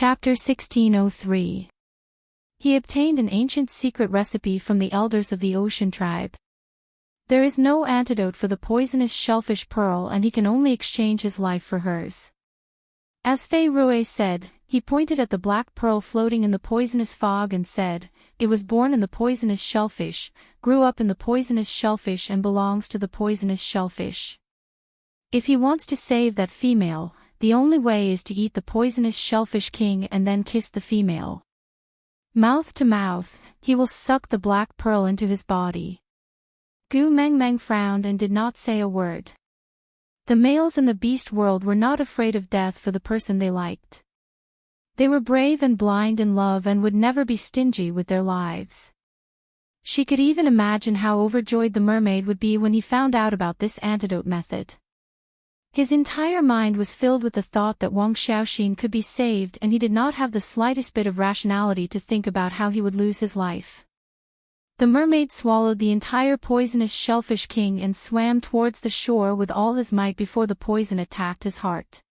Chapter 1603. He obtained an ancient secret recipe from the elders of the ocean tribe. There is no antidote for the poisonous shellfish pearl, and he can only exchange his life for hers. As Fei Rui said, he pointed at the black pearl floating in the poisonous fog and said, "It was born in the poisonous shellfish, grew up in the poisonous shellfish and belongs to the poisonous shellfish. If he wants to save that female, the only way is to eat the poisonous shellfish king and then kiss the female. Mouth to mouth, he will suck the black pearl into his body." Gu Mengmeng frowned and did not say a word. The males in the beast world were not afraid of death for the person they liked. They were brave and blind in love and would never be stingy with their lives. She could even imagine how overjoyed the mermaid would be when he found out about this antidote method. His entire mind was filled with the thought that Wang Xiaoxin could be saved, and he did not have the slightest bit of rationality to think about how he would lose his life. The mermaid swallowed the entire poisonous shellfish king and swam towards the shore with all his might before the poison attacked his heart.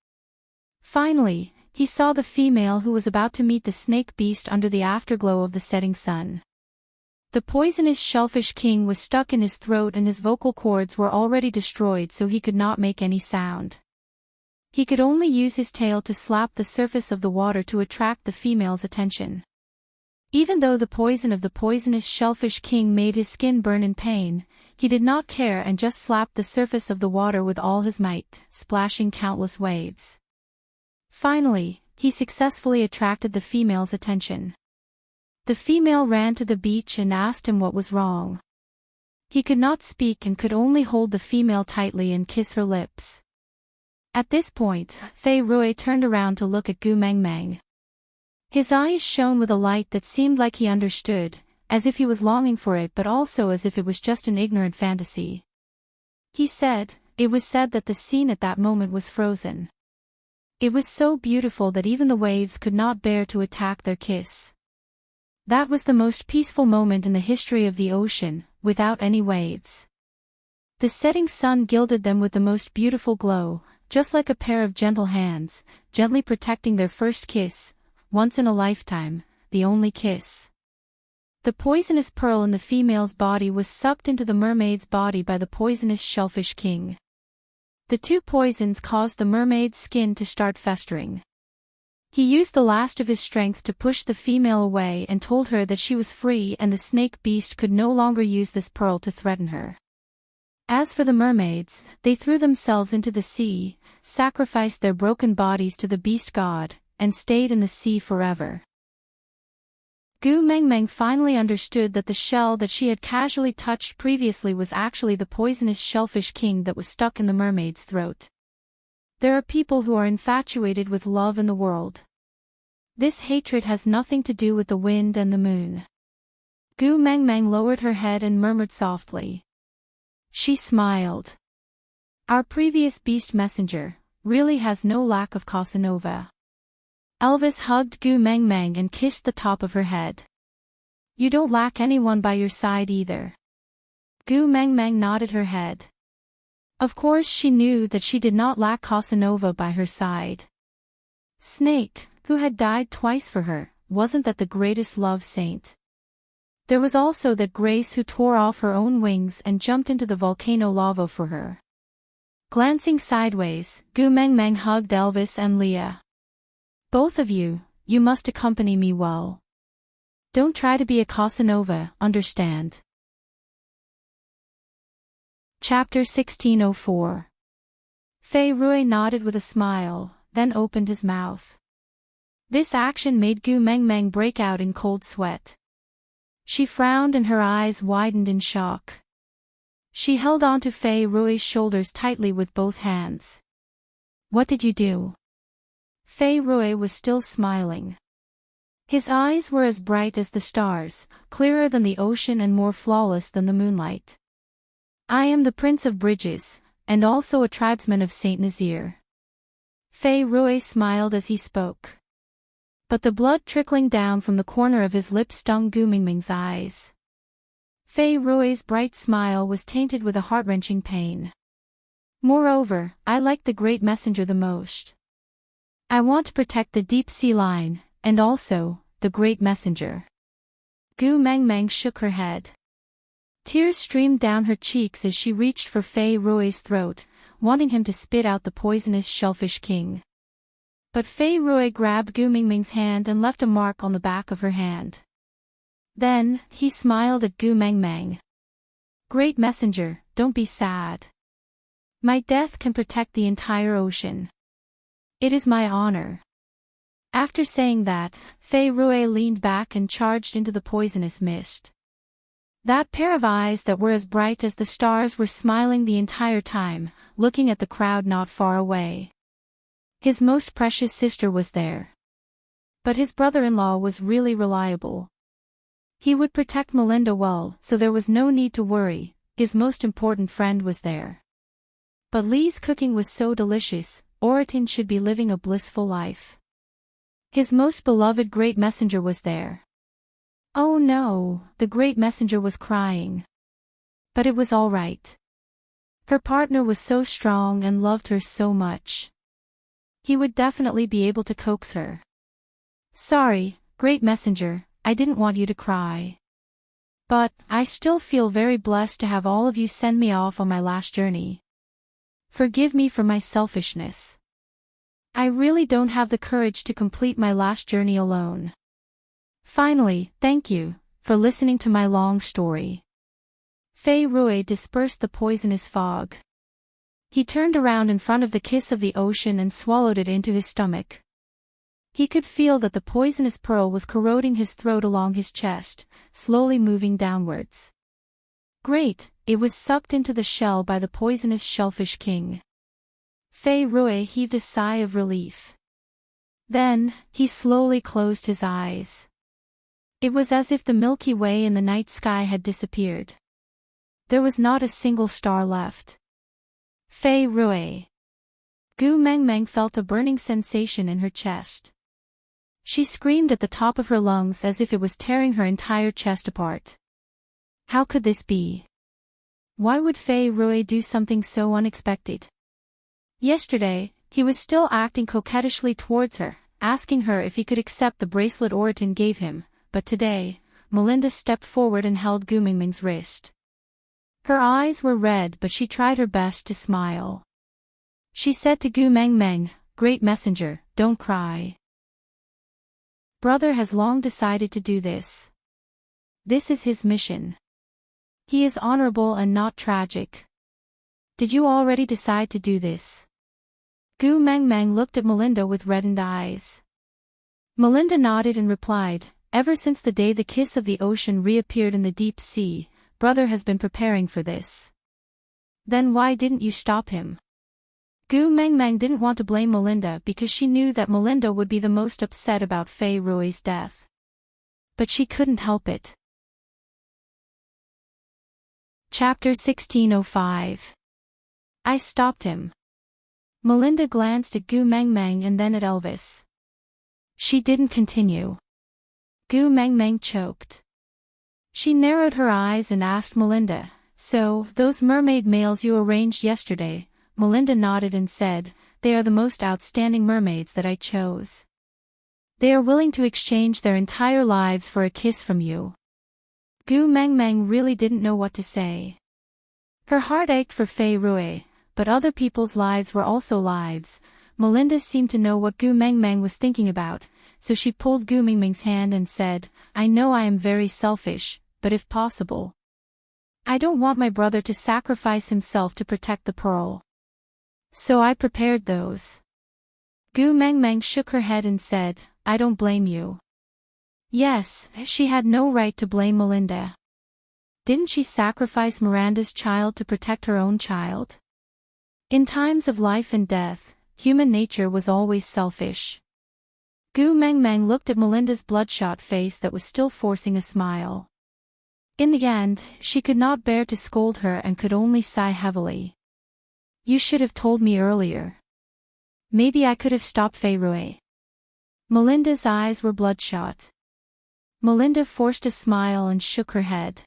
Finally, he saw the female who was about to meet the snake beast under the afterglow of the setting sun. The poisonous shellfish king was stuck in his throat and his vocal cords were already destroyed, so he could not make any sound. He could only use his tail to slap the surface of the water to attract the female's attention. Even though the poison of the poisonous shellfish king made his skin burn in pain, he did not care and just slapped the surface of the water with all his might, splashing countless waves. Finally, he successfully attracted the female's attention. The female ran to the beach and asked him what was wrong. He could not speak and could only hold the female tightly and kiss her lips. At this point, Fei Rui turned around to look at Gu Mengmeng. His eyes shone with a light that seemed like he understood, as if he was longing for it but also as if it was just an ignorant fantasy. He said, "It was said that the scene at that moment was frozen. It was so beautiful that even the waves could not bear to attack their kiss. That was the most peaceful moment in the history of the ocean, without any waves. The setting sun gilded them with the most beautiful glow, just like a pair of gentle hands, gently protecting their first kiss, once in a lifetime, the only kiss." The poisonous pearl in the female's body was sucked into the mermaid's body by the poisonous shellfish king. The two poisons caused the mermaid's skin to start festering. He used the last of his strength to push the female away and told her that she was free and the snake beast could no longer use this pearl to threaten her. As for the mermaids, they threw themselves into the sea, sacrificed their broken bodies to the beast god, and stayed in the sea forever. Gu Mengmeng finally understood that the shell that she had casually touched previously was actually the poisonous shellfish king that was stuck in the mermaid's throat. There are people who are infatuated with love in the world. This hatred has nothing to do with the wind and the moon. Gu Mengmeng lowered her head and murmured softly. She smiled. Our previous beast messenger really has no lack of Casanova. Elvis hugged Gu Mengmeng and kissed the top of her head. You don't lack anyone by your side either. Gu Mengmeng nodded her head. Of course she knew that she did not lack Casanova by her side. Snake, who had died twice for her, wasn't that the greatest love saint? There was also that Grace who tore off her own wings and jumped into the volcano lava for her. Glancing sideways, Gu Mengmeng hugged Elvis and Leah. Both of you, you must accompany me well. Don't try to be a Casanova, understand? Chapter 1604. Fei Rui nodded with a smile, then opened his mouth. This action made Gu Mengmeng break out in cold sweat. She frowned and her eyes widened in shock. She held onto Fei Rui's shoulders tightly with both hands. What did you do? Fei Rui was still smiling. His eyes were as bright as the stars, clearer than the ocean and more flawless than the moonlight. I am the Prince of Bridges, and also a tribesman of Saint Nazaire. Fei Rui smiled as he spoke. But the blood trickling down from the corner of his lips stung Gu Mengmeng's eyes. Fei Rui's bright smile was tainted with a heart-wrenching pain. Moreover, I liked the great messenger the most. I want to protect the deep sea line, and also, the great messenger. Gu Mengmeng shook her head. Tears streamed down her cheeks as she reached for Fei Rui's throat, wanting him to spit out the poisonous shellfish king. But Fei Rui grabbed Gu Mengmeng's hand and left a mark on the back of her hand. Then, he smiled at Gu Mengmeng. Great messenger, don't be sad. My death can protect the entire ocean. It is my honor. After saying that, Fei Rui leaned back and charged into the poisonous mist. That pair of eyes that were as bright as the stars were smiling the entire time, looking at the crowd not far away. His most precious sister was there. But his brother-in-law was really reliable. He would protect Melinda well, so there was no need to worry, his most important friend was there. But Li's cooking was so delicious, Oritin should be living a blissful life. His most beloved great messenger was there. Oh no, the great messenger was crying. But it was all right. Her partner was so strong and loved her so much. He would definitely be able to coax her. Sorry, great messenger, I didn't want you to cry. But, I still feel very blessed to have all of you send me off on my last journey. Forgive me for my selfishness. I really don't have the courage to complete my last journey alone. Finally, thank you, for listening to my long story. Fei Rui dispersed the poisonous fog. He turned around in front of the kiss of the ocean and swallowed it into his stomach. He could feel that the poisonous pearl was corroding his throat along his chest, slowly moving downwards. Great, it was sucked into the shell by the poisonous shellfish king. Fei Rui heaved a sigh of relief. Then, he slowly closed his eyes. It was as if the Milky Way in the night sky had disappeared. There was not a single star left. Fei Rui. Gu Mengmeng felt a burning sensation in her chest. She screamed at the top of her lungs as if it was tearing her entire chest apart. How could this be? Why would Fei Rui do something so unexpected? Yesterday, he was still acting coquettishly towards her, asking her if he could accept the bracelet Oritin gave him, but today, Melinda stepped forward and held Gu Mengmeng's wrist. Her eyes were red but she tried her best to smile. She said to Gu Mengmeng, "Great messenger, don't cry. Brother has long decided to do this. This is his mission. He is honorable and not tragic. Did you already decide to do this?" Gu Mengmeng looked at Melinda with reddened eyes. Melinda nodded and replied, "Ever since the day the kiss of the ocean reappeared in the deep sea, brother has been preparing for this." "Then why didn't you stop him?" Gu Mengmeng didn't want to blame Melinda because she knew that Melinda would be the most upset about Fei Rui's death. But she couldn't help it. Chapter 1605. I stopped him. Melinda glanced at Gu Mengmeng and then at Elvis. She didn't continue. Gu Mengmeng choked. She narrowed her eyes and asked Melinda, "So, those mermaid males you arranged yesterday?" Melinda nodded and said, "They are the most outstanding mermaids that I chose. They are willing to exchange their entire lives for a kiss from you." Gu Mengmeng really didn't know what to say. Her heart ached for Fei Rui, but other people's lives were also lives. Melinda seemed to know what Gu Mengmeng was thinking about, so she pulled Gu Mengmeng's hand and said, "I know I am very selfish, but if possible, I don't want my brother to sacrifice himself to protect the pearl. So I prepared those." Gu Mengmeng shook her head and said, "I don't blame you." Yes, she had no right to blame Melinda. Didn't she sacrifice Miranda's child to protect her own child? In times of life and death, human nature was always selfish. Gu Mengmeng looked at Melinda's bloodshot face that was still forcing a smile. In the end, she could not bear to scold her and could only sigh heavily. "You should have told me earlier. Maybe I could have stopped Fei Rui." Melinda's eyes were bloodshot. Melinda forced a smile and shook her head.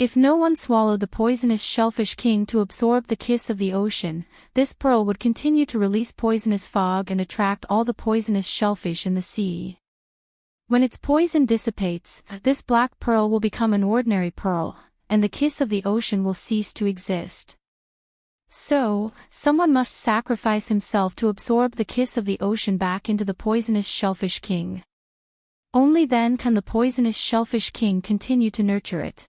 If no one swallowed the poisonous shellfish king to absorb the kiss of the ocean, this pearl would continue to release poisonous fog and attract all the poisonous shellfish in the sea. When its poison dissipates, this black pearl will become an ordinary pearl, and the kiss of the ocean will cease to exist. So, someone must sacrifice himself to absorb the kiss of the ocean back into the poisonous shellfish king. Only then can the poisonous shellfish king continue to nurture it.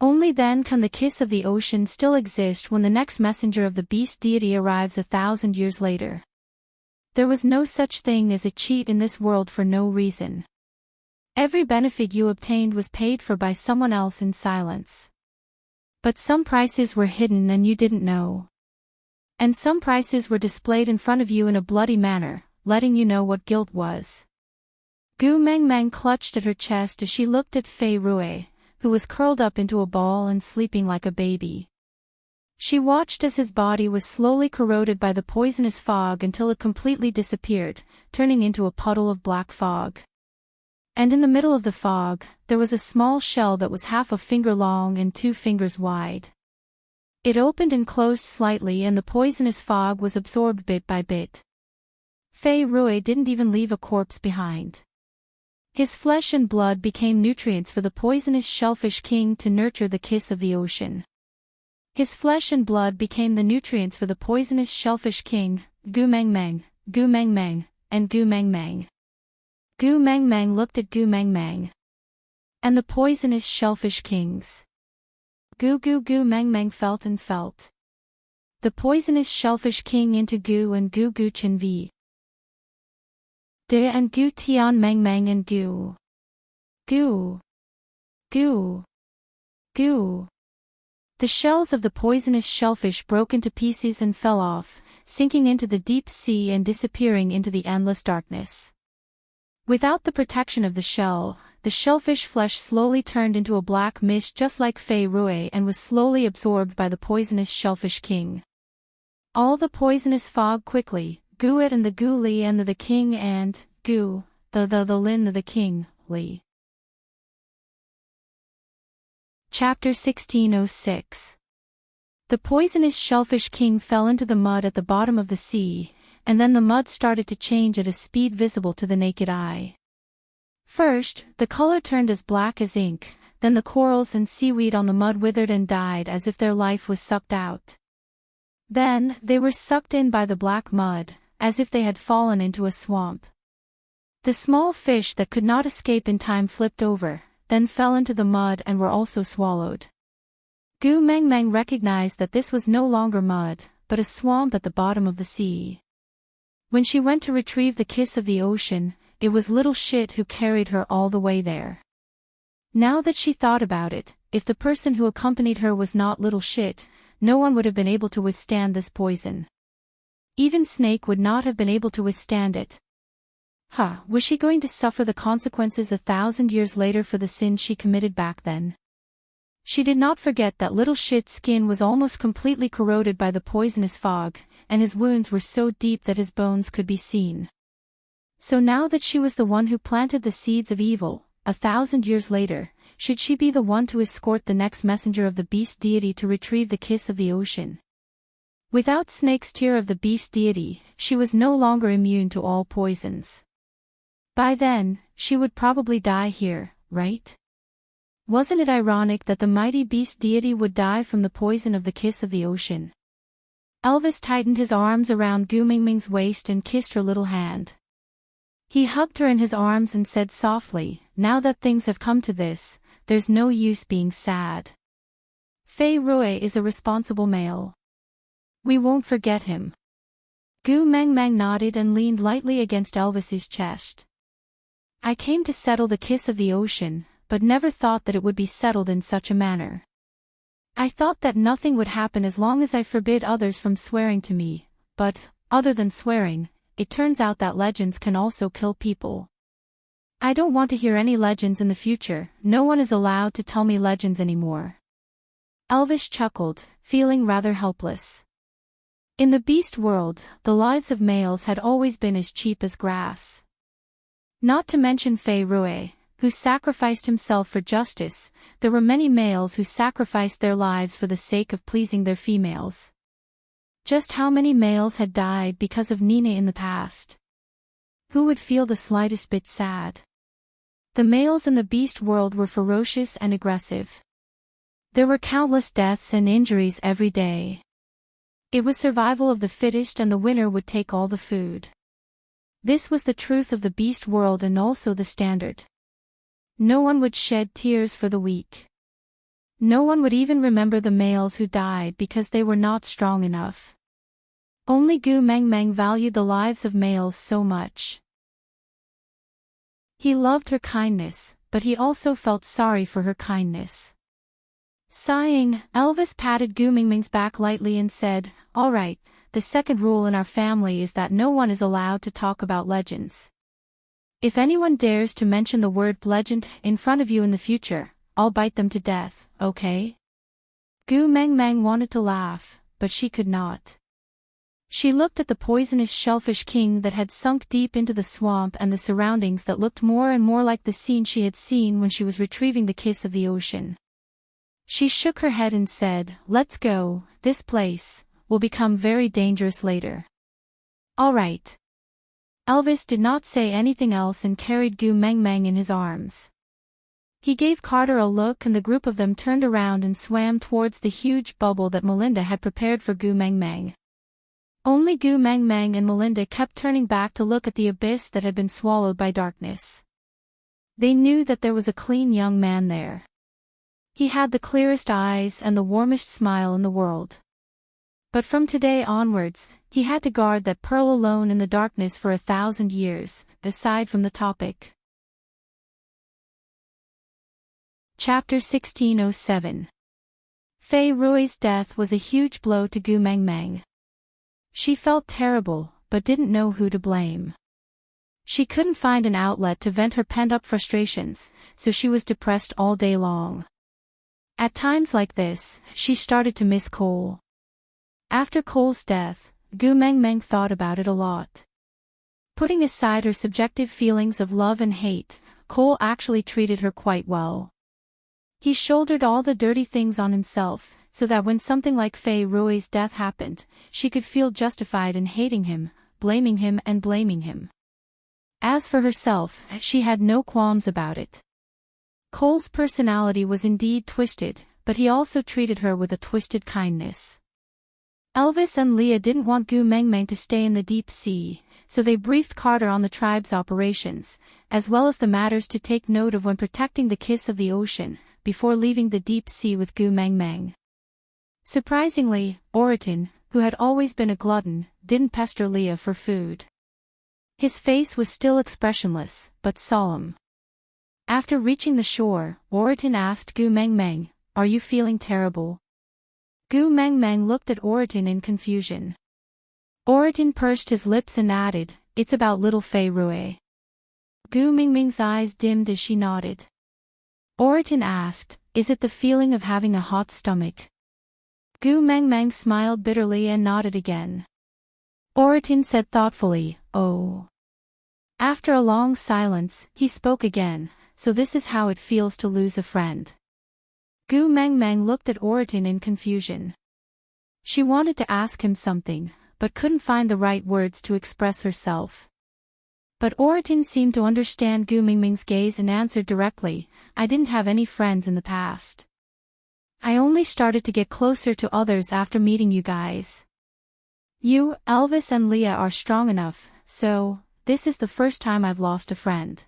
Only then can the kiss of the ocean still exist when the next messenger of the beast deity arrives 1,000 years later. There was no such thing as a cheat in this world for no reason. Every benefit you obtained was paid for by someone else in silence. But some prices were hidden and you didn't know. And some prices were displayed in front of you in a bloody manner, letting you know what guilt was. Gu Meng Meng clutched at her chest as she looked at Fei Rui, who was curled up into a ball and sleeping like a baby. She watched as his body was slowly corroded by the poisonous fog until it completely disappeared, turning into a puddle of black fog. And in the middle of the fog, there was a small shell that was half a finger long and 2 fingers wide. It opened and closed slightly and the poisonous fog was absorbed bit by bit. Fei Rui didn't even leave a corpse behind. His flesh and blood became nutrients for the poisonous shellfish king to nurture the kiss of the ocean. His flesh and blood became the nutrients for the poisonous shellfish king, Gu Meng Meng, Gu Meng Meng, and Gu Meng Meng. Gu Meng Meng looked at Gu Meng Meng. And the poisonous shellfish kings. Gu Meng Meng felt and felt. The poisonous shellfish king into Gu and Gu Chen Vi. De and Gu Tian Meng Meng and Gu. Gu. Gu. Gu. The shells of the poisonous shellfish broke into pieces and fell off, sinking into the deep sea and disappearing into the endless darkness. Without the protection of the shell, the shellfish flesh slowly turned into a black mist just like Fei Rui and was slowly absorbed by the poisonous shellfish king. All the poisonous fog quickly, Gu it and the Gu Li and the king and, Gu, the Lin the king, Li. Chapter 1606. The poisonous shellfish king fell into the mud at the bottom of the sea, and then the mud started to change at a speed visible to the naked eye. First, the color turned as black as ink, then the corals and seaweed on the mud withered and died as if their life was sucked out. Then, they were sucked in by the black mud, as if they had fallen into a swamp. The small fish that could not escape in time flipped over, then fell into the mud and were also swallowed. Gu Meng Meng recognized that this was no longer mud, but a swamp at the bottom of the sea. When she went to retrieve the kiss of the ocean, it was little shit who carried her all the way there. Now that she thought about it, if the person who accompanied her was not little shit, no one would have been able to withstand this poison. Even Snake would not have been able to withstand it. Was she going to suffer the consequences 1,000 years later for the sin she committed back then? She did not forget that little shit's skin was almost completely corroded by the poisonous fog, and his wounds were so deep that his bones could be seen. So now that she was the one who planted the seeds of evil, 1,000 years later, should she be the one to escort the next messenger of the beast deity to retrieve the kiss of the ocean? Without Snake's tear of the beast deity, she was no longer immune to all poisons. By then, she would probably die here, right? Wasn't it ironic that the mighty beast deity would die from the poison of the kiss of the ocean? Elvis tightened his arms around Gu Mingming's waist and kissed her little hand. He hugged her in his arms and said softly, "Now that things have come to this, there's no use being sad. Fei Rui is a responsible male. We won't forget him." Gu Meng Meng nodded and leaned lightly against Elvis's chest. "I came to settle the kiss of the ocean, but never thought that it would be settled in such a manner. I thought that nothing would happen as long as I forbid others from swearing to me, but, other than swearing, it turns out that legends can also kill people. I don't want to hear any legends in the future, no one is allowed to tell me legends anymore." Elvis chuckled, feeling rather helpless. In the beast world, the lives of males had always been as cheap as grass. Not to mention Fei Rui, who sacrificed himself for justice, there were many males who sacrificed their lives for the sake of pleasing their females. Just how many males had died because of Nina in the past? Who would feel the slightest bit sad? The males in the beast world were ferocious and aggressive. There were countless deaths and injuries every day. It was survival of the fittest, and the winner would take all the food. This was the truth of the beast world and also the standard. No one would shed tears for the weak. No one would even remember the males who died because they were not strong enough. Only Gu Meng Meng valued the lives of males so much. He loved her kindness, but he also felt sorry for her kindness. Sighing, Elvis patted Gu Mingming's back lightly and said, "All right, the second rule in our family is that no one is allowed to talk about legends. If anyone dares to mention the word legend in front of you in the future, I'll bite them to death, okay?" Gu Meng Meng wanted to laugh, but she could not. She looked at the poisonous shellfish king that had sunk deep into the swamp and the surroundings that looked more and more like the scene she had seen when she was retrieving the kiss of the ocean. She shook her head and said, "Let's go, this place will become very dangerous later." "All right." Elvis did not say anything else and carried Gu Meng Meng in his arms. He gave Carter a look and the group of them turned around and swam towards the huge bubble that Melinda had prepared for Gu Meng Meng. Only Gu Meng Meng and Melinda kept turning back to look at the abyss that had been swallowed by darkness. They knew that there was a clean young man there. He had the clearest eyes and the warmest smile in the world. But from today onwards, he had to guard that pearl alone in the darkness for 1,000 years, aside from the topic. Chapter 1607. Fei Rui's death was a huge blow to Gu Meng Meng. She felt terrible, but didn't know who to blame. She couldn't find an outlet to vent her pent-up frustrations, so she was depressed all day long. At times like this, she started to miss Cole. After Cole's death, Gu Meng Meng thought about it a lot. Putting aside her subjective feelings of love and hate, Cole actually treated her quite well. He shouldered all the dirty things on himself, so that when something like Fei Rui's death happened, she could feel justified in hating him, blaming him and blaming him. As for herself, she had no qualms about it. Cole's personality was indeed twisted, but he also treated her with a twisted kindness. Elvis and Leah didn't want Gu Meng Meng to stay in the deep sea, so they briefed Carter on the tribe's operations, as well as the matters to take note of when protecting the kiss of the ocean, before leaving the deep sea with Gu Meng Meng. Surprisingly, Oriton, who had always been a glutton, didn't pester Leah for food. His face was still expressionless, but solemn. After reaching the shore, Oriton asked Gu Meng Meng, "Are you feeling terrible?" Gu Meng Meng looked at Oriton in confusion. Oriton pursed his lips and added, "It's about little Fei Rui." Gu Meng Meng's eyes dimmed as she nodded. Oriton asked, "Is it the feeling of having a hot stomach?" Gu Meng Meng smiled bitterly and nodded again. Oriton said thoughtfully, "Oh." After a long silence, he spoke again, "So this is how it feels to lose a friend." Gu Meng Meng looked at Oriton in confusion. She wanted to ask him something, but couldn't find the right words to express herself. But Oriton seemed to understand Gu Meng Meng's gaze and answered directly, "I didn't have any friends in the past. I only started to get closer to others after meeting you guys. You, Elvis and Leah are strong enough, so this is the first time I've lost a friend."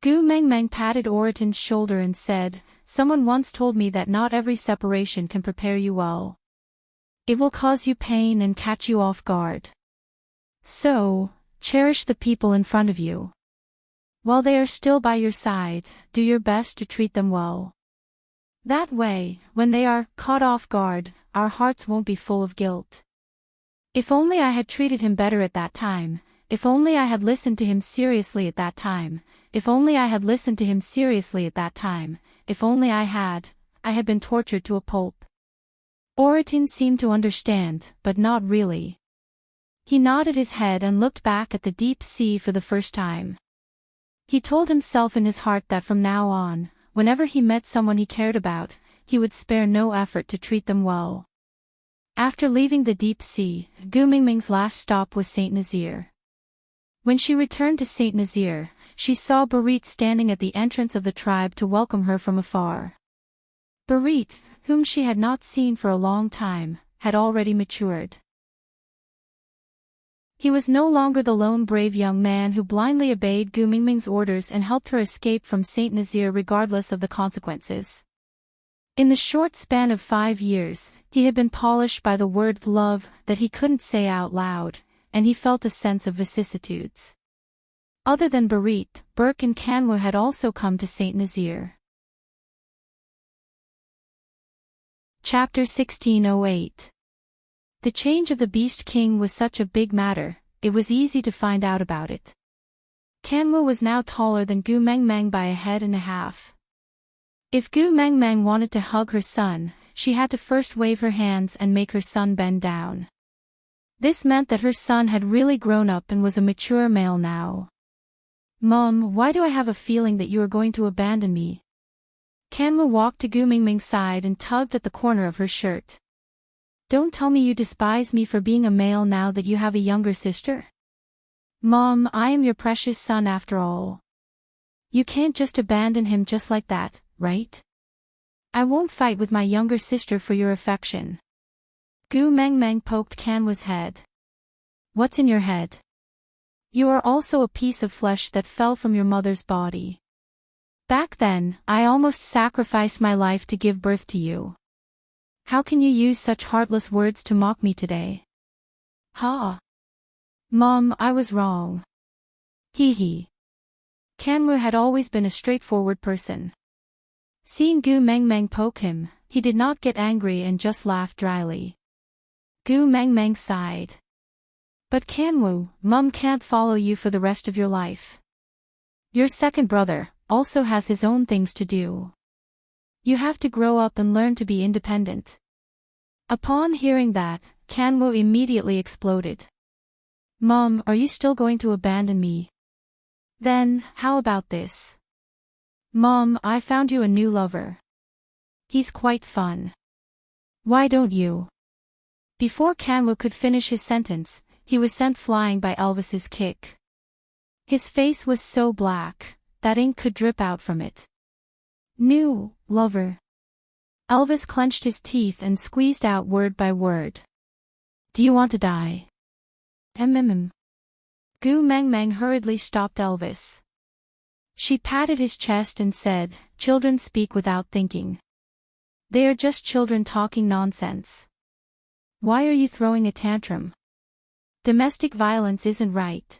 Gu Meng Meng patted Oriton's shoulder and said, "Someone once told me that not every separation can prepare you well. It will cause you pain and catch you off guard. So, cherish the people in front of you. While they are still by your side, do your best to treat them well. That way, when they are caught off guard, our hearts won't be full of guilt. If only I had treated him better at that time. If only I had listened to him seriously at that time. If only I had listened to him seriously at that time. If only I had been tortured to a pulp." Oriton seemed to understand, but not really. He nodded his head and looked back at the deep sea for the first time. He told himself in his heart that from now on, whenever he met someone he cared about, he would spare no effort to treat them well. After leaving the deep sea, Gu Mingming's last stop was Saint Nazaire. When she returned to Saint Nazaire, she saw Barit standing at the entrance of the tribe to welcome her from afar. Barit, whom she had not seen for a long time, had already matured. He was no longer the lone brave young man who blindly obeyed Gu Mingming's orders and helped her escape from Saint Nazaire regardless of the consequences. In the short span of 5 years, he had been polished by the word love that he couldn't say out loud, and he felt a sense of vicissitudes. Other than Barit, Burke and Kanwu had also come to Saint Nazaire. Chapter 1608. The change of the Beast King was such a big matter, it was easy to find out about it. Kanwu was now taller than Gu Mengmeng by a head and a half. If Gu Mengmeng wanted to hug her son, she had to first wave her hands and make her son bend down. This meant that her son had really grown up and was a mature male now. "Mom, why do I have a feeling that you are going to abandon me?" Kanwu walked to Gu Mingming's side and tugged at the corner of her shirt. "Don't tell me you despise me for being a male now that you have a younger sister? Mom, I am your precious son after all. You can't just abandon him just like that, right? I won't fight with my younger sister for your affection." Gu Mengmeng poked Kanwu's head. "What's in your head? You are also a piece of flesh that fell from your mother's body. Back then, I almost sacrificed my life to give birth to you. How can you use such heartless words to mock me today?" "Ha! Mom, I was wrong. Hee hee." Kanwu had always been a straightforward person. Seeing Gu Mengmeng poke him, he did not get angry and just laughed dryly. Gu Mengmeng sighed. "But Kanwu, Mum can't follow you for the rest of your life. Your second brother also has his own things to do. You have to grow up and learn to be independent." Upon hearing that, Kanwu immediately exploded. "Mom, are you still going to abandon me? Then, how about this? Mom, I found you a new lover. He's quite fun. Why don't you?" Before Kanwu could finish his sentence, he was sent flying by Elvis's kick. His face was so black that ink could drip out from it. "New lover." Elvis clenched his teeth and squeezed out word by word. "Do you want to die?" Gu Mengmeng hurriedly stopped Elvis. She patted his chest and said, "Children speak without thinking. They are just children talking nonsense. Why are you throwing a tantrum? Domestic violence isn't right."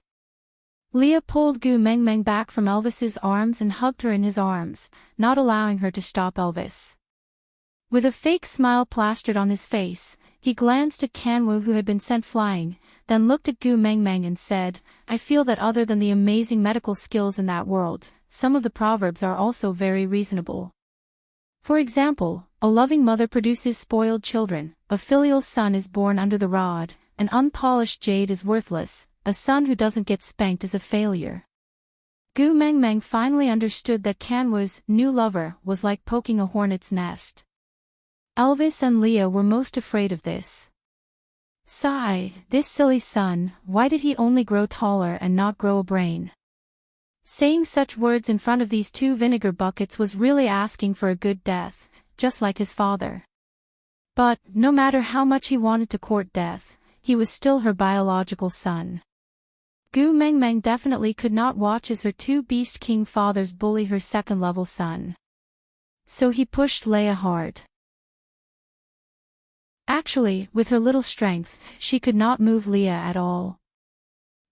Leah pulled Gu Mengmeng back from Elvis's arms and hugged her in his arms, not allowing her to stop Elvis. With a fake smile plastered on his face, he glanced at Kanwu who had been sent flying, then looked at Gu Mengmeng and said, "I feel that other than the amazing medical skills in that world, some of the proverbs are also very reasonable. For example, a loving mother produces spoiled children, a filial son is born under the rod, an unpolished jade is worthless, a son who doesn't get spanked is a failure." Gu Mengmeng finally understood that Kanwu's new lover was like poking a hornet's nest. Elvis and Leah were most afraid of this. Sigh, this silly son, why did he only grow taller and not grow a brain? Saying such words in front of these two vinegar buckets was really asking for a good death, just like his father. But, no matter how much he wanted to court death, he was still her biological son. Gu Mengmeng definitely could not watch as her two Beast King fathers bully her second-level son. So he pushed Leah hard. Actually, with her little strength, she could not move Leah at all.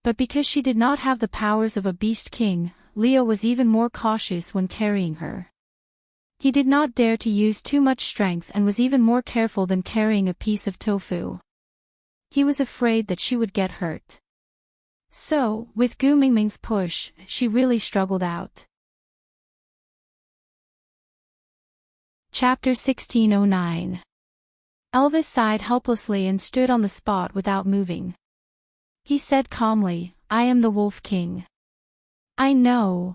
But because she did not have the powers of a Beast King, Leah was even more cautious when carrying her. He did not dare to use too much strength and was even more careful than carrying a piece of tofu. He was afraid that she would get hurt. So, with Gu Mingming's push, she really struggled out. Chapter 1609. Elvis sighed helplessly and stood on the spot without moving. He said calmly, "I am the Wolf King." "I know.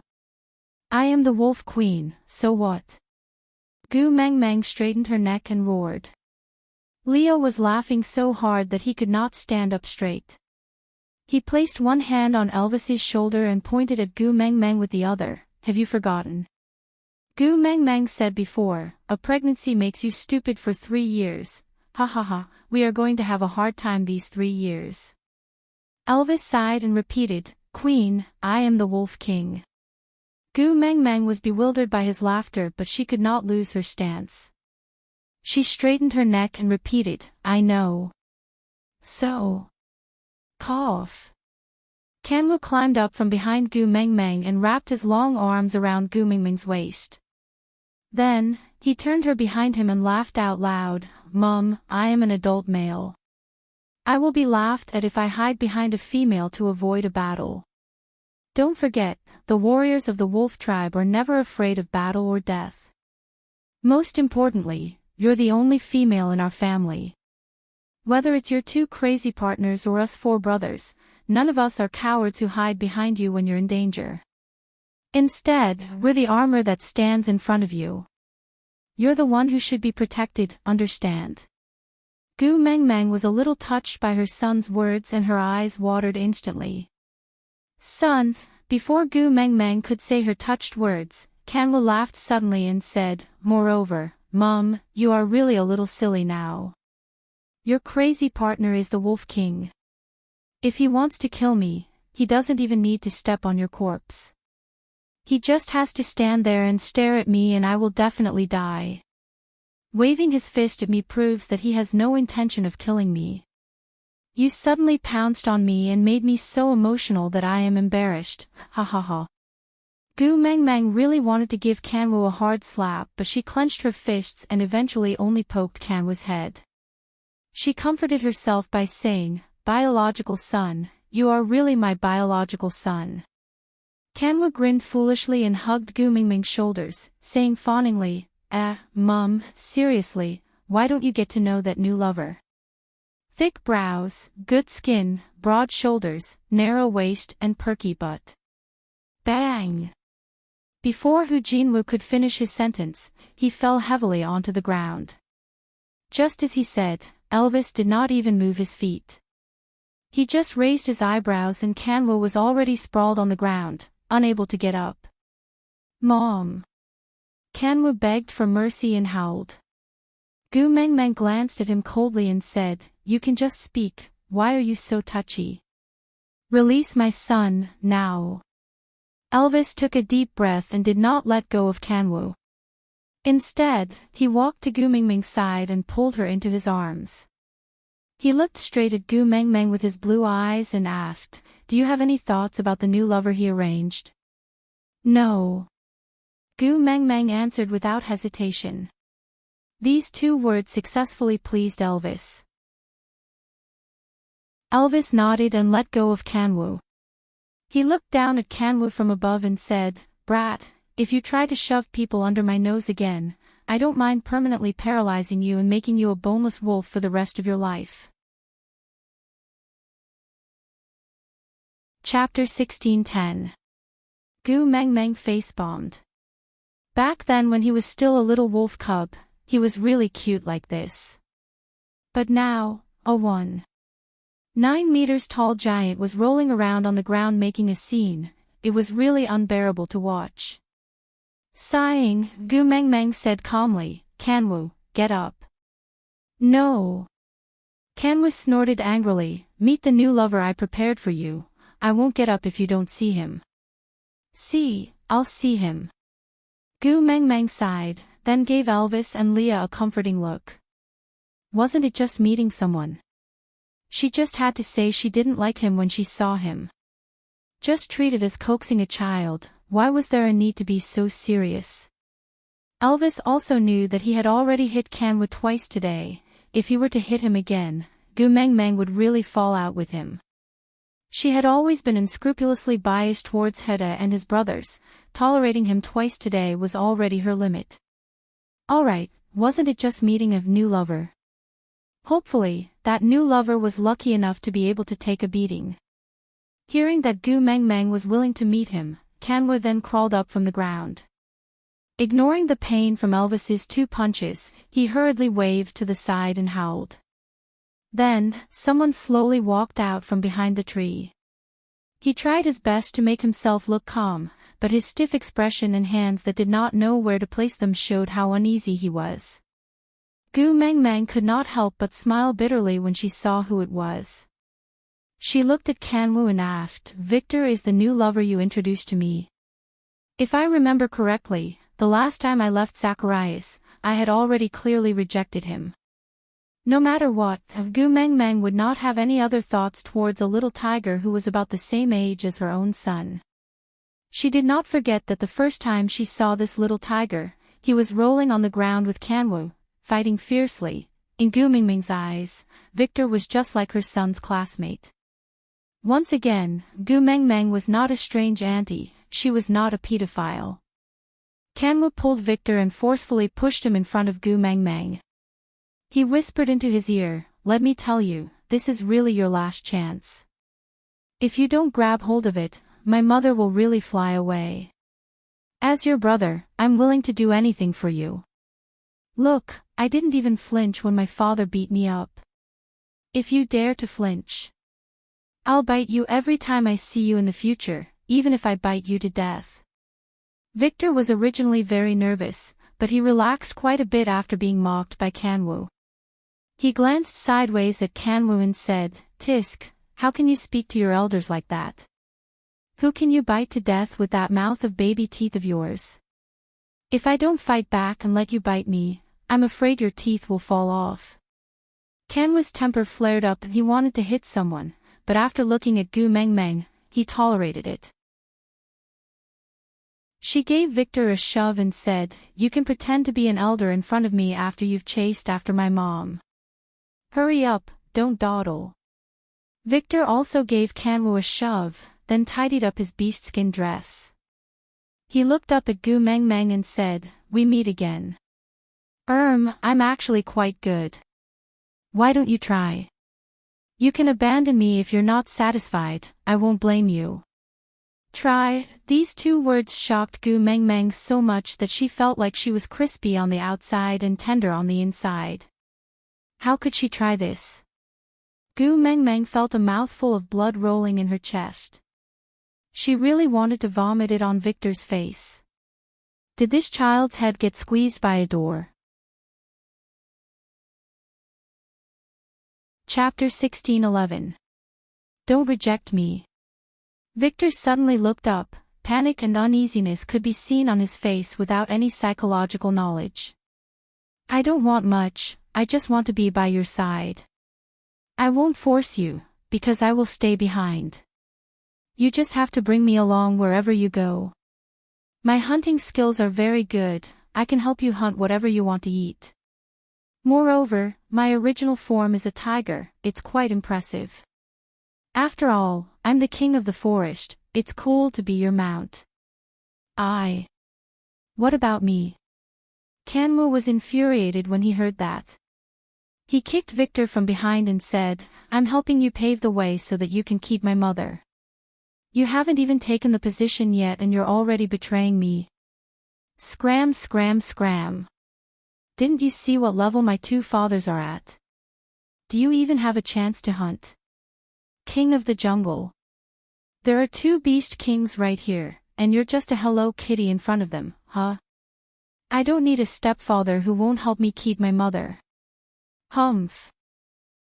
I am the Wolf Queen, so what? Gu Meng Meng straightened her neck and roared. Leo was laughing so hard that he could not stand up straight. He placed one hand on Elvis's shoulder and pointed at Gu Meng Meng with the other. Have you forgotten? Gu Meng Meng said before, a pregnancy makes you stupid for 3 years. Ha ha ha, we are going to have a hard time these 3 years. Elvis sighed and repeated, Queen, I am the Wolf King. Gu Meng Meng was bewildered by his laughter, but she could not lose her stance. She straightened her neck and repeated, I know. So. Cough. Kanwu climbed up from behind Gu Meng Meng and wrapped his long arms around Gu Meng Meng's waist. Then, he turned her behind him and laughed out loud, Mum, I am an adult male. I will be laughed at if I hide behind a female to avoid a battle. Don't forget, the warriors of the wolf tribe are never afraid of battle or death. Most importantly, you're the only female in our family. Whether it's your 2 crazy partners or us 4 brothers, none of us are cowards who hide behind you when you're in danger. Instead, we're the armor that stands in front of you. You're the one who should be protected, understand? Gu Meng Meng was a little touched by her son's words and her eyes watered instantly. Son, before Gu Meng Meng could say her touched words, Kanwu laughed suddenly and said, Moreover, Mum, you are really a little silly now. Your crazy partner is the Wolf King. If he wants to kill me, he doesn't even need to step on your corpse. He just has to stand there and stare at me and I will definitely die. Waving his fist at me proves that he has no intention of killing me. You suddenly pounced on me and made me so emotional that I am embarrassed, ha ha ha. Gu Meng Meng really wanted to give Kanwu a hard slap, but she clenched her fists and eventually only poked Kanwu's head. She comforted herself by saying, Biological son, you are really my biological son. Kanwu grinned foolishly and hugged Gu Meng Meng's shoulders, saying fawningly, Mum, seriously, why don't you get to know that new lover? Thick brows, good skin, broad shoulders, narrow waist and perky butt. Bang! Before Hu Jinwu could finish his sentence, he fell heavily onto the ground. Just as he said, Elvis did not even move his feet. He just raised his eyebrows and Kanwu was already sprawled on the ground, unable to get up. Mom! Kanwu begged for mercy and howled. Gu Meng Meng glanced at him coldly and said, You can just speak, why are you so touchy? Release my son, now. Elvis took a deep breath and did not let go of Kanwu. Instead, he walked to Gu Meng Meng's side and pulled her into his arms. He looked straight at Gu Meng Meng with his blue eyes and asked, Do you have any thoughts about the new lover he arranged? No. Gu Meng Meng answered without hesitation. These 2 words successfully pleased Elvis. Elvis nodded and let go of Kanwu. He looked down at Kanwu from above and said, Brat, if you try to shove people under my nose again, I don't mind permanently paralyzing you and making you a boneless wolf for the rest of your life. Chapter 16:10. Gu Meng Meng face-bombed. Back then when he was still a little wolf cub, he was really cute like this. But now, a 9 meters tall giant was rolling around on the ground making a scene. It was really unbearable to watch. Sighing, Gu Meng Meng said calmly, Kanwu, get up. No. Kanwu snorted angrily, Meet the new lover I prepared for you. I won't get up if you don't see him. See, I'll see him. Gu Meng Meng sighed, then gave Elvis and Leah a comforting look. Wasn't it just meeting someone? She just had to say she didn't like him when she saw him. Just treat it as coaxing a child, why was there a need to be so serious? Elvis also knew that he had already hit Kanwu twice today. If he were to hit him again, Gu Meng Meng would really fall out with him. She had always been unscrupulously biased towards Heda and his brothers. Tolerating him twice today was already her limit. Alright, wasn't it just meeting a new lover? Hopefully, that new lover was lucky enough to be able to take a beating. Hearing that Gu Meng Meng was willing to meet him, Kanwu then crawled up from the ground. Ignoring the pain from Elvis's 2 punches, he hurriedly waved to the side and howled. Then, someone slowly walked out from behind the tree. He tried his best to make himself look calm, but his stiff expression and hands that did not know where to place them showed how uneasy he was. Gu Mengmeng could not help but smile bitterly when she saw who it was. She looked at Kanwu and asked, "Victor is the new lover you introduced to me?" "If I remember correctly, the last time I left Zacharias, I had already clearly rejected him." No matter what, Gu Mengmeng would not have any other thoughts towards a little tiger who was about the same age as her own son. She did not forget that the first time she saw this little tiger, he was rolling on the ground with Kanwu, fighting fiercely. In Gu Mengmeng's eyes, Victor was just like her son's classmate. Once again, Gu Mengmeng was not a strange auntie, she was not a pedophile. Kanwu pulled Victor and forcefully pushed him in front of Gu Mengmeng. He whispered into his ear, "Let me tell you, this is really your last chance. If you don't grab hold of it, my mother will really fly away. As your brother, I'm willing to do anything for you. Look, I didn't even flinch when my father beat me up. If you dare to flinch, I'll bite you every time I see you in the future, even if I bite you to death." Victor was originally very nervous, but he relaxed quite a bit after being mocked by Kanwu. He glanced sideways at Kanwu and said, "Tisk, how can you speak to your elders like that? Who can you bite to death with that mouth of baby teeth of yours? If I don't fight back and let you bite me, I'm afraid your teeth will fall off." Kanwu's temper flared up and he wanted to hit someone, but after looking at Gu Mengmeng, he tolerated it. She gave Victor a shove and said, "You can pretend to be an elder in front of me after you've chased after my mom. Hurry up, don't dawdle." Victor also gave Kanwu a shove, then tidied up his beast-skin dress. He looked up at Gu Mengmeng and said, "We meet again." I'm actually quite good. Why don't you try? You can abandon me if you're not satisfied, I won't blame you." Try, these 2 words shocked Gu Mengmeng so much that she felt like she was crispy on the outside and tender on the inside. How could she try this? Gu Mengmeng felt a mouthful of blood rolling in her chest. She really wanted to vomit it on Victor's face. Did this child's head get squeezed by a door? Chapter 16:11. Don't reject me. Victor suddenly looked up. Panic and uneasiness could be seen on his face without any psychological knowledge. "I don't want much, I just want to be by your side. I won't force you, because I will stay behind. You just have to bring me along wherever you go. My hunting skills are very good, I can help you hunt whatever you want to eat. Moreover, my original form is a tiger, it's quite impressive. After all, I'm the king of the forest, it's cool to be your mount." What about me? Kanwu was infuriated when he heard that. He kicked Victor from behind and said, "I'm helping you pave the way so that you can keep my mother. You haven't even taken the position yet and you're already betraying me. Scram scram scram. Didn't you see what level my 2 fathers are at? Do you even have a chance to hunt? King of the jungle. There are 2 beast kings right here, and you're just a Hello Kitty in front of them, huh? I don't need a stepfather who won't help me keep my mother." Humph.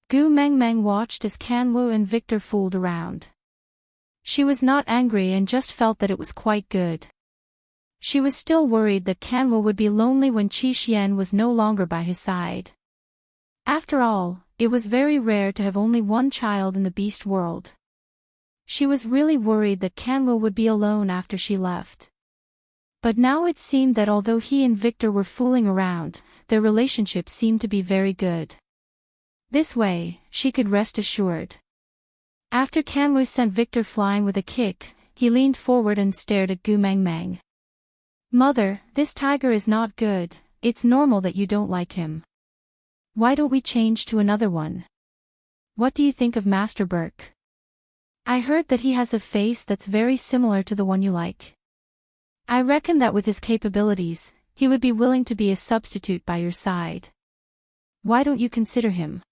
Gu Mengmeng watched as Kanwu and Victor fooled around. She was not angry and just felt that it was quite good. She was still worried that Kanwu would be lonely when Qi Xian was no longer by his side. After all, it was very rare to have only one child in the beast world. She was really worried that Kanwu would be alone after she left. But now it seemed that although he and Victor were fooling around, their relationship seemed to be very good. This way, she could rest assured. After Kanwu sent Victor flying with a kick, he leaned forward and stared at Gu Mengmeng. "Mother, this tiger is not good, it's normal that you don't like him. Why don't we change to another one? What do you think of Master Burke? I heard that he has a face that's very similar to the one you like." I reckon that with his capabilities, he would be willing to be a substitute by your side. Why don't you consider him?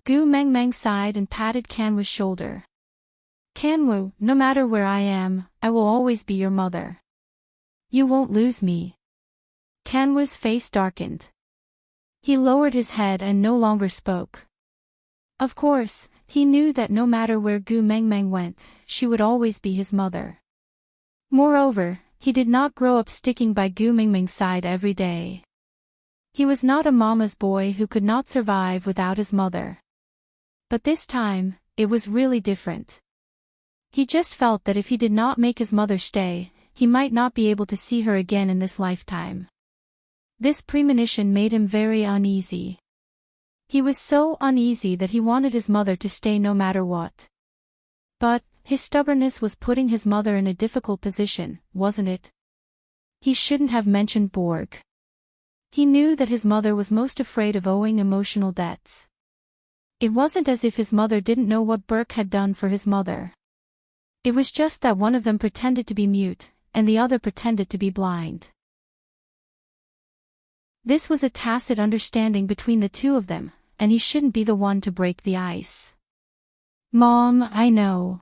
Gu Mengmeng sighed and patted Kanwa's shoulder. Kanwu, no matter where I am, I will always be your mother. You won't lose me. Kanwa's face darkened. He lowered his head and no longer spoke. Of course, he knew that no matter where Gu Mengmeng went, she would always be his mother. Moreover, he did not grow up sticking by Gu Mengmeng's side every day. He was not a mama's boy who could not survive without his mother. But this time, it was really different. He just felt that if he did not make his mother stay, he might not be able to see her again in this lifetime. This premonition made him very uneasy. He was so uneasy that he wanted his mother to stay no matter what. But, his stubbornness was putting his mother in a difficult position, wasn't it? He shouldn't have mentioned Borg. He knew that his mother was most afraid of owing emotional debts. It wasn't as if his mother didn't know what Burke had done for his mother. It was just that one of them pretended to be mute, and the other pretended to be blind. This was a tacit understanding between the two of them, and he shouldn't be the one to break the ice. Mom, I know.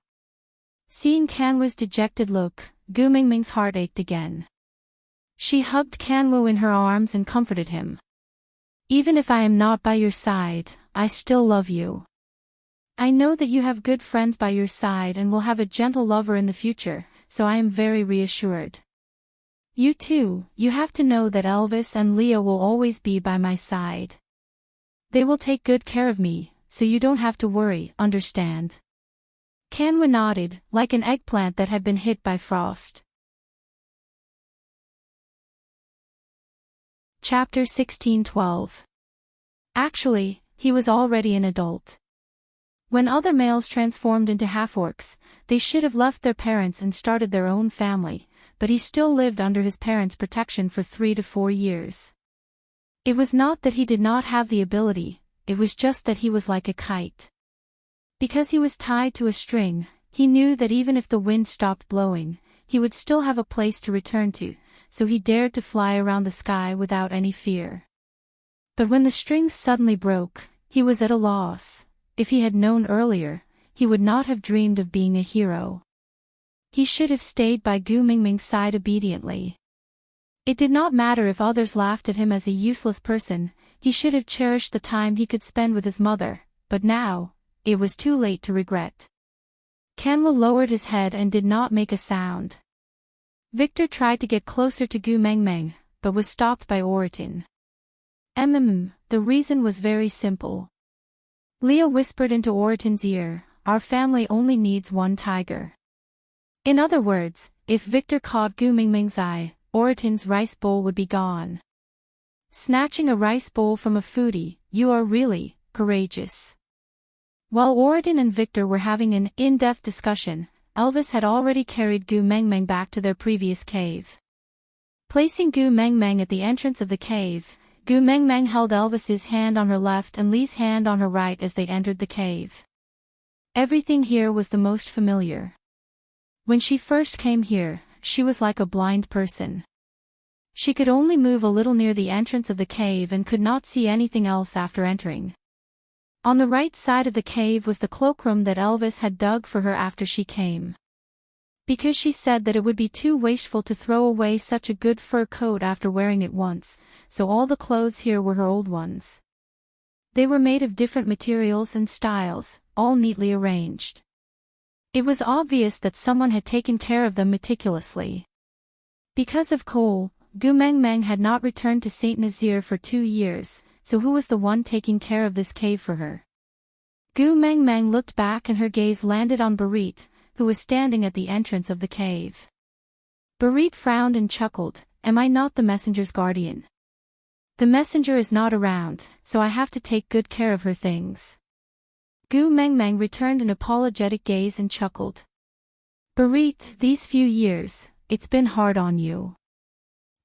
Seeing Kanwa's dejected look, Gu Mingming's heart ached again. She hugged Kanwu in her arms and comforted him. Even if I am not by your side, I still love you. I know that you have good friends by your side and will have a gentle lover in the future, so I am very reassured. You too, you have to know that Elvis and Leah will always be by my side. They will take good care of me, so you don't have to worry, understand? Kanwa nodded, like an eggplant that had been hit by frost. Chapter 16:12. Actually, he was already an adult. When other males transformed into half-orcs, they should have left their parents and started their own family, but he still lived under his parents' protection for 3 to 4 years. It was not that he did not have the ability, it was just that he was like a kite. Because he was tied to a string, he knew that even if the wind stopped blowing, he would still have a place to return to, so he dared to fly around the sky without any fear. But when the strings suddenly broke, he was at a loss. If he had known earlier, he would not have dreamed of being a hero. He should have stayed by Gu Mingming's side obediently. It did not matter if others laughed at him as a useless person, he should have cherished the time he could spend with his mother, but now, it was too late to regret. Kanwa lowered his head and did not make a sound. Victor tried to get closer to Gu Mengmeng, but was stopped by Oritin. The reason was very simple. Leah whispered into Oritin's ear, our family only needs one tiger. In other words, if Victor caught Gu Mingming's eye, Oritin's rice bowl would be gone. Snatching a rice bowl from a foodie, you are really courageous. While Oritin and Victor were having an in-depth discussion, Elvis had already carried Gu Mengmeng back to their previous cave. Placing Gu Mengmeng at the entrance of the cave, Gu Mengmeng held Elvis's hand on her left and Lee's hand on her right as they entered the cave. Everything here was the most familiar. When she first came here, she was like a blind person. She could only move a little near the entrance of the cave and could not see anything else after entering. On the right side of the cave was the cloakroom that Elvis had dug for her after she came. Because she said that it would be too wasteful to throw away such a good fur coat after wearing it once, so all the clothes here were her old ones. They were made of different materials and styles, all neatly arranged. It was obvious that someone had taken care of them meticulously. Because of Cole, Gu Mengmeng had not returned to St. Nazaire for 2 years, so who was the one taking care of this cave for her? Gu Mengmeng looked back and her gaze landed on Barit, who was standing at the entrance of the cave. Barit frowned and chuckled, am I not the messenger's guardian? The messenger is not around, so I have to take good care of her things. Gu Mengmeng returned an apologetic gaze and chuckled. Barit, these few years, it's been hard on you.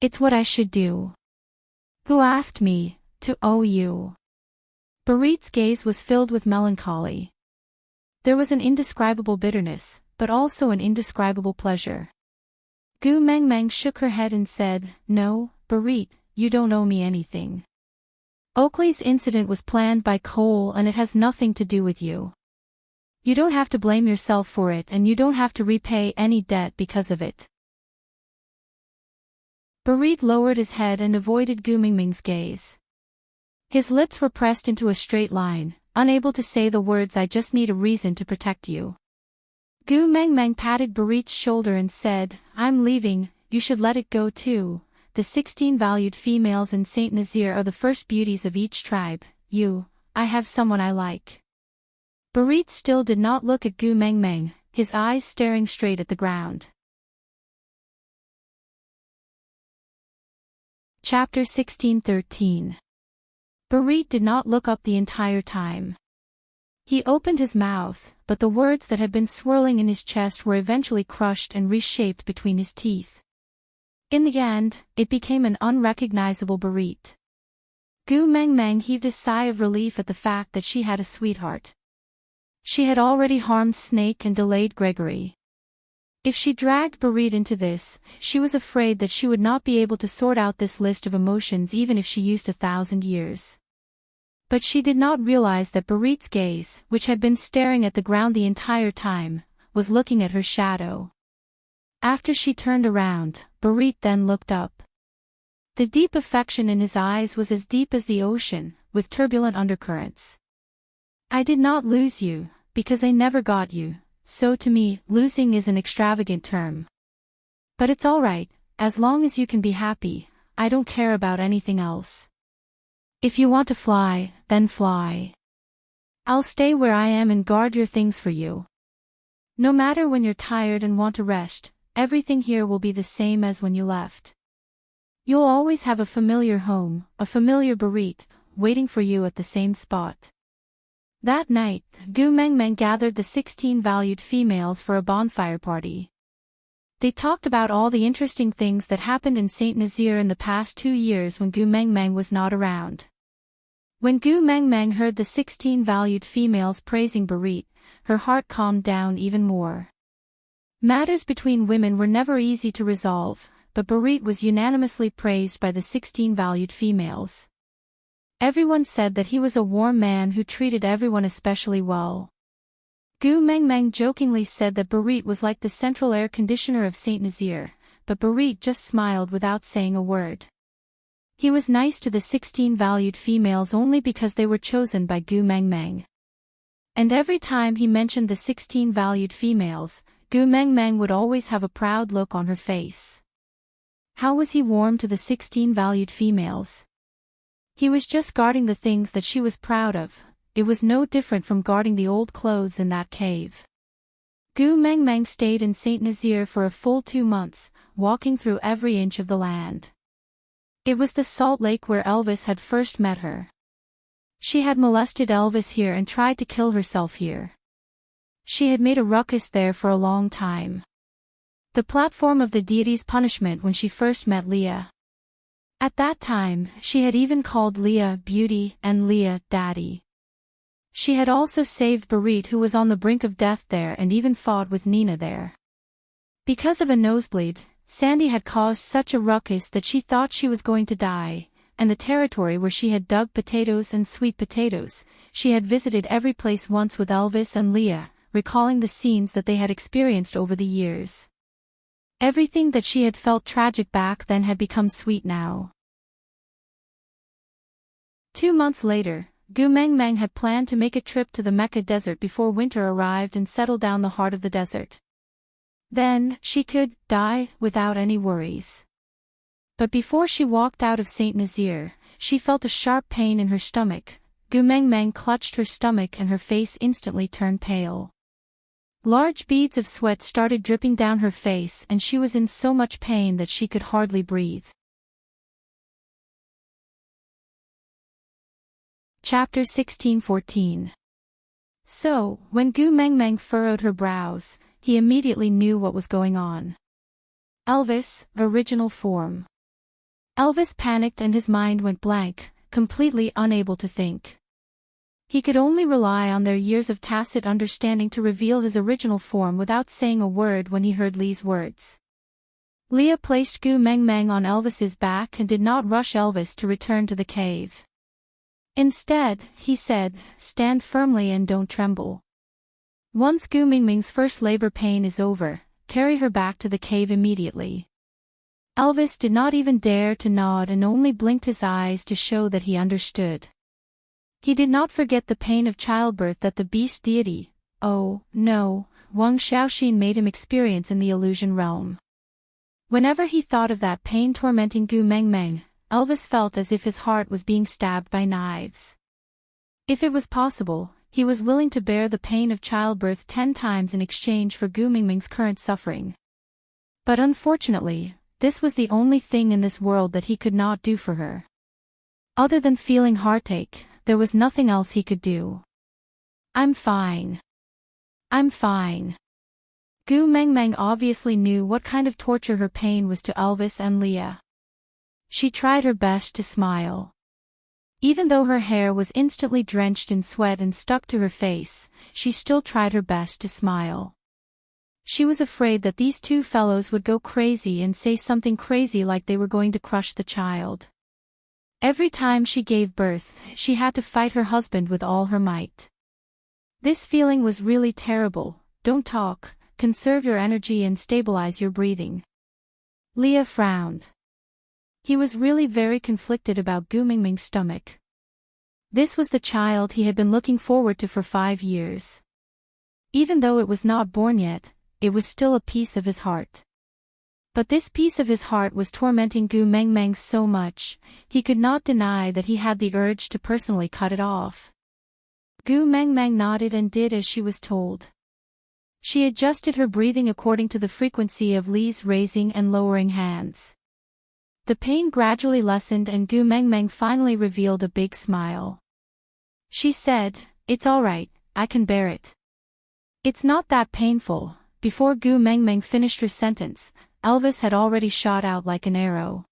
It's what I should do. Who asked me to owe you? Barit's gaze was filled with melancholy. There was an indescribable bitterness, but also an indescribable pleasure. Gu Mengmeng shook her head and said, "No, Barit, you don't owe me anything. Oakley's incident was planned by Cole and it has nothing to do with you. You don't have to blame yourself for it and you don't have to repay any debt because of it." Barit lowered his head and avoided Gu Mengmeng's gaze. His lips were pressed into a straight line, unable to say the words, "I just need a reason to protect you." Gu Mengmeng patted Barit's shoulder and said, "I'm leaving, you should let it go too. The 16 valued females in Saint Nazaire are the first beauties of each tribe. I have someone I like." Barit still did not look at Gu Mengmeng, his eyes staring straight at the ground. Chapter 16:13. Barit did not look up the entire time. He opened his mouth, but the words that had been swirling in his chest were eventually crushed and reshaped between his teeth. In the end, it became an unrecognizable Barit. Gu Mengmeng heaved a sigh of relief at the fact that she had a sweetheart. She had already harmed Snake and delayed Gregory. If she dragged Barit into this, she was afraid that she would not be able to sort out this list of emotions even if she used 1,000 years. But she did not realize that Barit's gaze, which had been staring at the ground the entire time, was looking at her shadow. After she turned around, Barit then looked up. The deep affection in his eyes was as deep as the ocean, with turbulent undercurrents. "I did not lose you, because I never got you, so to me, losing is an extravagant term. But it's all right, as long as you can be happy, I don't care about anything else. If you want to fly, then fly. I'll stay where I am and guard your things for you. No matter when you're tired and want to rest, everything here will be the same as when you left. You'll always have a familiar home, a familiar Barit, waiting for you at the same spot." That night, Gu Mengmeng gathered the 16 valued females for a bonfire party. They talked about all the interesting things that happened in Saint Nazaire in the past 2 years when Gu Mengmeng was not around. When Gu Mengmeng heard the 16 valued females praising Barit, her heart calmed down even more. Matters between women were never easy to resolve, but Barit was unanimously praised by the 16 valued females. Everyone said that he was a warm man who treated everyone especially well. Gu Mengmeng jokingly said that Barit was like the central air conditioner of Saint Nazaire, but Barit just smiled without saying a word. He was nice to the 16 valued females only because they were chosen by Gu Mengmeng. And every time he mentioned the 16 valued females, Gu Mengmeng would always have a proud look on her face. How was he warm to the 16 valued females? He was just guarding the things that she was proud of. It was no different from guarding the old clothes in that cave. Gu Mengmeng stayed in Saint Nazaire for a full 2 months, walking through every inch of the land. It was the salt lake where Elvis had first met her. She had molested Elvis here and tried to kill herself here. She had made a ruckus there for a long time. The platform of the deity's punishment when she first met Leah. At that time, she had even called Leah Beauty and Leah Daddy. She had also saved Barit, who was on the brink of death there, and even fought with Nina there. Because of a nosebleed, Sandy had caused such a ruckus that she thought she was going to die, and the territory where she had dug potatoes and sweet potatoes, she had visited every place once with Elvis and Leah, recalling the scenes that they had experienced over the years. Everything that she had felt tragic back then had become sweet now. 2 months later, Gu Mengmeng had planned to make a trip to the Mecca desert before winter arrived and settle down the heart of the desert. Then, she could die without any worries. But before she walked out of Saint Nazaire, she felt a sharp pain in her stomach. Gu Mengmeng clutched her stomach and her face instantly turned pale. Large beads of sweat started dripping down her face and she was in so much pain that she could hardly breathe. Chapter 16:14. So, when Gu Mengmeng furrowed her brows, he immediately knew what was going on. Elvis, original form. Elvis panicked and his mind went blank, completely unable to think. He could only rely on their years of tacit understanding to reveal his original form without saying a word when he heard Lee's words. Leah placed Gu Meng Meng on Elvis's back and did not rush Elvis to return to the cave. Instead, he said, "Stand firmly and don't tremble. Once Gu Mingming's first labor pain is over, carry her back to the cave immediately." Elvis did not even dare to nod and only blinked his eyes to show that he understood. He did not forget the pain of childbirth that the beast deity, oh, no, Wang Xiaoxin made him experience in the illusion realm. Whenever he thought of that pain tormenting Gu Meng Meng, Elvis felt as if his heart was being stabbed by knives. If it was possible, he was willing to bear the pain of childbirth 10 times in exchange for Gu Mingming's current suffering. But unfortunately, this was the only thing in this world that he could not do for her. Other than feeling heartache, there was nothing else he could do. "I'm fine. I'm fine." Gu Meng Meng obviously knew what kind of torture her pain was to Elvis and Leah. She tried her best to smile. Even though her hair was instantly drenched in sweat and stuck to her face, she still tried her best to smile. She was afraid that these two fellows would go crazy and say something crazy like they were going to crush the child. Every time she gave birth, she had to fight her husband with all her might. This feeling was really terrible. "Don't talk, conserve your energy and stabilize your breathing." Leah frowned. He was really very conflicted about Gu Mingming's stomach. This was the child he had been looking forward to for 5 years. Even though it was not born yet, it was still a piece of his heart. But this piece of his heart was tormenting Gu Meng Meng so much, he could not deny that he had the urge to personally cut it off. Gu Meng Meng nodded and did as she was told. She adjusted her breathing according to the frequency of Li's raising and lowering hands. The pain gradually lessened and Gu Meng Meng finally revealed a big smile. She said, "It's all right, I can bear it. It's not that painful." Before Gu Meng Meng finished her sentence, Elvis had already shot out like an arrow.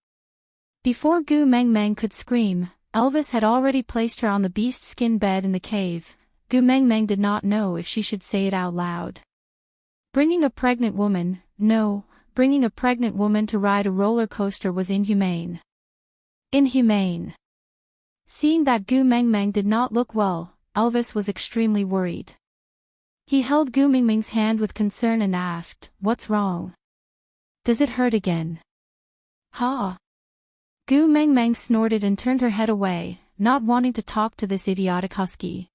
Before Gu Meng Meng could scream, Elvis had already placed her on the beast skin bed in the cave. Gu Meng Meng did not know if she should say it out loud. Bringing a pregnant woman, no, bringing a pregnant woman to ride a roller coaster was inhumane. Inhumane. Seeing that Gu Meng Meng did not look well, Elvis was extremely worried. He held Gu Mingming's hand with concern and asked, "What's wrong? Does it hurt again?" "Ha!" Gu Meng Meng snorted and turned her head away, not wanting to talk to this idiotic husky.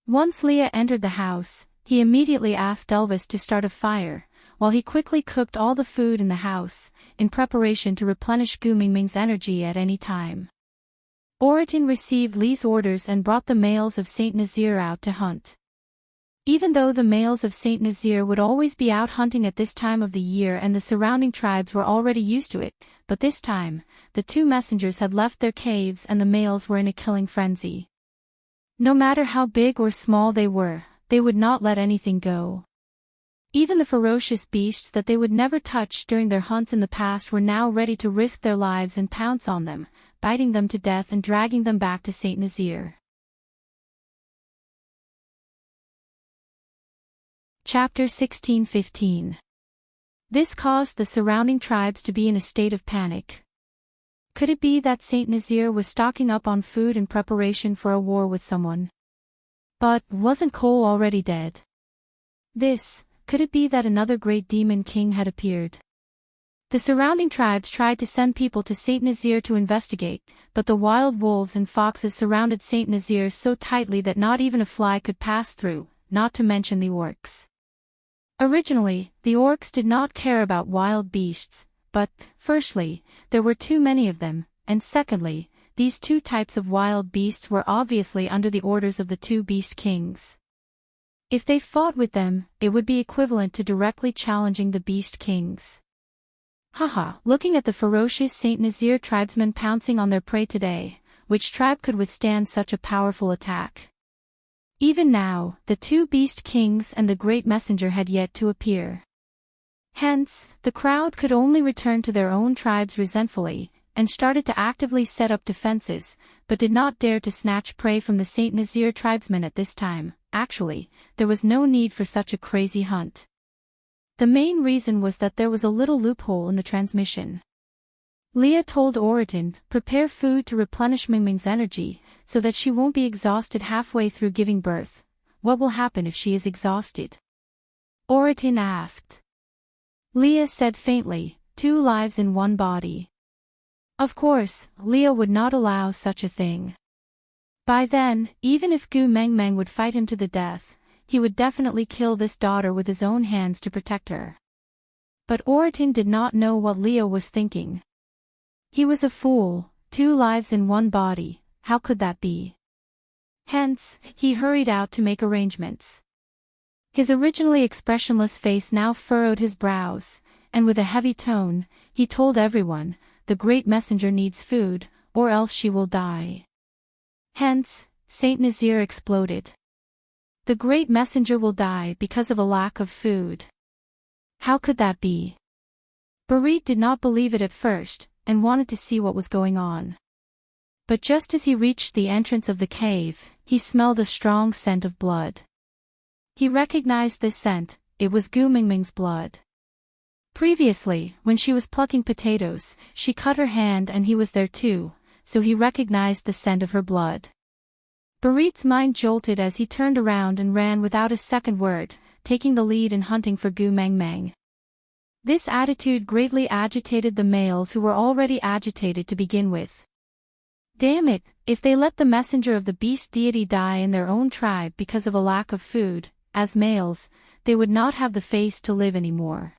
Once Leah entered the house, he immediately asked Elvis to start a fire, while he quickly cooked all the food in the house, in preparation to replenish Gu Mingming's energy at any time. Oratin received Li's orders and brought the males of Saint Nazir out to hunt. Even though the males of Saint Nazir would always be out hunting at this time of the year and the surrounding tribes were already used to it, but this time, the two messengers had left their caves and the males were in a killing frenzy. No matter how big or small they were, they would not let anything go. Even the ferocious beasts that they would never touch during their hunts in the past were now ready to risk their lives and pounce on them, biting them to death and dragging them back to Saint Nazir. Chapter 16:15. This caused the surrounding tribes to be in a state of panic. Could it be that Saint Nazir was stocking up on food in preparation for a war with someone? But wasn't Cole already dead? Could it be that another great demon king had appeared? The surrounding tribes tried to send people to Saint Nazir to investigate, but the wild wolves and foxes surrounded Saint Nazir so tightly that not even a fly could pass through, not to mention the orcs. Originally, the orcs did not care about wild beasts, but, firstly, there were too many of them, and secondly, these two types of wild beasts were obviously under the orders of the two beast kings. If they fought with them, it would be equivalent to directly challenging the beast kings. Haha, looking at the ferocious Saint Nazir tribesmen pouncing on their prey today, which tribe could withstand such a powerful attack? Even now, the two beast kings and the great messenger had yet to appear. Hence, the crowd could only return to their own tribes resentfully, and started to actively set up defenses, but did not dare to snatch prey from the Saint Nazir tribesmen at this time. Actually, there was no need for such a crazy hunt. The main reason was that there was a little loophole in the transmission. Leah told Oriton, prepare food to replenish Mingming's energy, so that she won't be exhausted halfway through giving birth. What will happen if she is exhausted? Oriton asked. Leah said faintly, 2 lives in 1 body. Of course, Leah would not allow such a thing. By then, even if Gu Mengmeng would fight him to the death, he would definitely kill this daughter with his own hands to protect her. But Oriton did not know what Leah was thinking. He was a fool, 2 lives in 1 body, how could that be? Hence, he hurried out to make arrangements. His originally expressionless face now furrowed his brows, and with a heavy tone, he told everyone, the great messenger needs food, or else she will die. Hence, Saint Nazir exploded. The great messenger will die because of a lack of food. How could that be? Barit did not believe it at first, and wanted to see what was going on. But just as he reached the entrance of the cave, he smelled a strong scent of blood. He recognized this scent, it was Gu Mingming's blood. Previously, when she was plucking potatoes, she cut her hand and he was there too, so he recognized the scent of her blood. Barit's mind jolted as he turned around and ran without a second word, taking the lead in hunting for Gu Mengmeng. This attitude greatly agitated the males who were already agitated to begin with. Damn it, if they let the messenger of the beast deity die in their own tribe because of a lack of food, as males, they would not have the face to live anymore.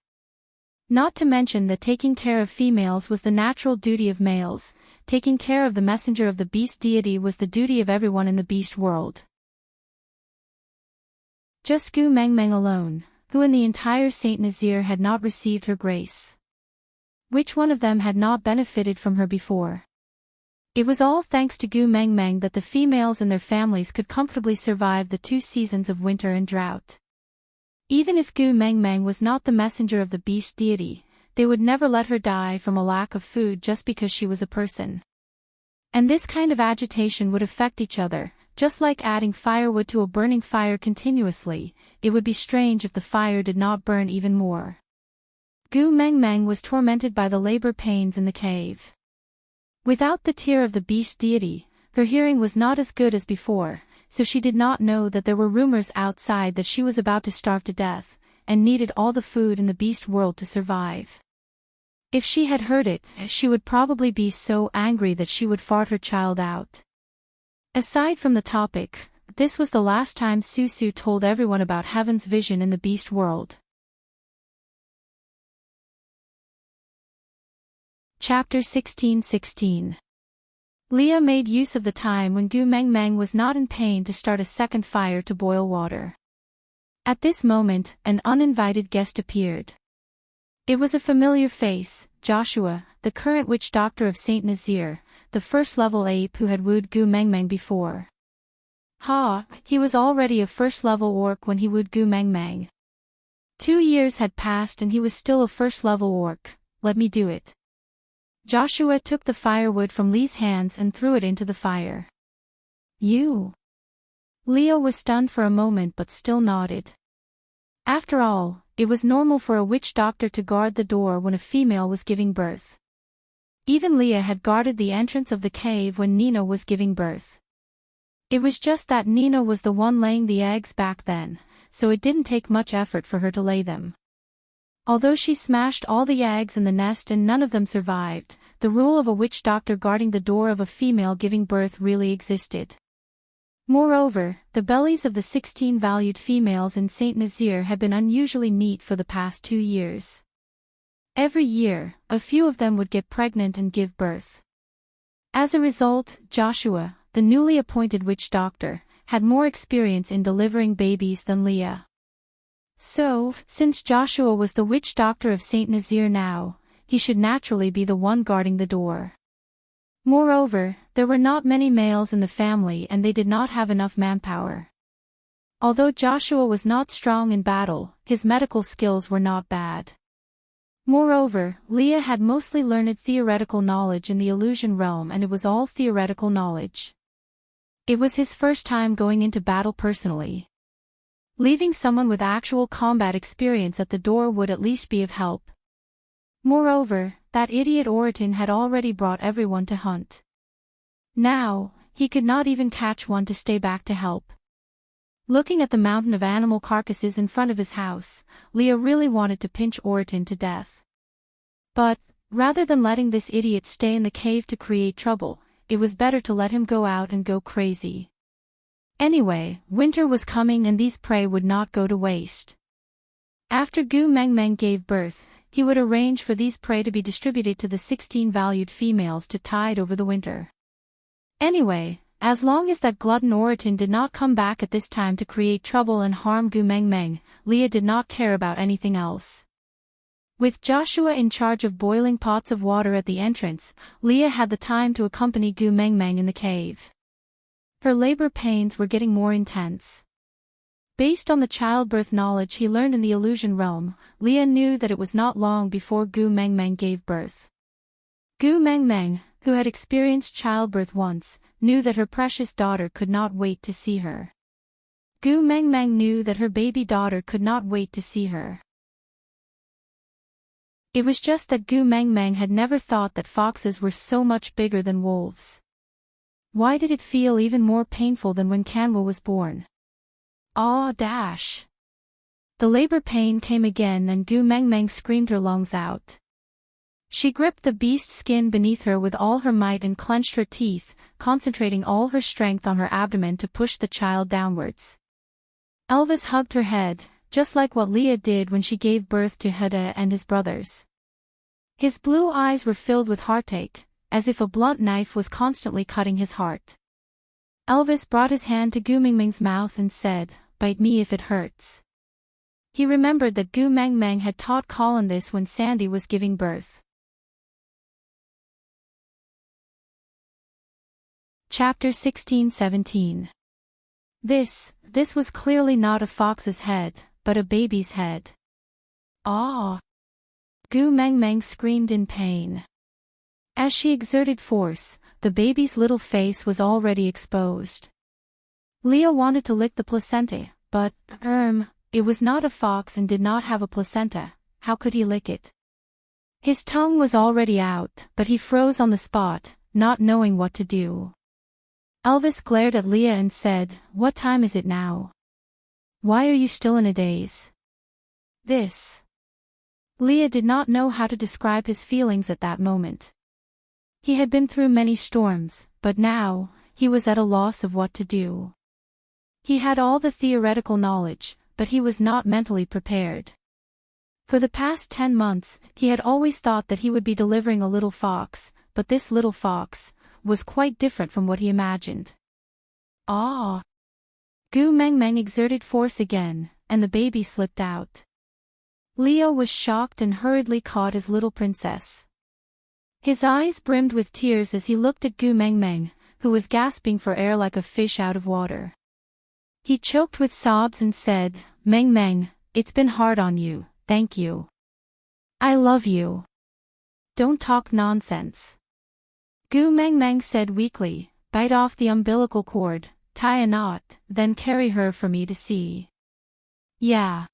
Not to mention that taking care of females was the natural duty of males, taking care of the messenger of the beast deity was the duty of everyone in the beast world. Just Gu Mengmeng alone, who in the entire Saint Nazir had not received her grace. Which one of them had not benefited from her before? It was all thanks to Gu Mengmeng that the females and their families could comfortably survive the 2 seasons of winter and drought. Even if Gu Mengmeng was not the messenger of the beast deity, they would never let her die from a lack of food just because she was a person. And this kind of agitation would affect each other, just like adding firewood to a burning fire continuously, it would be strange if the fire did not burn even more. Gu Mengmeng was tormented by the labor pains in the cave. Without the tear of the beast deity, her hearing was not as good as before, so she did not know that there were rumors outside that she was about to starve to death, and needed all the food in the beast world to survive. If she had heard it, she would probably be so angry that she would fart her child out. Aside from the topic, this was the last time Susu told everyone about Heaven's vision in the beast world. Chapter 16:16. Leah made use of the time when Gu Mengmeng was not in pain to start a second fire to boil water. At this moment, an uninvited guest appeared. It was a familiar face, Joshua, the current witch doctor of Saint Nazir, the first-level ape who had wooed Gu Mengmeng before. He was already a first-level orc when he wooed Gu Mengmeng. 2 years had passed and he was still a first-level orc. Let me do it. Joshua took the firewood from Lee's hands and threw it into the fire. You? Leah was stunned for a moment but still nodded. After all, it was normal for a witch doctor to guard the door when a female was giving birth. Even Leah had guarded the entrance of the cave when Nina was giving birth. It was just that Nina was the one laying the eggs back then, so it didn't take much effort for her to lay them. Although she smashed all the eggs in the nest and none of them survived, the rule of a witch doctor guarding the door of a female giving birth really existed. Moreover, the bellies of the 16 valued females in Saint Nazir had been unusually neat for the past 2 years. Every year, a few of them would get pregnant and give birth. As a result, Joshua, the newly appointed witch doctor, had more experience in delivering babies than Leah. So, since Joshua was the witch doctor of Saint Nazir now, he should naturally be the one guarding the door. Moreover, there were not many males in the family and they did not have enough manpower. Although Joshua was not strong in battle, his medical skills were not bad. Moreover, Leah had mostly learned theoretical knowledge in the illusion realm and it was all theoretical knowledge. It was his first time going into battle personally. Leaving someone with actual combat experience at the door would at least be of help. Moreover, that idiot Oriton had already brought everyone to hunt. Now, he could not even catch one to stay back to help. Looking at the mountain of animal carcasses in front of his house, Leah really wanted to pinch Oriton to death. But, rather than letting this idiot stay in the cave to create trouble, it was better to let him go out and go crazy. Anyway, winter was coming and these prey would not go to waste. After Gu Meng Meng gave birth, he would arrange for these prey to be distributed to the 16 valued females to tide over the winter. Anyway, as long as that glutton Oriton did not come back at this time to create trouble and harm Gu Meng Meng, Leah did not care about anything else. With Joshua in charge of boiling pots of water at the entrance, Leah had the time to accompany Gu Meng Meng in the cave. Her labor pains were getting more intense. Based on the childbirth knowledge he learned in the illusion realm, Leah knew that it was not long before Gu Meng Meng gave birth. Gu Meng Meng, who had experienced childbirth once, knew that her precious daughter could not wait to see her. Gu Meng Meng knew that her baby daughter could not wait to see her. It was just that Gu Meng Meng had never thought that foxes were so much bigger than wolves. Why did it feel even more painful than when Kanwa was born? Ah, dash! The labor pain came again and Gu Meng Meng screamed her lungs out. She gripped the beast skin beneath her with all her might and clenched her teeth, concentrating all her strength on her abdomen to push the child downwards. Elvis hugged her head, just like what Leah did when she gave birth to Heda and his brothers. His blue eyes were filled with heartache, as if a blunt knife was constantly cutting his heart. Elvis brought his hand to Gu Meng Meng's mouth and said, "Bite me if it hurts." He remembered that Gu Meng Meng had taught Colin this when Sandy was giving birth. Chapter 16-17. This was clearly not a fox's head, but a baby's head. Ah! Gu Meng Meng screamed in pain. As she exerted force, the baby's little face was already exposed. Leah wanted to lick the placenta, but, it was not a fox and did not have a placenta. How could he lick it? His tongue was already out, but he froze on the spot, not knowing what to do. Elvis glared at Leah and said, "What time is it now? Why are you still in a daze?" This. Leah did not know how to describe his feelings at that moment. He had been through many storms, but now, he was at a loss of what to do. He had all the theoretical knowledge, but he was not mentally prepared. For the past 10 months, he had always thought that he would be delivering a little fox, but this little fox was quite different from what he imagined. Ah! Gu Meng Meng exerted force again, and the baby slipped out. Leo was shocked and hurriedly caught his little princess. His eyes brimmed with tears as he looked at Gu Meng Meng, who was gasping for air like a fish out of water. He choked with sobs and said, "Meng Meng, it's been hard on you, thank you. I love you. Don't talk nonsense." Gu Meng Meng said weakly, "Bite off the umbilical cord, tie a knot, then carry her for me to see." Yeah.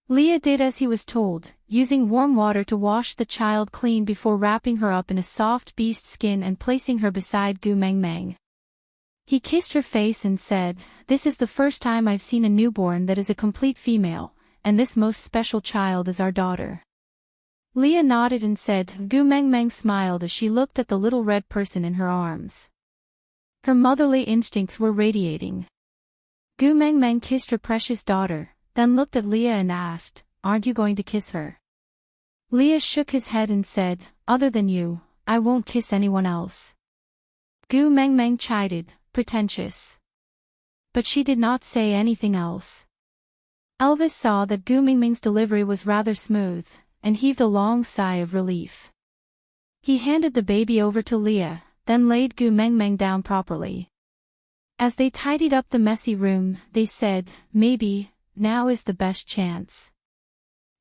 Leah did as he was told, using warm water to wash the child clean before wrapping her up in a soft beast skin and placing her beside Gu Meng Meng. He kissed her face and said, "This is the first time I've seen a newborn that is a complete female, and this most special child is our daughter." Leah nodded and said, Gu Meng Meng smiled as she looked at the little red person in her arms. Her motherly instincts were radiating. Gu Meng Meng kissed her precious daughter, then looked at Leah and asked, "Aren't you going to kiss her?" Leah shook his head and said, "Other than you, I won't kiss anyone else." Gu Meng Meng chided, "Pretentious." But she did not say anything else. Elvis saw that Gu Meng Meng's delivery was rather smooth, and heaved a long sigh of relief. He handed the baby over to Leah, then laid Gu Meng Meng down properly. As they tidied up the messy room, they said, "Maybe, now is the best chance."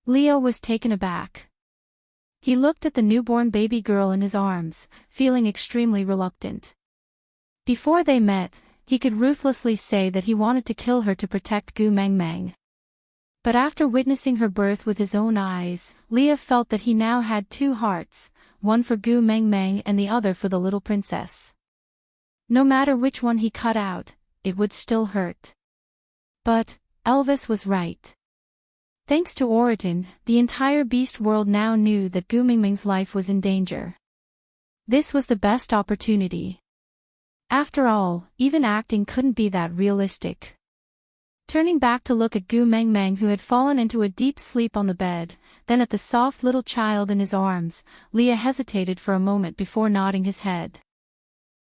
Leo was taken aback. He looked at the newborn baby girl in his arms, feeling extremely reluctant. Before they met, he could ruthlessly say that he wanted to kill her to protect Gu Mengmeng. But after witnessing her birth with his own eyes, Leah felt that he now had two hearts, one for Gu Mengmeng and the other for the little princess. No matter which one he cut out, it would still hurt. But Elvis was right. Thanks to Oriton, the entire beast world now knew that Gu Mingming's life was in danger. This was the best opportunity. After all, even acting couldn't be that realistic. Turning back to look at Gu Mengmeng, who had fallen into a deep sleep on the bed, then at the soft little child in his arms, Leah hesitated for a moment before nodding his head.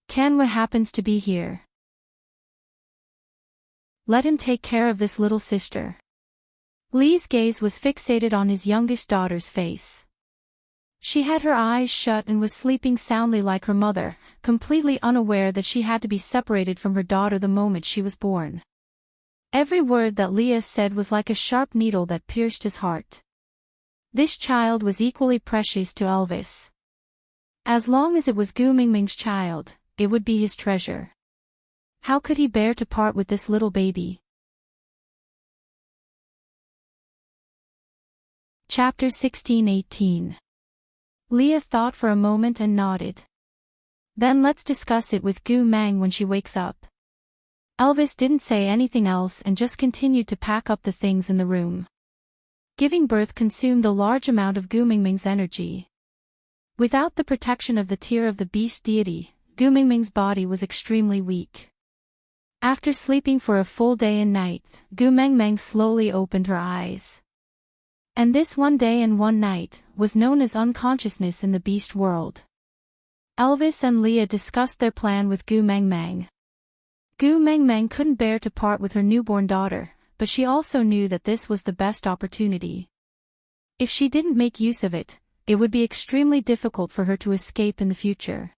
Kanwa happens to be here. Let him take care of this little sister. Lee's gaze was fixated on his youngest daughter's face. She had her eyes shut and was sleeping soundly like her mother, completely unaware that she had to be separated from her daughter the moment she was born. Every word that Leah said was like a sharp needle that pierced his heart. This child was equally precious to Elvis. As long as it was Gu Mingming's child, it would be his treasure. How could he bear to part with this little baby? Chapter 16-18. Leah thought for a moment and nodded. Then let's discuss it with Gu Mang when she wakes up. Elvis didn't say anything else and just continued to pack up the things in the room. Giving birth consumed a large amount of Gu Mingming's energy. Without the protection of the tear of the beast deity, Gu Mingming's body was extremely weak. After sleeping for a full day and night, Gu Mengmeng slowly opened her eyes. And this one day and one night was known as unconsciousness in the beast world. Elvis and Leah discussed their plan with Gu Mengmeng. Gu Mengmeng couldn't bear to part with her newborn daughter, but she also knew that this was the best opportunity. If she didn't make use of it, it would be extremely difficult for her to escape in the future.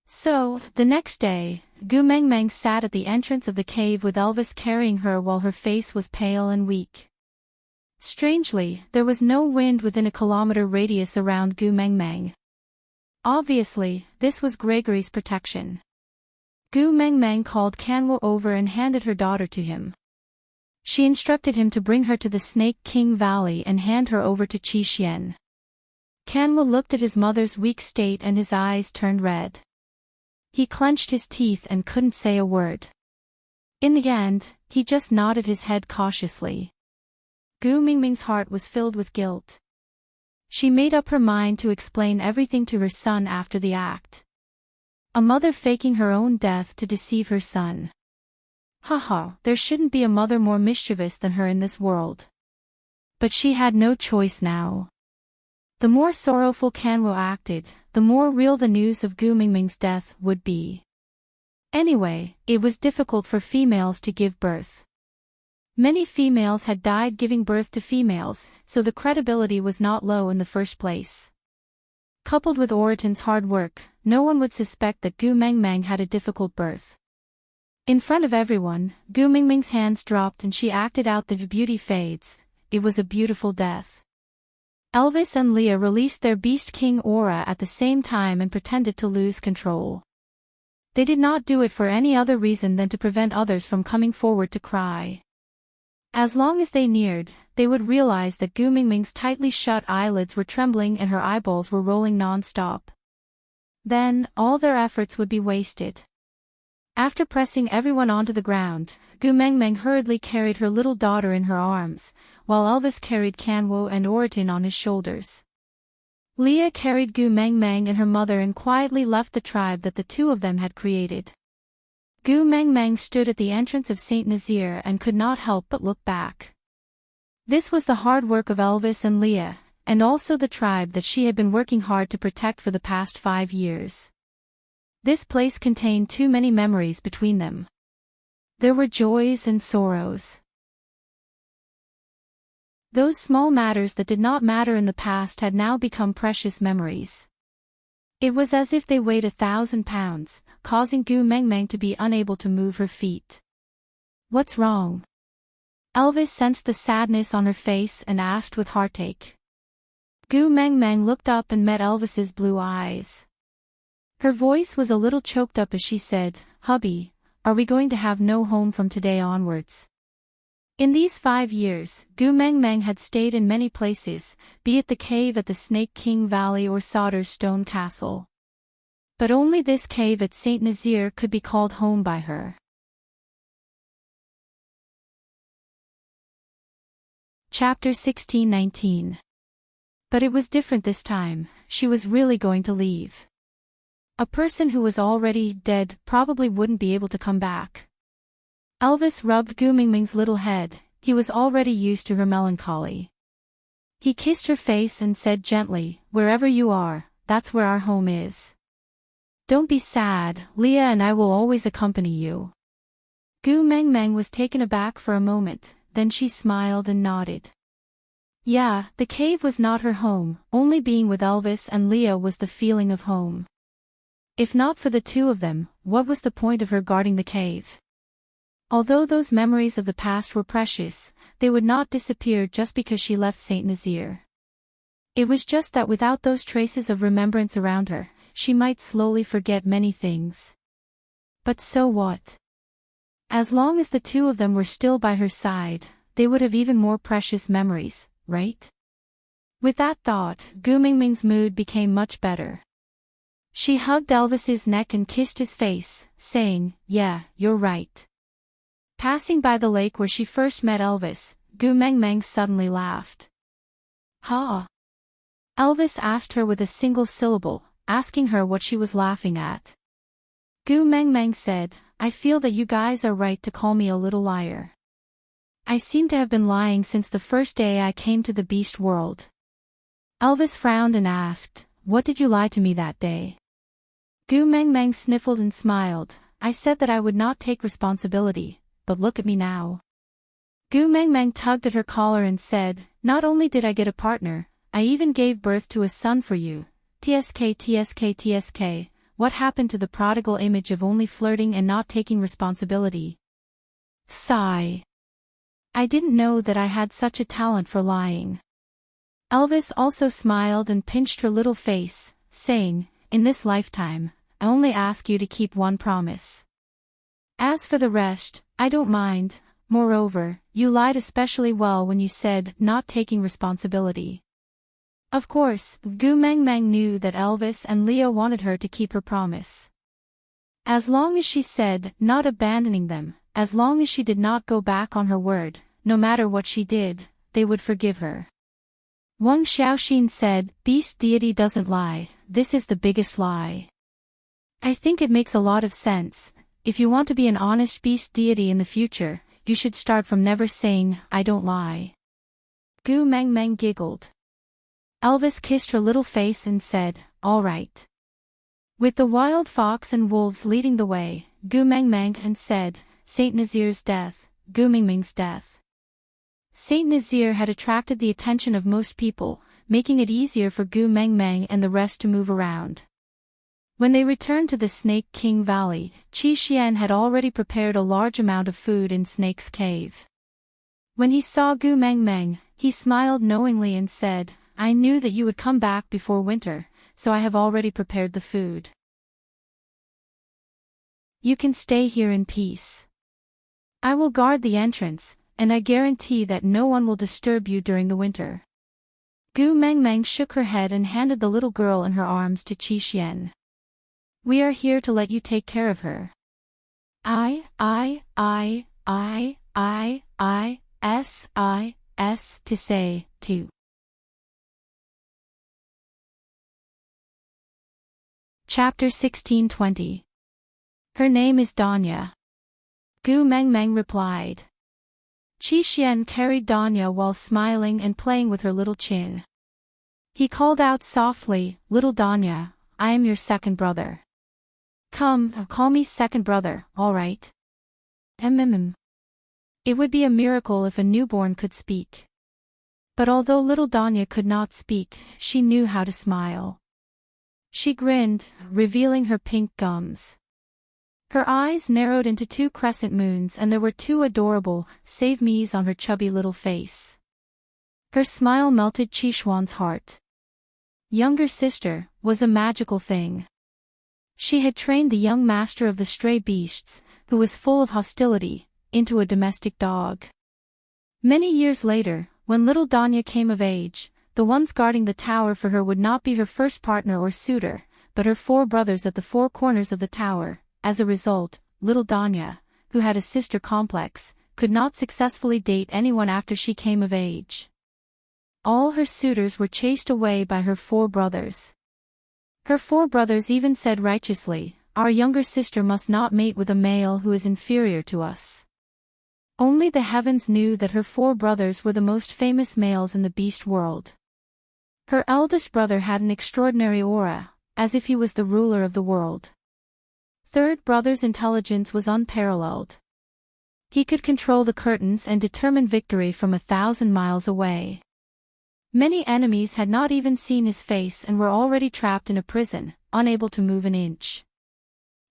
So, the next day, Gu Mengmeng sat at the entrance of the cave with Elvis carrying her while her face was pale and weak. Strangely, there was no wind within a kilometer radius around Gu Mengmeng. Obviously, this was Gregory's protection. Gu Mengmeng called Kanwo over and handed her daughter to him. She instructed him to bring her to the Snake King Valley and hand her over to Qi Xian. Kanwo looked at his mother's weak state and his eyes turned red. He clenched his teeth and couldn't say a word. In the end, he just nodded his head cautiously. Gu Mingming's heart was filled with guilt. She made up her mind to explain everything to her son after the act. A mother faking her own death to deceive her son. Haha, there shouldn't be a mother more mischievous than her in this world. But she had no choice now. The more sorrowful Kanwo acted, the more real the news of Gu Mingming's death would be. Anyway, it was difficult for females to give birth. Many females had died giving birth to females, so the credibility was not low in the first place. Coupled with Oriton's hard work, no one would suspect that Gu Mengmeng had a difficult birth. In front of everyone, Gu Mingming's hands dropped and she acted out the beauty fades. It was a beautiful death. Elvis and Leah released their Beast King aura at the same time and pretended to lose control. They did not do it for any other reason than to prevent others from coming forward to cry. As long as they neared, they would realize that Gu Mingming's tightly shut eyelids were trembling and her eyeballs were rolling non-stop. Then, all their efforts would be wasted. After pressing everyone onto the ground, Gu Mengmeng hurriedly carried her little daughter in her arms, while Elvis carried Kanwo and Oriton on his shoulders. Leah carried Gu Mengmeng and her mother and quietly left the tribe that the two of them had created. Gu Mengmeng stood at the entrance of St. Nazaire and could not help but look back. This was the hard work of Elvis and Leah, and also the tribe that she had been working hard to protect for the past 5 years. This place contained too many memories between them. There were joys and sorrows. Those small matters that did not matter in the past had now become precious memories. It was as if they weighed 1,000 pounds, causing Gu Mengmeng to be unable to move her feet. What's wrong? Elvis sensed the sadness on her face and asked with heartache. Gu Mengmeng looked up and met Elvis's blue eyes. Her voice was a little choked up as she said, "Hubby, are we going to have no home from today onwards? In these 5 years, Gu Mengmeng had stayed in many places, be it the cave at the Snake King Valley or Sauter's stone castle. But only this cave at Saint Nazaire could be called home by her. Chapter 16:19. But it was different this time, she was really going to leave. A person who was already dead probably wouldn't be able to come back. Elvis rubbed Gu Mingming's little head, he was already used to her melancholy. He kissed her face and said gently, "Wherever you are, that's where our home is. Don't be sad, Leah and I will always accompany you." Gu Mengmeng was taken aback for a moment, then she smiled and nodded. Yeah, the cave was not her home, only being with Elvis and Leah was the feeling of home. If not for the two of them, what was the point of her guarding the cave? Although those memories of the past were precious, they would not disappear just because she left Saint Nazaire. It was just that without those traces of remembrance around her, she might slowly forget many things. But so what? As long as the two of them were still by her side, they would have even more precious memories, right? With that thought, Gu Mingming's mood became much better. She hugged Elvis's neck and kissed his face, saying, "Yeah, you're right." Passing by the lake where she first met Elvis, Gu Mengmeng suddenly laughed. "Ha!" Elvis asked her with a single syllable, asking her what she was laughing at. Gu Mengmeng said, "I feel that you guys are right to call me a little liar. I seem to have been lying since the first day I came to the beast world." Elvis frowned and asked, "What did you lie to me that day?" Gu Mengmeng sniffled and smiled, "I said that I would not take responsibility, but look at me now." Gu Mengmeng tugged at her collar and said, "Not only did I get a partner, I even gave birth to a son for you. TSK. What happened to the prodigal image of only flirting and not taking responsibility?" Sigh. "I didn't know that I had such a talent for lying." Elvis also smiled and pinched her little face, saying, "In this lifetime, I only ask you to keep one promise. As for the rest, I don't mind. Moreover, you lied especially well when you said not taking responsibility." Of course, Gu Mengmeng knew that Elvis and Leah wanted her to keep her promise. As long as she said not abandoning them, as long as she did not go back on her word, no matter what she did, they would forgive her. Wang Xiaoxin said, "Beast deity doesn't lie, this is the biggest lie." I think it makes a lot of sense. If you want to be an honest beast deity in the future, you should start from never saying, "I don't lie." Gu Mengmeng giggled. Elvis kissed her little face and said, "All right." With the wild fox and wolves leading the way, Gu Mengmeng said, "Saint Nazaire's death, Gu Mingming's death." Saint Nazaire had attracted the attention of most people, making it easier for Gu Mengmeng and the rest to move around. When they returned to the Snake King Valley, Qi Xian had already prepared a large amount of food in Snake's Cave. When he saw Gu Mengmeng, he smiled knowingly and said, "I knew that you would come back before winter, so I have already prepared the food. You can stay here in peace. I will guard the entrance, and I guarantee that no one will disturb you during the winter." Gu Mengmeng shook her head and handed the little girl in her arms to Qi Xian. "We are here to let you take care of her." To say, to. Chapter 16:20. Her name is Danya. Gu Mengmeng replied. Qi Xian carried Danya while smiling and playing with her little chin. He called out softly, "Little Danya, I am your second brother. Come, call me second brother, all right?" It would be a miracle if a newborn could speak. But although little Danya could not speak, she knew how to smile. She grinned, revealing her pink gums. Her eyes narrowed into 2 crescent moons and there were 2 adorable save-me's on her chubby little face. Her smile melted Qi Xuan's heart. Younger sister was a magical thing. She had trained the young master of the stray beasts, who was full of hostility, into a domestic dog. Many years later, when little Danya came of age, the ones guarding the tower for her would not be her first partner or suitor, but her 4 brothers at the 4 corners of the tower. As a result, little Danya, who had a sister complex, could not successfully date anyone after she came of age. All her suitors were chased away by her 4 brothers. Her 4 brothers even said righteously, "Our younger sister must not mate with a male who is inferior to us." Only the heavens knew that her 4 brothers were the most famous males in the beast world. Her eldest brother had an extraordinary aura, as if he was the ruler of the world. Third brother's intelligence was unparalleled. He could control the curtains and determine victory from 1,000 miles away. Many enemies had not even seen his face and were already trapped in a prison, unable to move an inch.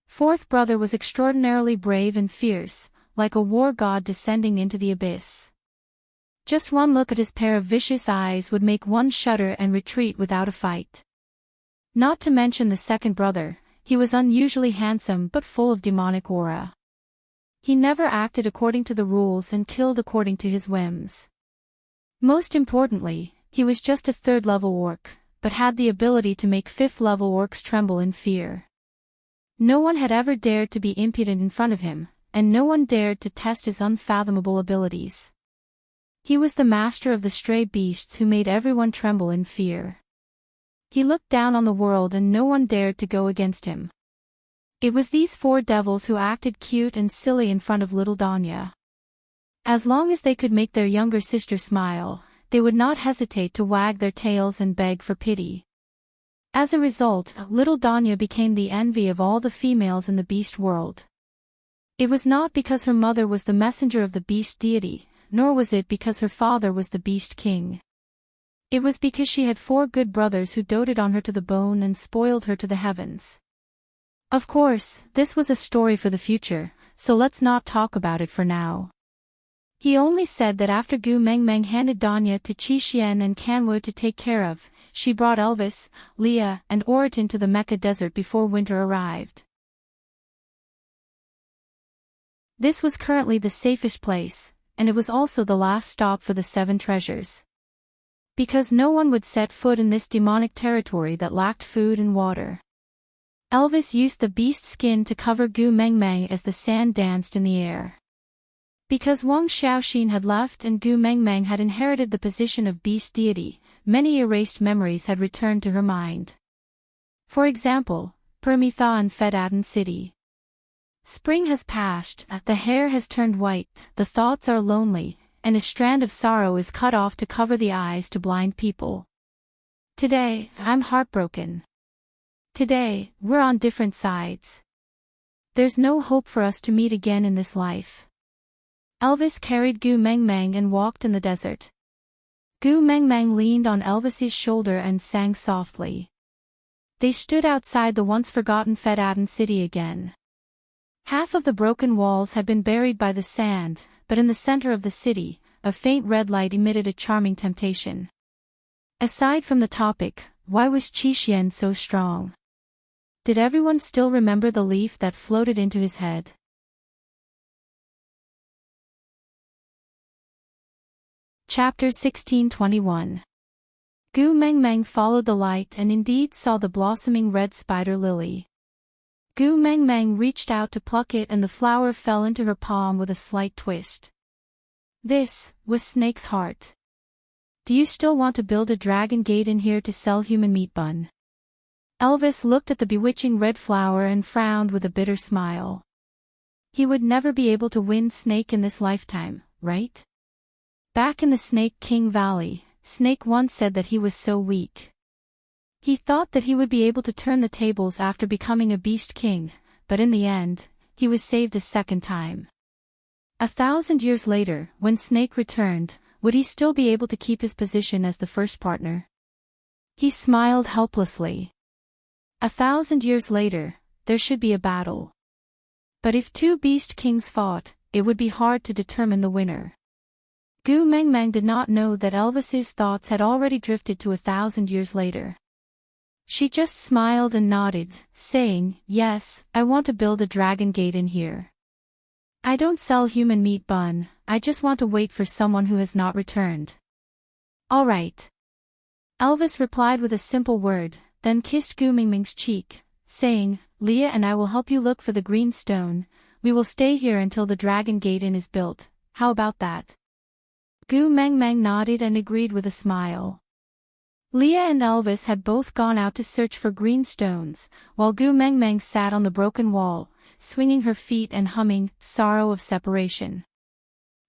Fourth brother was extraordinarily brave and fierce, like a war god descending into the abyss. Just one look at his pair of vicious eyes would make one shudder and retreat without a fight. Not to mention the second brother, he was unusually handsome but full of demonic aura. He never acted according to the rules and killed according to his whims. Most importantly, he was just a 3rd-level orc, but had the ability to make 5th-level orcs tremble in fear. No one had ever dared to be impudent in front of him, and no one dared to test his unfathomable abilities. He was the master of the stray beasts who made everyone tremble in fear. He looked down on the world and no one dared to go against him. It was these 4 devils who acted cute and silly in front of little Danya. As long as they could make their younger sister smile, they would not hesitate to wag their tails and beg for pity. As a result, little Danya became the envy of all the females in the beast world. It was not because her mother was the messenger of the beast deity, nor was it because her father was the beast king. It was because she had 4 good brothers who doted on her to the bone and spoiled her to the heavens. Of course, this was a story for the future, so let's not talk about it for now. He only said that after Gu Mengmeng handed Danya to Qi Xian and Kanwu to take care of, she brought Elvis, Leah, and Oriton to the Mecca desert before winter arrived. This was currently the safest place, and it was also the last stop for the 7 treasures. Because no one would set foot in this demonic territory that lacked food and water. Elvis used the beast skin to cover Gu Mengmeng as the sand danced in the air. Because Wang Xiaoxin had left and Gu Mengmeng had inherited the position of beast deity, many erased memories had returned to her mind. For example, Permitha and Fedaden City. Spring has passed, the hair has turned white, the thoughts are lonely, and a strand of sorrow is cut off to cover the eyes to blind people. Today, I'm heartbroken. Today, we're on different sides. There's no hope for us to meet again in this life. Elvis carried Gu Mengmeng and walked in the desert. Gu Mengmeng leaned on Elvis's shoulder and sang softly. They stood outside the once-forgotten Fedaden city again. Half of the broken walls had been buried by the sand, but in the center of the city, a faint red light emitted a charming temptation. Aside from the topic, why was Qi Xian so strong? Did everyone still remember the leaf that floated into his head? Chapter 1621. Gu Mengmeng followed the light and indeed saw the blossoming red spider lily. Gu Mengmeng reached out to pluck it and the flower fell into her palm with a slight twist. This was Snake's heart. Do you still want to build a dragon gate in here to sell human meat bun? Elvis looked at the bewitching red flower and frowned with a bitter smile. He would never be able to win Snake in this lifetime, right? Back in the Snake King Valley, Snake once said that he was so weak. He thought that he would be able to turn the tables after becoming a beast king, but in the end, he was saved a second time. 1,000 years later, when Snake returned, would he still be able to keep his position as the first partner? He smiled helplessly. 1,000 years later, there should be a battle. But if 2 beast kings fought, it would be hard to determine the winner. Gu Mengmeng did not know that Elvis's thoughts had already drifted to 1,000 years later. She just smiled and nodded, saying, "Yes, I want to build a dragon gate in here." I don't sell human meat bun, I just want to wait for someone who has not returned. All right. Elvis replied with a simple word, then kissed Gu Mingming's cheek, saying, Leah and I will help you look for the green stone. We will stay here until the Dragon Gate Inn is built. How about that? Gu Mengmeng nodded and agreed with a smile. Leah and Elvis had both gone out to search for green stones, while Gu Mengmeng sat on the broken wall, swinging her feet and humming Sorrow of Separation.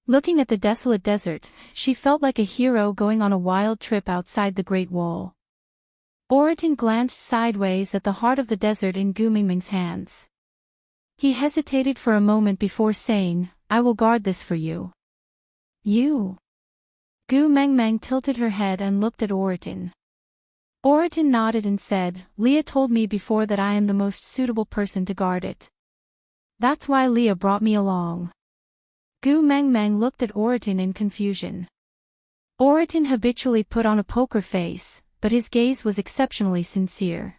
Looking at the desolate desert, she felt like a hero going on a wild trip outside the Great Wall. Oriton glanced sideways at the heart of the desert in Gu Mingming's hands. He hesitated for a moment before saying, I will guard this for you. You? Gu Mengmeng tilted her head and looked at Oriton. Oriton nodded and said, Leah told me before that I am the most suitable person to guard it. That's why Leah brought me along. Gu Mengmeng looked at Oriton in confusion. Oriton habitually put on a poker face, but his gaze was exceptionally sincere.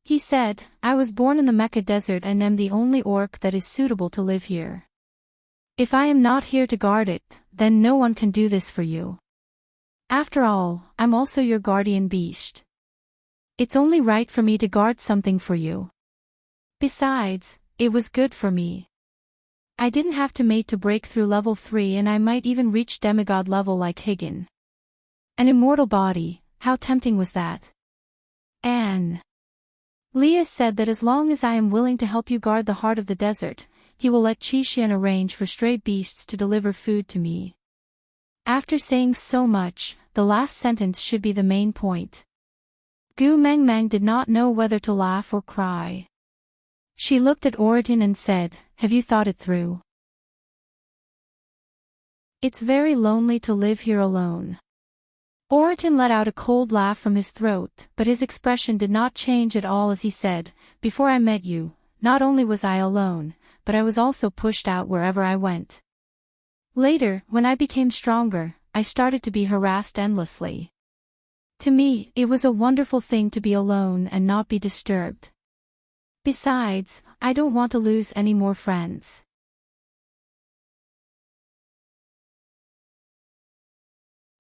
He said, I was born in the Mecca Desert and am the only orc that is suitable to live here. If I am not here to guard it, then no one can do this for you. After all, I'm also your guardian beast. It's only right for me to guard something for you. Besides, it was good for me. I didn't have to mate to break through level 3 and I might even reach demigod level like Higgin. An immortal body, how tempting was that? Anne. Leah said that as long as I am willing to help you guard the heart of the desert, he will let Qixuan arrange for stray beasts to deliver food to me. After saying so much, the last sentence should be the main point. Gu Mengmeng did not know whether to laugh or cry. She looked at Oriton and said, Have you thought it through? It's very lonely to live here alone. Oriton let out a cold laugh from his throat, but his expression did not change at all as he said, Before I met you, not only was I alone, but I was also pushed out wherever I went. Later, when I became stronger, I started to be harassed endlessly. To me, it was a wonderful thing to be alone and not be disturbed. Besides, I don't want to lose any more friends.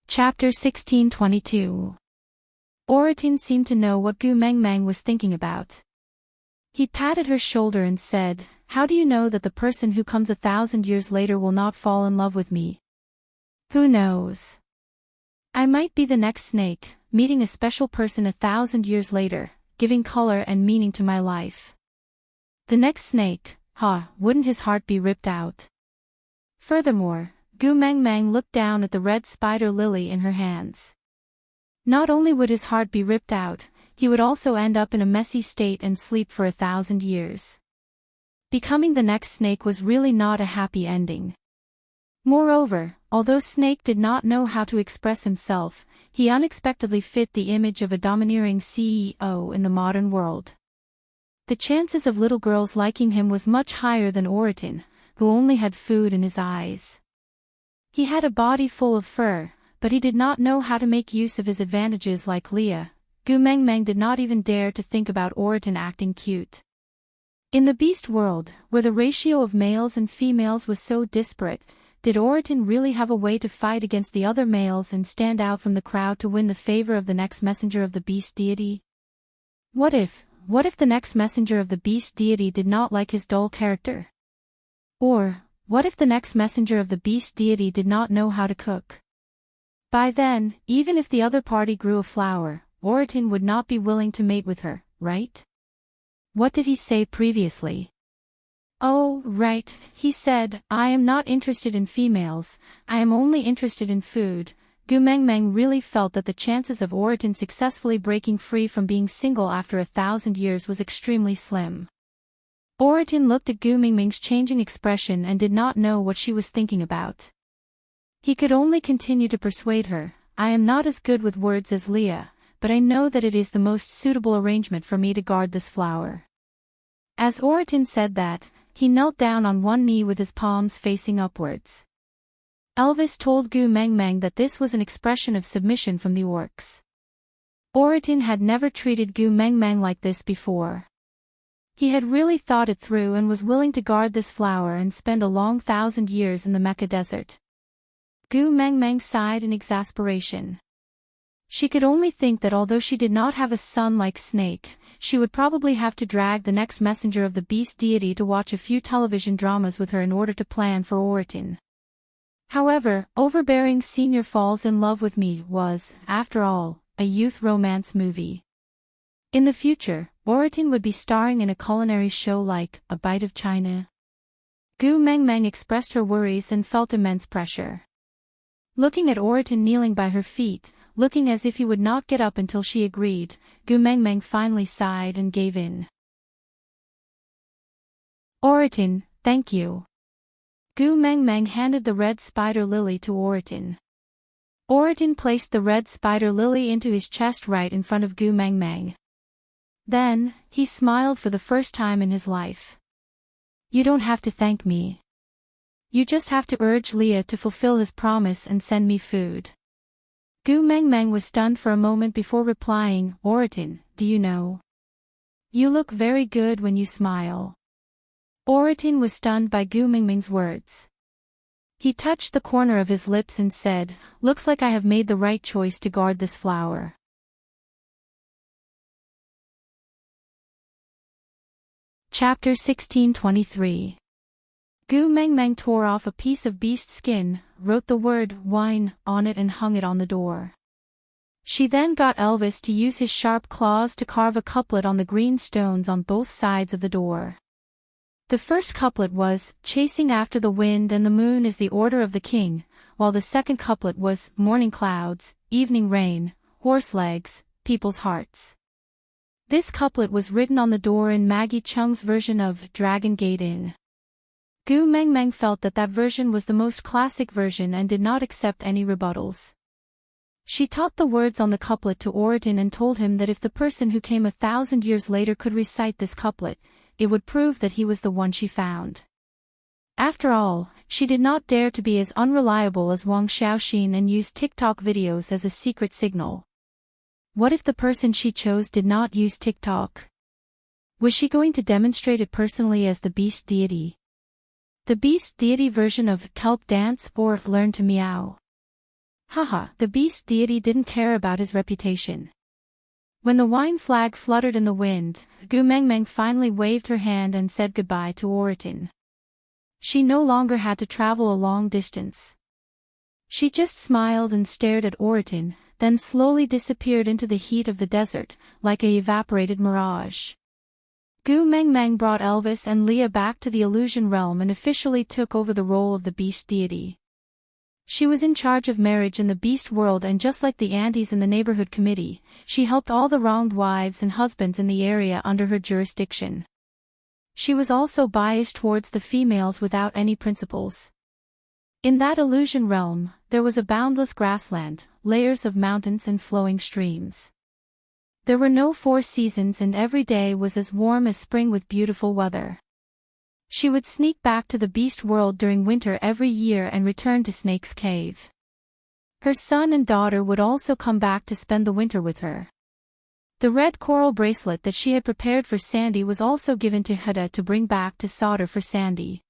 Chapter 1622. Oriton seemed to know what Gu Mengmeng was thinking about. He patted her shoulder and said, How do you know that the person who comes 1,000 years later will not fall in love with me? Who knows? I might be the next snake, meeting a special person 1,000 years later, giving color and meaning to my life. The next snake, wouldn't his heart be ripped out? Furthermore, Gu Mengmeng looked down at the red spider lily in her hands. Not only would his heart be ripped out, he would also end up in a messy state and sleep for 1,000 years. Becoming the next snake was really not a happy ending. Moreover, although Snake did not know how to express himself, he unexpectedly fit the image of a domineering CEO in the modern world. The chances of little girls liking him was much higher than Oriton, who only had food in his eyes. He had a body full of fur, but he did not know how to make use of his advantages like Leah. Gu Mengmeng did not even dare to think about Oriton acting cute. In the beast world, where the ratio of males and females was so disparate, did Oriton really have a way to fight against the other males and stand out from the crowd to win the favor of the next messenger of the beast deity? What if the next messenger of the beast deity did not like his dull character? Or, what if the next messenger of the beast deity did not know how to cook? By then, even if the other party grew a flower, Oriton would not be willing to mate with her, right? What did he say previously? Oh, right, he said, I am not interested in females, I am only interested in food. Gu Mengmeng really felt that the chances of Oriton successfully breaking free from being single after 1,000 years was extremely slim. Oriton looked at Gu Mengmeng's changing expression and did not know what she was thinking about. He could only continue to persuade her, I am not as good with words as Leah, but I know that it is the most suitable arrangement for me to guard this flower. As Oriton said that, he knelt down on one knee with his palms facing upwards. Elvis told Gu Mengmeng that this was an expression of submission from the orcs. Oriton had never treated Gu Mengmeng like this before. He had really thought it through and was willing to guard this flower and spend a long 1,000 years in the Mecca desert. Gu Mengmeng sighed in exasperation. She could only think that although she did not have a son like Snake, she would probably have to drag the next messenger of the beast deity to watch a few television dramas with her in order to plan for Oritin. However, Overbearing Senior Falls in Love with Me was, after all, a youth romance movie. In the future, Oritin would be starring in a culinary show like A Bite of China. Gu Mengmeng expressed her worries and felt immense pressure. Looking at Oritin kneeling by her feet, looking as if he would not get up until she agreed, Gu Mengmeng finally sighed and gave in. Oritin, thank you. Gu Mengmeng handed the red spider lily to Oritin. Oritin placed the red spider lily into his chest right in front of Gu Mengmeng. Then, he smiled for the first time in his life. You don't have to thank me. You just have to urge Leah to fulfill his promise and send me food. Gu Mengmeng was stunned for a moment before replying, Oritin, do you know? You look very good when you smile. Oritin was stunned by Gu Mengmeng's words. He touched the corner of his lips and said, looks like I have made the right choice to guard this flower. Chapter 1623. Gu Mengmeng tore off a piece of beast skin, wrote the word wine on it and hung it on the door. She then got Elvis to use his sharp claws to carve a couplet on the green stones on both sides of the door. The first couplet was, chasing after the wind and the moon is the order of the king, while the second couplet was, morning clouds, evening rain, horse legs, people's hearts. This couplet was written on the door in Maggie Chung's version of Dragon Gate Inn. Gu Mengmeng felt that that version was the most classic version and did not accept any rebuttals. She taught the words on the couplet to Oritin and told him that if the person who came 1,000 years later could recite this couplet, it would prove that he was the one she found. After all, she did not dare to be as unreliable as Wang Xiaoxin and use TikTok videos as a secret signal. What if the person she chose did not use TikTok? Was she going to demonstrate it personally as the beast deity? The beast deity version of Kelp Dance or Learn to Meow? Haha, the beast deity didn't care about his reputation. When the wine flag fluttered in the wind, Gu Mengmeng finally waved her hand and said goodbye to Oritin. She no longer had to travel a long distance. She just smiled and stared at Oritin, then slowly disappeared into the heat of the desert, like a evaporated mirage. Gu Mengmeng brought Elvis and Leah back to the illusion realm and officially took over the role of the beast deity. She was in charge of marriage in the beast world, and just like the aunties in the neighborhood committee, she helped all the wronged wives and husbands in the area under her jurisdiction. She was also biased towards the females without any principles. In that illusion realm, there was a boundless grassland, layers of mountains and flowing streams. There were no 4 seasons and every day was as warm as spring with beautiful weather. She would sneak back to the beast world during winter every year and return to Snake's Cave. Her son and daughter would also come back to spend the winter with her. The red coral bracelet that she had prepared for Sandy was also given to Heda to bring back to solder for Sandy.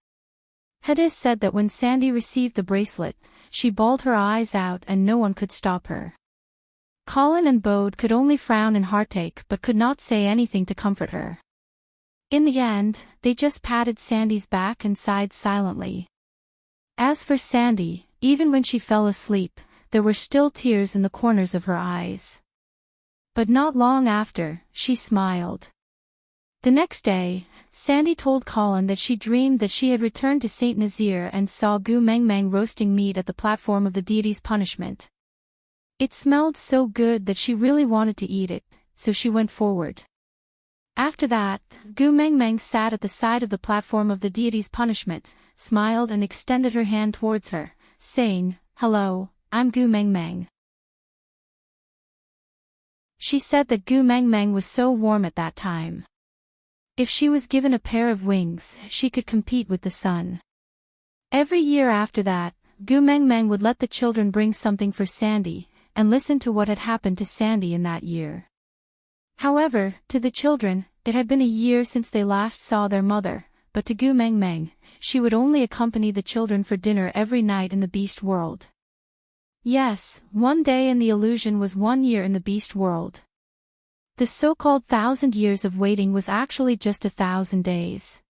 Heda said that when Sandy received the bracelet, she bawled her eyes out and no one could stop her. Colin and Bode could only frown in heartache but could not say anything to comfort her. In the end, they just patted Sandy's back and sighed silently. As for Sandy, even when she fell asleep, there were still tears in the corners of her eyes. But not long after, she smiled. The next day, Sandy told Colin that she dreamed that she had returned to St. Nazaire and saw Gu Mengmeng roasting meat at the platform of the deity's punishment. It smelled so good that she really wanted to eat it, so she went forward. After that, Gu Mengmeng sat at the side of the platform of the deity's punishment, smiled and extended her hand towards her, saying, "Hello, I'm Gu Mengmeng." She said that Gu Mengmeng was so warm at that time. If she was given a pair of wings, she could compete with the sun. Every year after that, Gu Mengmeng would let the children bring something for Sandy, and listen to what had happened to Sandy in that year. However, to the children, It had been a year since they last saw their mother, but to Gu Meng Meng, she would only accompany the children for dinner every night in the beast world. Yes, one day in the illusion was 1 year in the beast world. The so-called 1,000 years of waiting was actually just 1,000 days.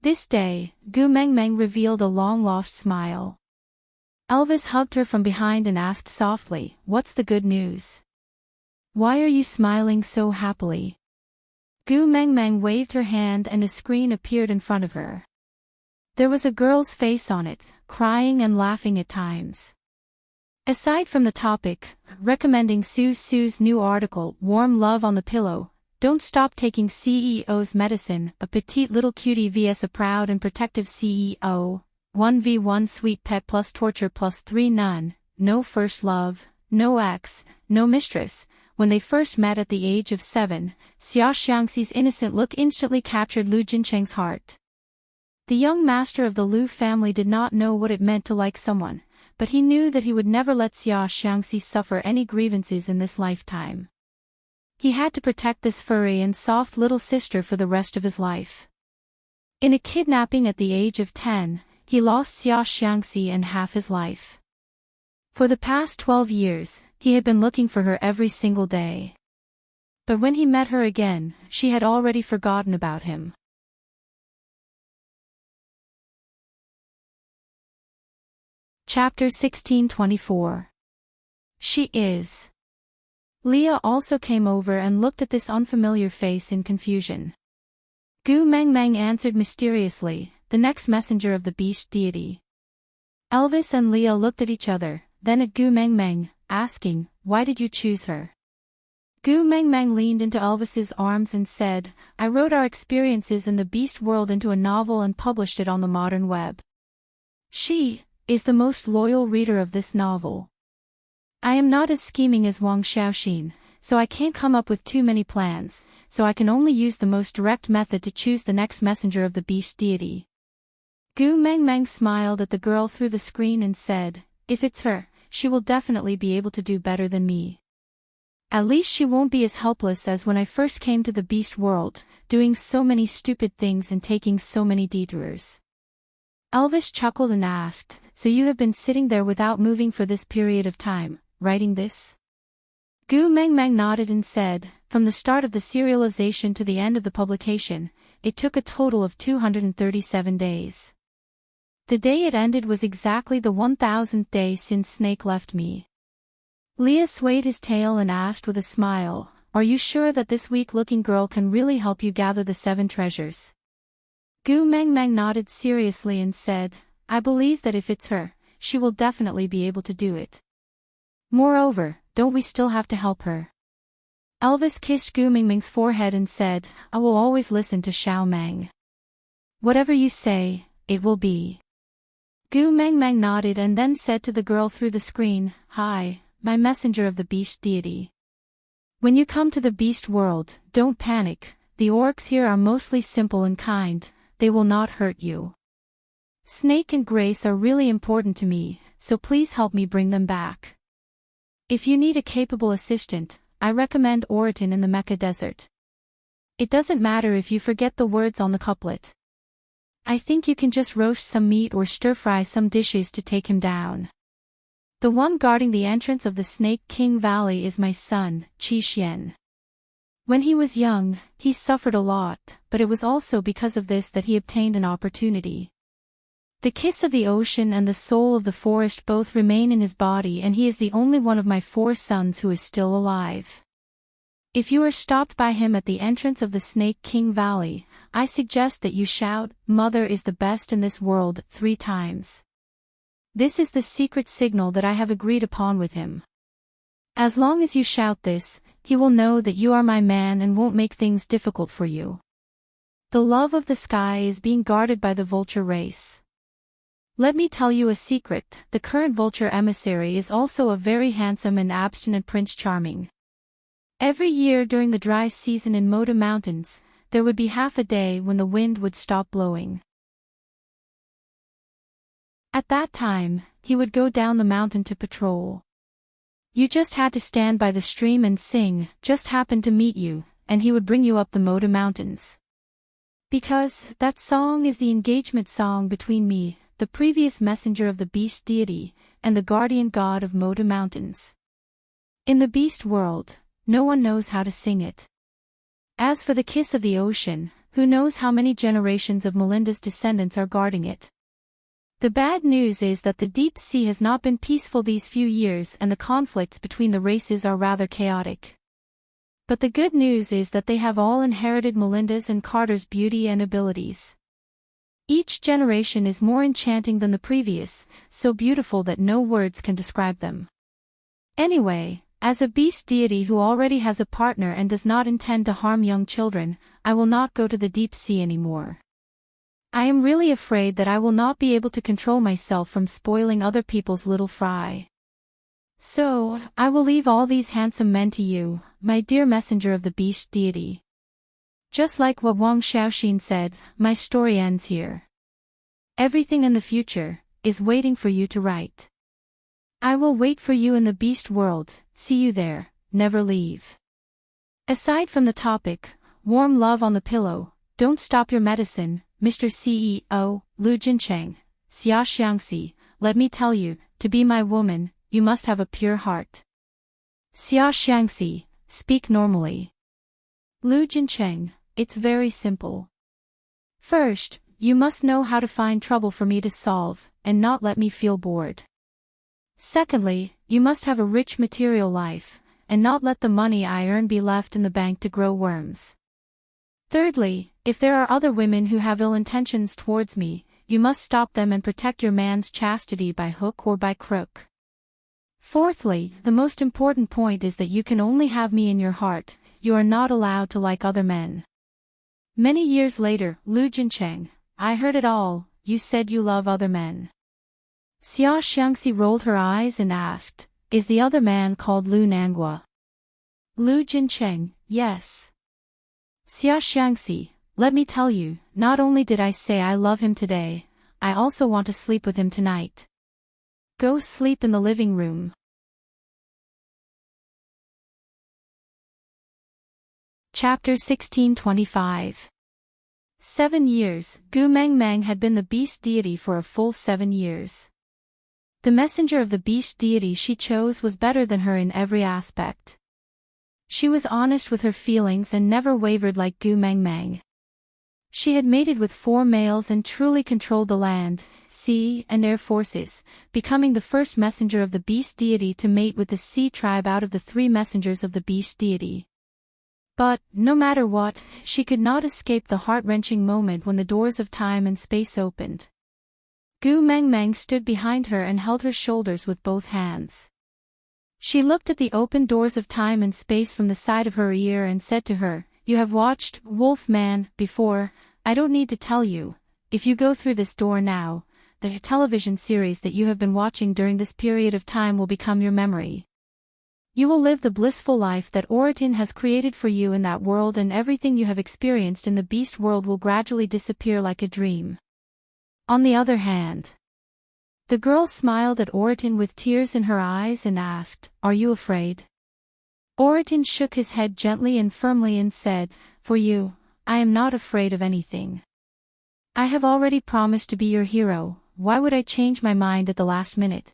This day, Gu Meng Meng revealed a long-lost smile. Elvis hugged her from behind and asked softly, "What's the good news? Why are you smiling so happily?" Gu Meng Meng waved her hand and a screen appeared in front of her. There was a girl's face on it, crying and laughing at times. Aside from the topic, recommending Sue's new article, Warm Love on the Pillow, Don't Stop Taking CEO's Medicine, a petite little cutie vs a proud and protective CEO, 1v1 sweet pet plus torture plus 3 none, no first love, no ex, no mistress. When they first met at the age of 7, Xia Xiangxi's innocent look instantly captured Lu Jincheng's heart. The young master of the Lu family did not know what it meant to like someone, but he knew that he would never let Xia Xiangxi suffer any grievances in this lifetime. He had to protect this furry and soft little sister for the rest of his life. In a kidnapping at the age of 10, he lost Xia Xiangxi and half his life. For the past 12 years, he had been looking for her every single day. But when he met her again, she had already forgotten about him. Chapter 1624. She is. Leah also came over and looked at this unfamiliar face in confusion. Gu Meng Meng answered mysteriously, the next messenger of the beast deity. Elvis and Leah looked at each other, then at Gu Meng Meng, asking, "Why did you choose her?" Gu Meng Meng leaned into Elvis's arms and said, "I wrote our experiences in the beast world into a novel and published it on the modern web. She is the most loyal reader of this novel. I am not as scheming as Wang Xiaoxin, so I can't come up with too many plans, so I can only use the most direct method to choose the next messenger of the beast deity." Gu Meng Meng smiled at the girl through the screen and said, "If it's her, she will definitely be able to do better than me. At least she won't be as helpless as when I first came to the beast world, doing so many stupid things and taking so many detours." Elvis chuckled and asked, "So you have been sitting there without moving for this period of time, writing this?" Gu Meng Meng nodded and said, "From the start of the serialization to the end of the publication, it took a total of 237 days. The day it ended was exactly the 1000th day since Snake left me." Leah swayed his tail and asked with a smile, "Are you sure that this weak-looking girl can really help you gather the 7 treasures?" Gu Meng Meng nodded seriously and said, "I believe that if it's her, she will definitely be able to do it. Moreover, don't we still have to help her?" Elvis kissed Gu Meng Meng's forehead and said, "I will always listen to Xiao Meng. Whatever you say, it will be." Gu Meng Meng nodded and then said to the girl through the screen, "Hi, my messenger of the beast deity. When you come to the beast world, don't panic, the orcs here are mostly simple and kind, they will not hurt you. Snake and Grace are really important to me, so please help me bring them back. If you need a capable assistant, I recommend Oriton in the Mecca Desert. It doesn't matter if you forget the words on the couplet. I think you can just roast some meat or stir-fry some dishes to take him down. The one guarding the entrance of the Snake King Valley is my son, Qi Xian. When he was young, he suffered a lot, but it was also because of this that he obtained an opportunity. The kiss of the ocean and the soul of the forest both remain in his body, and he is the only one of my 4 sons who is still alive. If you are stopped by him at the entrance of the Snake King Valley, I suggest that you shout, 'Mother is the best in this world,' 3 times. This is the secret signal that I have agreed upon with him. As long as you shout this, he will know that you are my man and won't make things difficult for you. The love of the sky is being guarded by the vulture race. Let me tell you a secret, the current vulture emissary is also a very handsome and abstinent Prince Charming. Every year during the dry season in Moda Mountains, there would be half a day when the wind would stop blowing. At that time, he would go down the mountain to patrol. You just had to stand by the stream and sing, just happened to meet you, and he would bring you up the Moda Mountains. Because that song is the engagement song between me, the previous messenger of the beast deity, and the guardian god of Moda Mountains. In the beast world, no one knows how to sing it. As for the kiss of the ocean, who knows how many generations of Melinda's descendants are guarding it. The bad news is that the deep sea has not been peaceful these few years and the conflicts between the races are rather chaotic. But the good news is that they have all inherited Melinda's and Carter's beauty and abilities. Each generation is more enchanting than the previous, so beautiful that no words can describe them. Anyway, as a beast deity who already has a partner and does not intend to harm young children, I will not go to the deep sea anymore. I am really afraid that I will not be able to control myself from spoiling other people's little fry. So, I will leave all these handsome men to you, my dear messenger of the beast deity. Just like what Wang Xiaoxin said, my story ends here. Everything in the future is waiting for you to write. I will wait for you in the beast world, see you there, never leave. Aside from the topic, warm love on the pillow, don't stop your medicine, Mr. CEO, Lu Jincheng, Xia Xiangxi, let me tell you, to be my woman, you must have a pure heart. Xia Xiangxi, speak normally. Lu Jincheng, it's very simple. First, you must know how to find trouble for me to solve, and not let me feel bored. Secondly, you must have a rich material life, and not let the money I earn be left in the bank to grow worms. Thirdly, if there are other women who have ill intentions towards me, you must stop them and protect your man's chastity by hook or by crook. Fourthly, the most important point is that you can only have me in your heart, you are not allowed to like other men. Many years later, Lu Jincheng, I heard it all, you said you love other men. Xia Xiangxi rolled her eyes and asked, is the other man called Lu Nangua? Lu Jincheng, yes. Xia Xiangxi, let me tell you, not only did I say I love him today, I also want to sleep with him tonight. Go sleep in the living room. Chapter 1625. 7 years, Gu Mengmeng had been the beast deity for a full 7 years. The messenger of the beast deity she chose was better than her in every aspect. She was honest with her feelings and never wavered like Gu Mengmeng. She had mated with 4 males and truly controlled the land, sea, and air forces, becoming the first messenger of the beast deity to mate with the sea tribe out of the 3 messengers of the beast deity. But, no matter what, she could not escape the heart-wrenching moment when the doors of time and space opened. Gu Mengmeng stood behind her and held her shoulders with both hands. She looked at the open doors of time and space from the side of her ear and said to her, you have watched Wolf Man before, I don't need to tell you, if you go through this door now, the television series that you have been watching during this period of time will become your memory. You will live the blissful life that Oritin has created for you in that world and everything you have experienced in the beast world will gradually disappear like a dream. On the other hand, the girl smiled at Oritin with tears in her eyes and asked, are you afraid? Oritin shook his head gently and firmly and said, for you, I am not afraid of anything. I have already promised to be your hero, why would I change my mind at the last minute?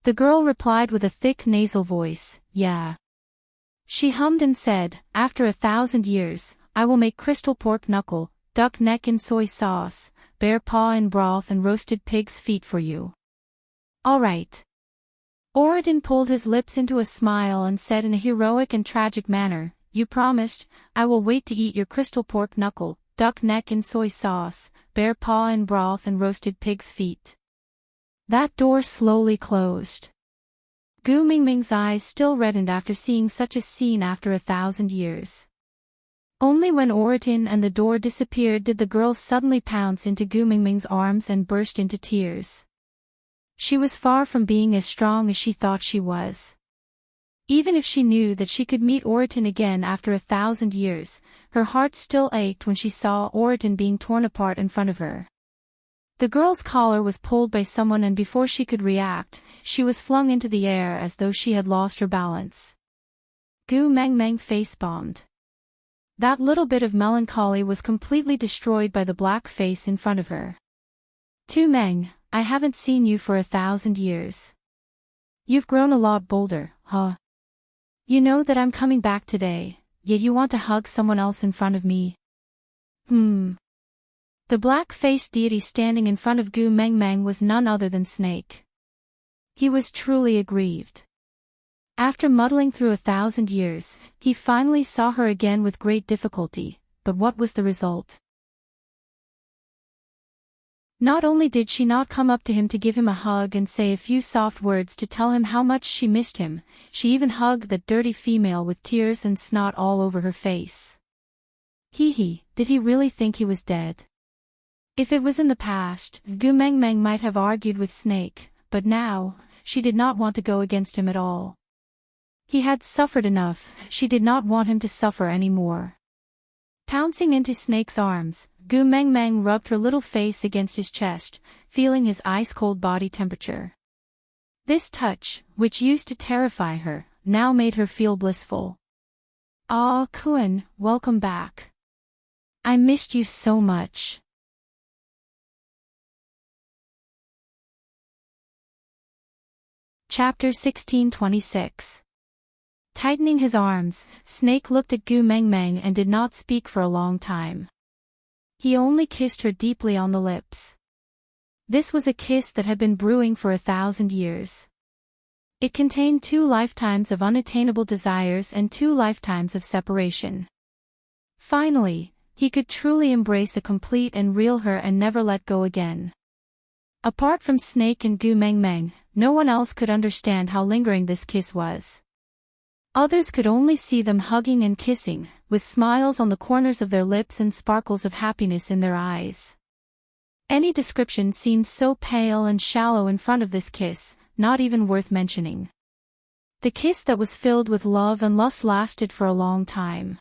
The girl replied with a thick nasal voice, yeah. She hummed and said, after 1,000 years, I will make crystal pork knuckle, duck neck in soy sauce, bear paw in broth and roasted pig's feet for you. All right. Oritin pulled his lips into a smile and said in a heroic and tragic manner, you promised, I will wait to eat your crystal pork knuckle, duck neck in soy sauce, bear paw in broth and roasted pig's feet. That door slowly closed. Gu Mingming's eyes still reddened after seeing such a scene after 1,000 years. Only when Oritin and the door disappeared did the girl suddenly pounce into Gu Mingming's arms and burst into tears. She was far from being as strong as she thought she was. Even if she knew that she could meet Oritin again after 1,000 years, her heart still ached when she saw Oritin being torn apart in front of her. The girl's collar was pulled by someone and before she could react, she was flung into the air as though she had lost her balance. Gu Mengmeng face-bombed. That little bit of melancholy was completely destroyed by the black face in front of her. Tu Meng, I haven't seen you for 1,000 years. You've grown a lot bolder, huh? You know that I'm coming back today, yet you want to hug someone else in front of me? The black-faced deity standing in front of Gu Mengmeng was none other than Snake. He was truly aggrieved. After muddling through 1,000 years, he finally saw her again with great difficulty, but what was the result? Not only did she not come up to him to give him a hug and say a few soft words to tell him how much she missed him, she even hugged that dirty female with tears and snot all over her face. Did he really think he was dead? If it was in the past, Gu Mengmeng might have argued with Snake, but now, she did not want to go against him at all. He had suffered enough, she did not want him to suffer any more. Pouncing into Snake's arms, Gu Mengmeng rubbed her little face against his chest, feeling his ice-cold body temperature. This touch, which used to terrify her, now made her feel blissful. Ah, Kuan, welcome back. I missed you so much. Chapter 1626. Tightening his arms, Snake looked at Gu Mengmeng and did not speak for a long time. He only kissed her deeply on the lips. This was a kiss that had been brewing for 1,000 years. It contained 2 lifetimes of unattainable desires and 2 lifetimes of separation. Finally, he could truly embrace a complete and real her and never let go again. Apart from Snake and Gu Mengmeng, no one else could understand how lingering this kiss was. Others could only see them hugging and kissing, with smiles on the corners of their lips and sparkles of happiness in their eyes. Any description seemed so pale and shallow in front of this kiss, not even worth mentioning. The kiss that was filled with love and lust lasted for a long time.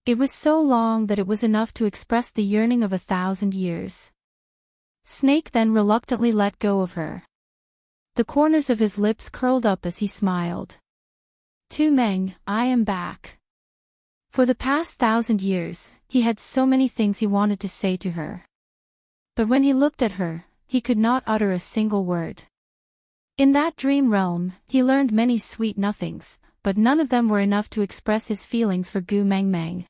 It was so long that it was enough to express the yearning of 1,000 years. Snake then reluctantly let go of her. The corners of his lips curled up as he smiled. Tu Meng, I am back. For the past 1,000 years, he had so many things he wanted to say to her. But when he looked at her, he could not utter a single word. In that dream realm, he learned many sweet nothings, but none of them were enough to express his feelings for Gu Mengmeng.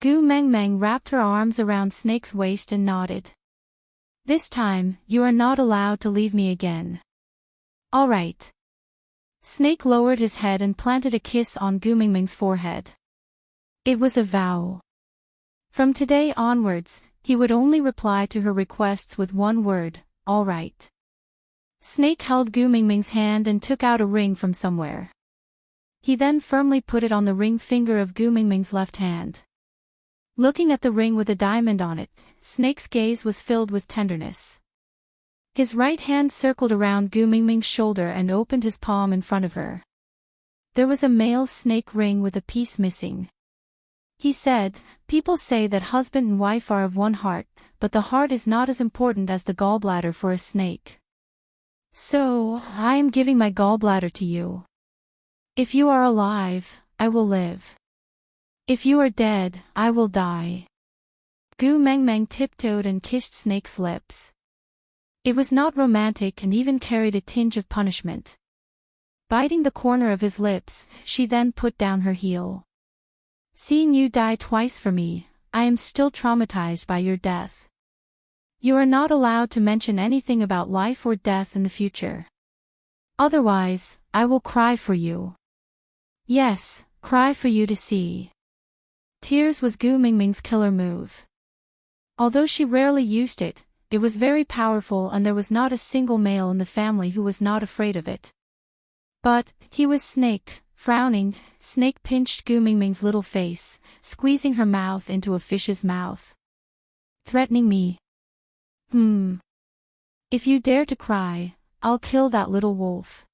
Gu Mengmeng wrapped her arms around Snake's waist and nodded. This time, you are not allowed to leave me again. All right. Snake lowered his head and planted a kiss on Gu Mengmeng's forehead. It was a vow. From today onwards, he would only reply to her requests with one word, all right. Snake held Gu Mengmeng's hand and took out a ring from somewhere. He then firmly put it on the ring finger of Gu Mengmeng's left hand. Looking at the ring with a diamond on it, Snake's gaze was filled with tenderness. His right hand circled around Gu Mengmeng's shoulder and opened his palm in front of her. There was a male snake ring with a piece missing. He said, people say that husband and wife are of one heart, but the heart is not as important as the gallbladder for a snake. So, I am giving my gallbladder to you. If you are alive, I will live. If you are dead, I will die. Gu Mengmeng tiptoed and kissed Snake's lips. It was not romantic and even carried a tinge of punishment. Biting the corner of his lips, she then put down her heel. Seeing you die twice for me, I am still traumatized by your death. You are not allowed to mention anything about life or death in the future. Otherwise, I will cry for you. Yes, cry for you to see. Tears was Gu Mengmeng's killer move. Although she rarely used it, it was very powerful and there was not a single male in the family who was not afraid of it. But, he was Snake. Frowning, Snake pinched Gu Mengmeng's little face, squeezing her mouth into a fish's mouth. Threatening me? If you dare to cry, I'll kill that little wolf.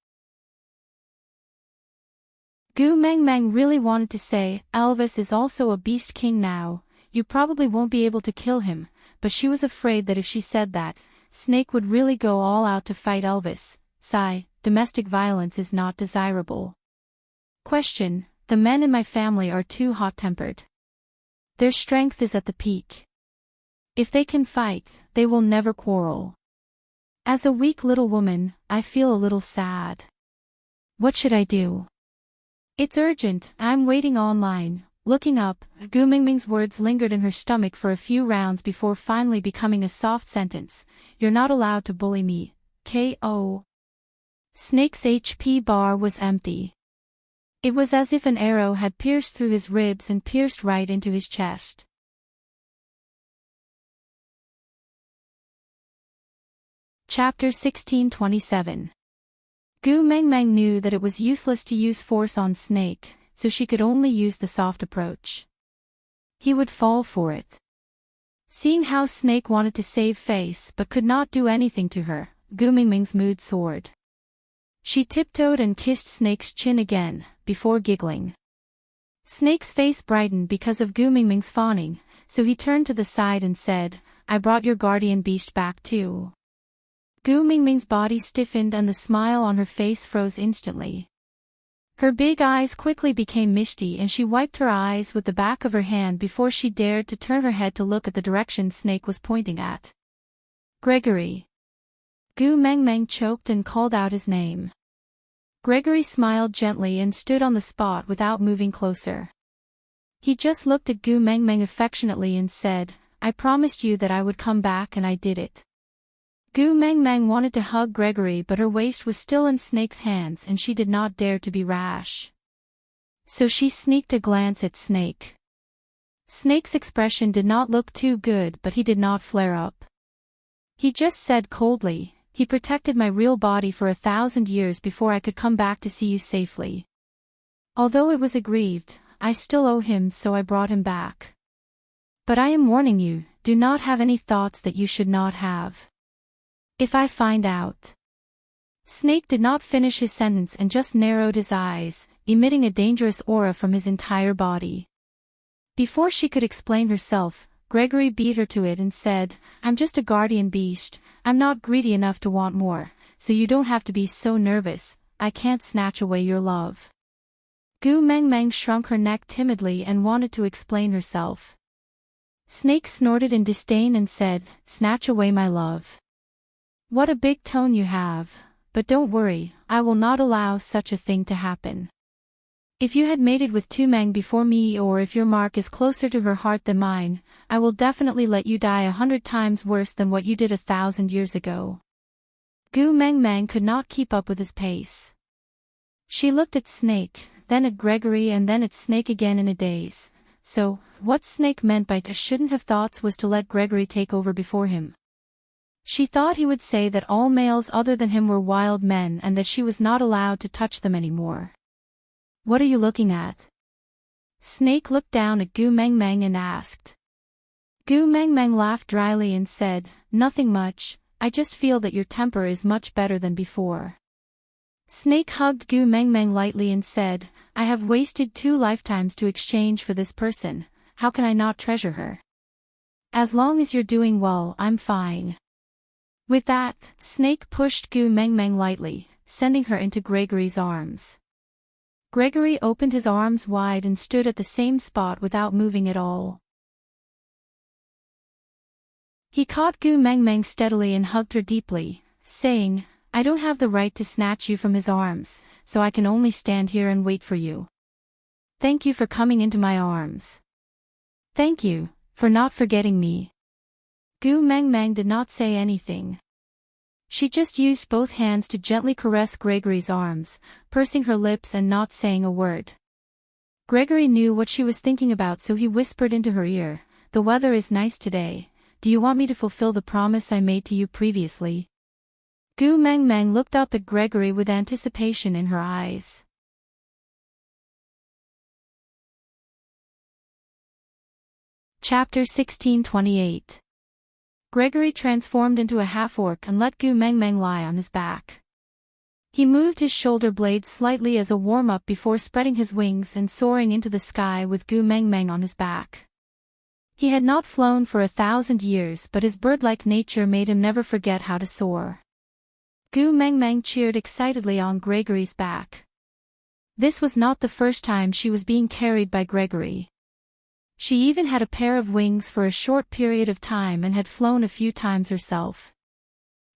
Gu Mengmeng really wanted to say, Elvis is also a beast king now, you probably won't be able to kill him, but she was afraid that if she said that, Snake would really go all out to fight Elvis. Sigh, domestic violence is not desirable. Question, the men in my family are too hot-tempered. Their strength is at the peak. If they can fight, they will never quarrel. As a weak little woman, I feel a little sad. What should I do? It's urgent, I'm waiting online. Looking up, Gu Mingming's words lingered in her stomach for a few rounds before finally becoming a soft sentence. You're not allowed to bully me. K.O. Snake's HP bar was empty. It was as if an arrow had pierced through his ribs and pierced right into his chest. Chapter 1627. Gu Mengmeng knew that it was useless to use force on Snake, so she could only use the soft approach. He would fall for it. Seeing how Snake wanted to save face but could not do anything to her, Gu Mingming's mood soared. She tiptoed and kissed Snake's chin again, before giggling. Snake's face brightened because of Gu Mingming's fawning, so he turned to the side and said, I brought your guardian beast back too. Gu Mingming's body stiffened and the smile on her face froze instantly. Her big eyes quickly became misty and she wiped her eyes with the back of her hand before she dared to turn her head to look at the direction Snake was pointing at. Gregory. Gu Mengmeng choked and called out his name. Gregory smiled gently and stood on the spot without moving closer. He just looked at Gu Mengmeng affectionately and said, I promised you that I would come back and I did it. Gu Mengmeng wanted to hug Gregory but her waist was still in Snake's hands and she did not dare to be rash. So she sneaked a glance at Snake. Snake's expression did not look too good but he did not flare up. He just said coldly, he protected my real body for 1,000 years before I could come back to see you safely. Although it was aggrieved, I still owe him so I brought him back. But I am warning you, do not have any thoughts that you should not have. If I find out. Snake did not finish his sentence and just narrowed his eyes, emitting a dangerous aura from his entire body. Before she could explain herself, Gregory beat her to it and said, I'm just a guardian beast, I'm not greedy enough to want more, so you don't have to be so nervous, I can't snatch away your love. Gu Mengmeng shrunk her neck timidly and wanted to explain herself. Snake snorted in disdain and said, snatch away my love. What a big tone you have, but don't worry, I will not allow such a thing to happen. If you had mated with Tu Meng before me or if your mark is closer to her heart than mine, I will definitely let you die 100 times worse than what you did 1,000 years ago. Gu Mengmeng could not keep up with his pace. She looked at Snake, then at Gregory and then at Snake again in a daze. So, what Snake meant by shouldn't have thoughts was to let Gregory take over before him. She thought he would say that all males other than him were wild men and that she was not allowed to touch them anymore. What are you looking at? Snake looked down at Gu Mengmeng and asked. Gu Mengmeng laughed dryly and said, nothing much, I just feel that your temper is much better than before. Snake hugged Gu Mengmeng lightly and said, I have wasted 2 lifetimes to exchange for this person, how can I not treasure her? As long as you're doing well, I'm fine. With that, Snake pushed Gu Mengmeng lightly, sending her into Gregory's arms. Gregory opened his arms wide and stood at the same spot without moving at all. He caught Gu Mengmeng steadily and hugged her deeply, saying, I don't have the right to snatch you from his arms, so I can only stand here and wait for you. Thank you for coming into my arms. Thank you, for not forgetting me. Gu Mengmeng did not say anything. She just used both hands to gently caress Gregory's arms, pursing her lips and not saying a word. Gregory knew what she was thinking about so he whispered into her ear, the weather is nice today, do you want me to fulfill the promise I made to you previously? Gu Mengmeng looked up at Gregory with anticipation in her eyes. Chapter 1628. Gregory transformed into a half-orc and let Gu Mengmeng lie on his back. He moved his shoulder blades slightly as a warm-up before spreading his wings and soaring into the sky with Gu Mengmeng on his back. He had not flown for 1,000 years but his bird-like nature made him never forget how to soar. Gu Mengmeng cheered excitedly on Gregory's back. This was not the first time she was being carried by Gregory. She even had a pair of wings for a short period of time and had flown a few times herself.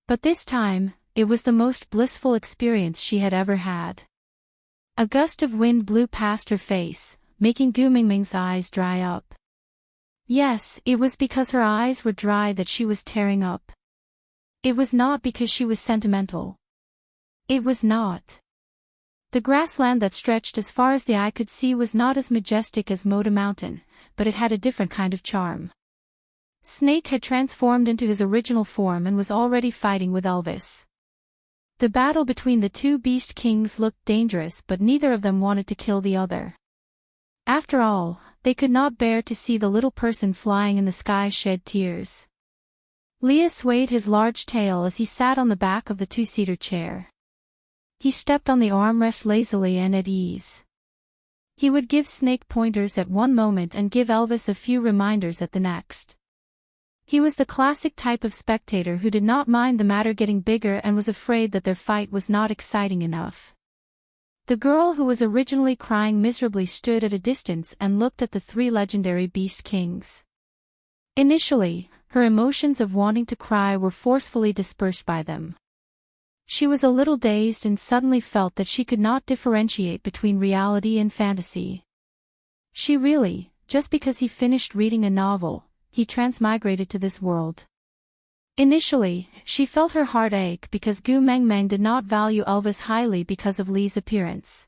But this time, it was the most blissful experience she had ever had. A gust of wind blew past her face, making Gu Mingming's eyes dry up. Yes, it was because her eyes were dry that she was tearing up. It was not because she was sentimental. It was not. The grassland that stretched as far as the eye could see was not as majestic as Moda Mountain, but it had a different kind of charm. Snake had transformed into his original form and was already fighting with Elvis. The battle between the two beast kings looked dangerous, but neither of them wanted to kill the other. After all, they could not bear to see the little person flying in the sky shed tears. Leah swayed his large tail as he sat on the back of the two-seater chair. He stepped on the armrest lazily and at ease. He would give Snake pointers at one moment and give Elvis a few reminders at the next. He was the classic type of spectator who did not mind the matter getting bigger and was afraid that their fight was not exciting enough. The girl who was originally crying miserably stood at a distance and looked at the three legendary beast kings. Initially, her emotions of wanting to cry were forcefully dispersed by them. She was a little dazed and suddenly felt that she could not differentiate between reality and fantasy. She really, just because he finished reading a novel, he transmigrated to this world. Initially, she felt her heart ache because Gu Mengmeng did not value Elvis highly because of Lee's appearance.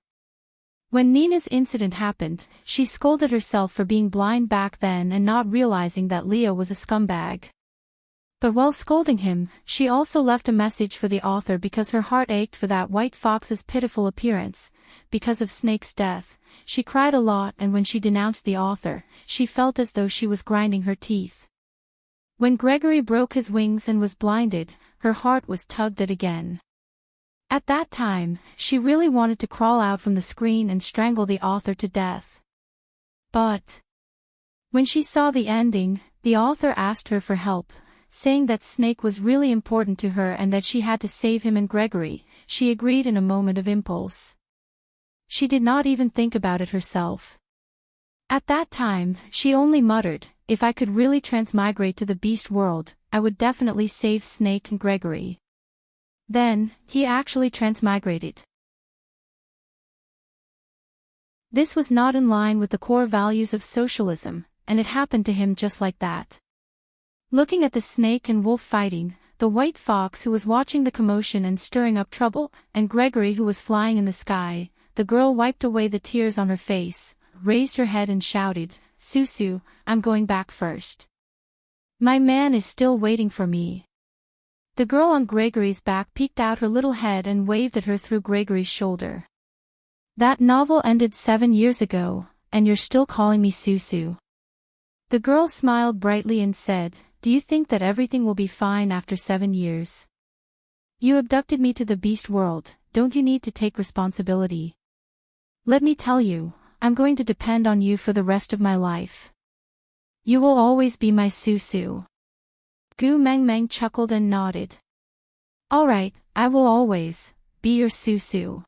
When Nina's incident happened, she scolded herself for being blind back then and not realizing that Leah was a scumbag. But while scolding him, she also left a message for the author because her heart ached for that white fox's pitiful appearance. Because of Snake's death, she cried a lot, and when she denounced the author, she felt as though she was grinding her teeth. When Gregory broke his wings and was blinded, her heart was tugged at again. At that time, she really wanted to crawl out from the screen and strangle the author to death. But when she saw the ending, the author asked her for help, saying that Snake was really important to her and that she had to save him and Gregory. She agreed in a moment of impulse. She did not even think about it herself. At that time, she only muttered, "If I could really transmigrate to the beast world, I would definitely save Snake and Gregory." Then, he actually transmigrated. This was not in line with the core values of socialism, and it happened to him just like that. Looking at the snake and wolf fighting, the white fox who was watching the commotion and stirring up trouble, and Gregory who was flying in the sky, the girl wiped away the tears on her face, raised her head and shouted, "Susu, I'm going back first. My man is still waiting for me." The girl on Gregory's back peeked out her little head and waved at her through Gregory's shoulder. "That novel ended 7 years ago, and you're still calling me Susu." The girl smiled brightly and said, "Do you think that everything will be fine after 7 years? You abducted me to the beast world, don't you need to take responsibility? Let me tell you, I'm going to depend on you for the rest of my life. You will always be my Susu." Gu Mengmeng chuckled and nodded. "All right, I will always be your Susu."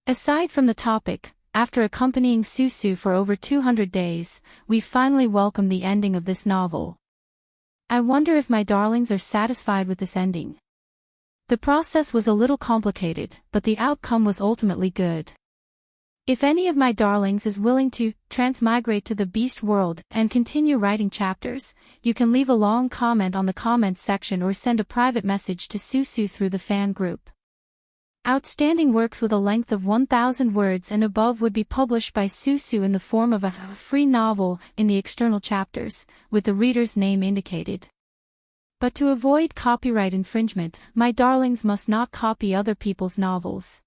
Aside from the topic, after accompanying Susu for over 200 days, we finally welcome the ending of this novel. I wonder if my darlings are satisfied with this ending. The process was a little complicated, but the outcome was ultimately good. If any of my darlings is willing to transmigrate to the beast world and continue writing chapters, you can leave a long comment on the comments section or send a private message to Susu through the fan group. Outstanding works with a length of 1,000 words and above would be published by Susu in the form of a free novel in the external chapters, with the reader's name indicated. But to avoid copyright infringement, my darlings must not copy other people's novels.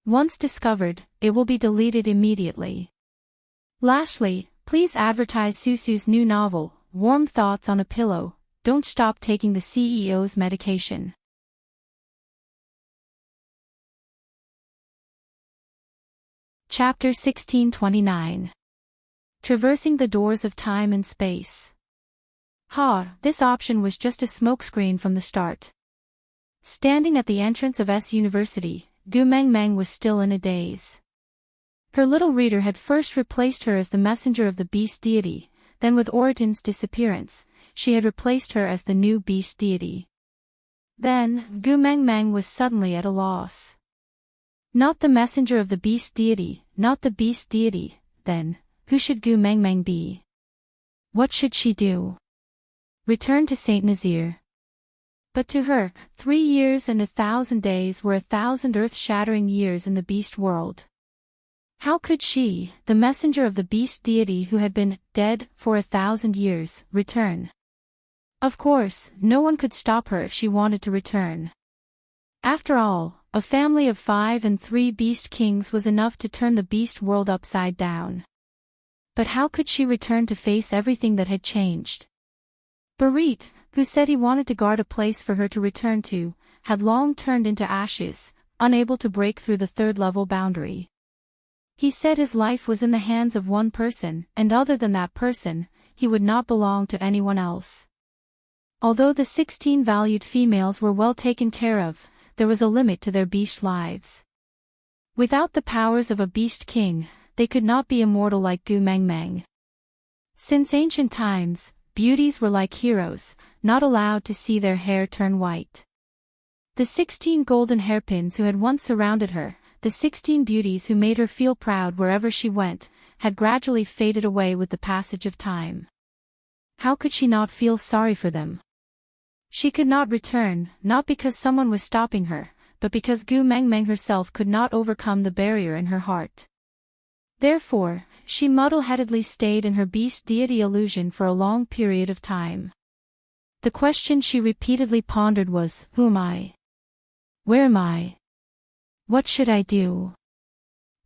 Once discovered, it will be deleted immediately. Lastly, please advertise Susu's new novel, Warm Thoughts on a Pillow, Don't Stop Taking the CEO's Medication. Chapter 1629. Traversing the Doors of Time and Space. This option was just a smokescreen from the start. Standing at the entrance of S University, Gu Mengmeng was still in a daze. Her little reader had first replaced her as the messenger of the beast deity, then with Oriton's disappearance, she had replaced her as the new beast deity. Then, Gu Mengmeng was suddenly at a loss. Not the messenger of the beast deity, not the beast deity, then, who should Gu Mengmeng be? What should she do? Return to Saint Nazaire. But to her, 3 years and 1,000 days were 1,000 earth-shattering years in the beast world. How could she, the messenger of the beast deity who had been dead for 1,000 years, return? Of course, no one could stop her if she wanted to return. After all, a family of 5 and 3 beast kings was enough to turn the beast world upside down. But how could she return to face everything that had changed? Barit, who said he wanted to guard a place for her to return to, had long turned into ashes, unable to break through the 3rd-level boundary. He said his life was in the hands of one person, and other than that person, he would not belong to anyone else. Although the 16 valued females were well taken care of, there was a limit to their beast lives. Without the powers of a beast king, they could not be immortal like Gu Mengmeng. Since ancient times, beauties were like heroes, not allowed to see their hair turn white. The 16 golden hairpins who had once surrounded her, the 16 beauties who made her feel proud wherever she went, had gradually faded away with the passage of time. How could she not feel sorry for them? She could not return, not because someone was stopping her, but because Gu Mengmeng herself could not overcome the barrier in her heart. Therefore, she muddle-headedly stayed in her beast deity illusion for a long period of time. The question she repeatedly pondered was, who am I? Where am I? What should I do?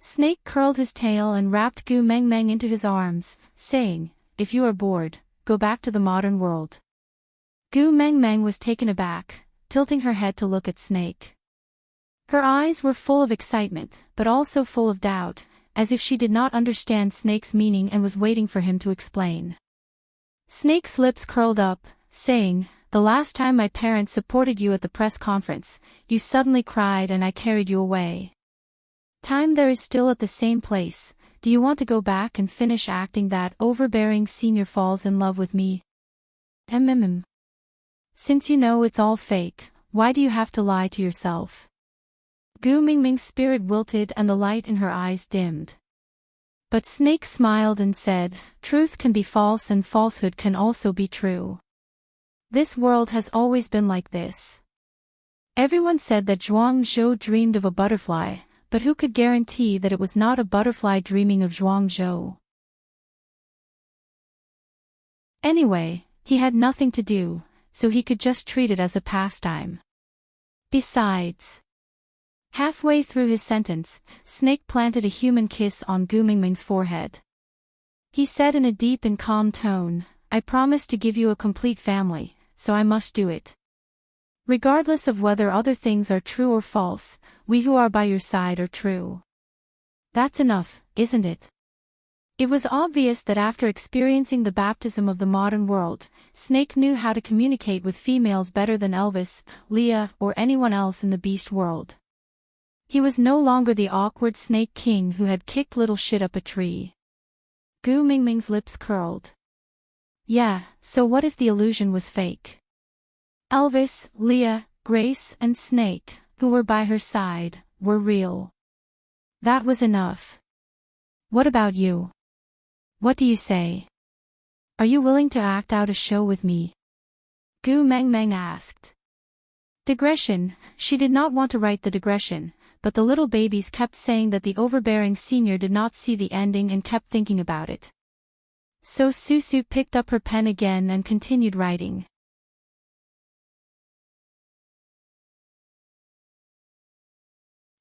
Snake curled his tail and wrapped Gu Mengmeng into his arms, saying, if you are bored, go back to the modern world. Gu Mengmeng was taken aback, tilting her head to look at Snake. Her eyes were full of excitement, but also full of doubt, as if she did not understand Snake's meaning and was waiting for him to explain. Snake's lips curled up, saying, the last time my parents supported you at the press conference, you suddenly cried and I carried you away. Time there is still at the same place, do you want to go back and finish acting that overbearing senior falls in love with me? Since you know it's all fake, why do you have to lie to yourself? Gu Mengmeng's spirit wilted and the light in her eyes dimmed. But Snake smiled and said, truth can be false and falsehood can also be true. This world has always been like this. Everyone said that Zhuang Zhou dreamed of a butterfly, but who could guarantee that it was not a butterfly dreaming of Zhuang Zhou? Anyway, he had nothing to do, so he could just treat it as a pastime. Besides, halfway through his sentence, Snake planted a human kiss on Gu Mengmeng's forehead. He said in a deep and calm tone, I promised to give you a complete family, so I must do it. Regardless of whether other things are true or false, we who are by your side are true. That's enough, isn't it? It was obvious that after experiencing the baptism of the modern world, Snake knew how to communicate with females better than Elvis, Leah, or anyone else in the beast world. He was no longer the awkward Snake King who had kicked little shit up a tree. Gu Mengmeng's lips curled. Yeah, so what if the illusion was fake? Elvis, Leah, Grace, and Snake, who were by her side, were real. That was enough. What about you? What do you say? Are you willing to act out a show with me? Gu Mengmeng asked. Digression, she did not want to write the digression, but the little babies kept saying that the overbearing senior did not see the ending and kept thinking about it. So Susu picked up her pen again and continued writing.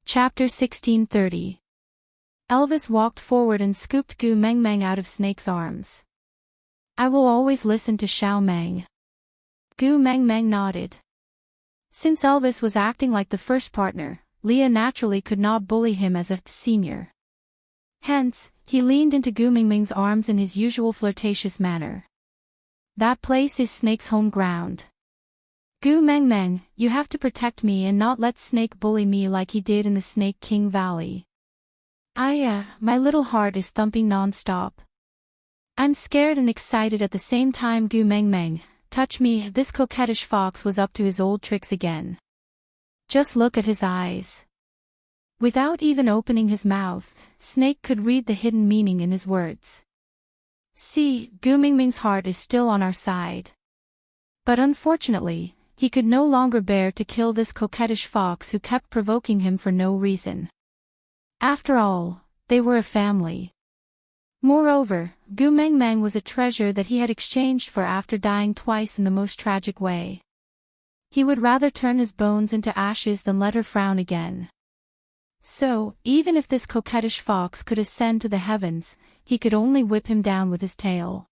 Chapter 1630. Elvis walked forward and scooped Gu Mengmeng out of Snake's arms. I will always listen to Xiao Meng. Gu Mengmeng nodded. Since Elvis was acting like the first partner, Leah naturally could not bully him as a senior. Hence, he leaned into Gu Mengmeng's arms in his usual flirtatious manner. That place is Snake's home ground. Gu Mengmeng, you have to protect me and not let Snake bully me like he did in the Snake King Valley. My little heart is thumping non-stop. I'm scared and excited at the same time. Gu Meng Meng, touch me. This coquettish fox was up to his old tricks again. Just look at his eyes. Without even opening his mouth, Snake could read the hidden meaning in his words. See, Gu Mingming's heart is still on our side. But unfortunately, he could no longer bear to kill this coquettish fox who kept provoking him for no reason. After all, they were a family. Moreover, Gu Meng Meng was a treasure that he had exchanged for after dying twice in the most tragic way. He would rather turn his bones into ashes than let her frown again. So, even if this coquettish fox could ascend to the heavens, he could only whip him down with his tail.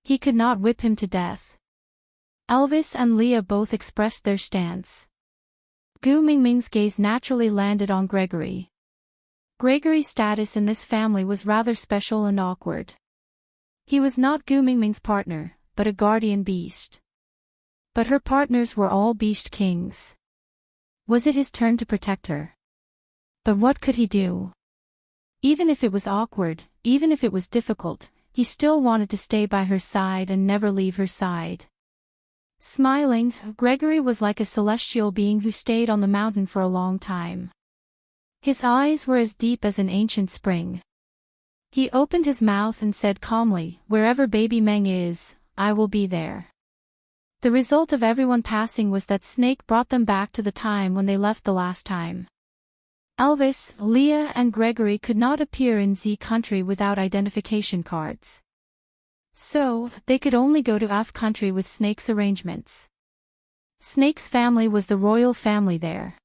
He could not whip him to death. Elvis and Leah both expressed their stance. Gu Mingming's gaze naturally landed on Gregory. Gregory's status in this family was rather special and awkward. He was not Gu Mingming's partner, but a guardian beast. But her partners were all beast kings. Was it his turn to protect her? But what could he do? Even if it was awkward, even if it was difficult, he still wanted to stay by her side and never leave her side. Smiling, Gregory was like a celestial being who stayed on the mountain for a long time. His eyes were as deep as an ancient spring. He opened his mouth and said calmly, "Wherever baby Meng is, I will be there." The result of everyone passing was that Snake brought them back to the time when they left the last time. Elvis, Leah and Gregory could not appear in Z country without identification cards. So, they could only go to F country with Snake's arrangements. Snake's family was the royal family there.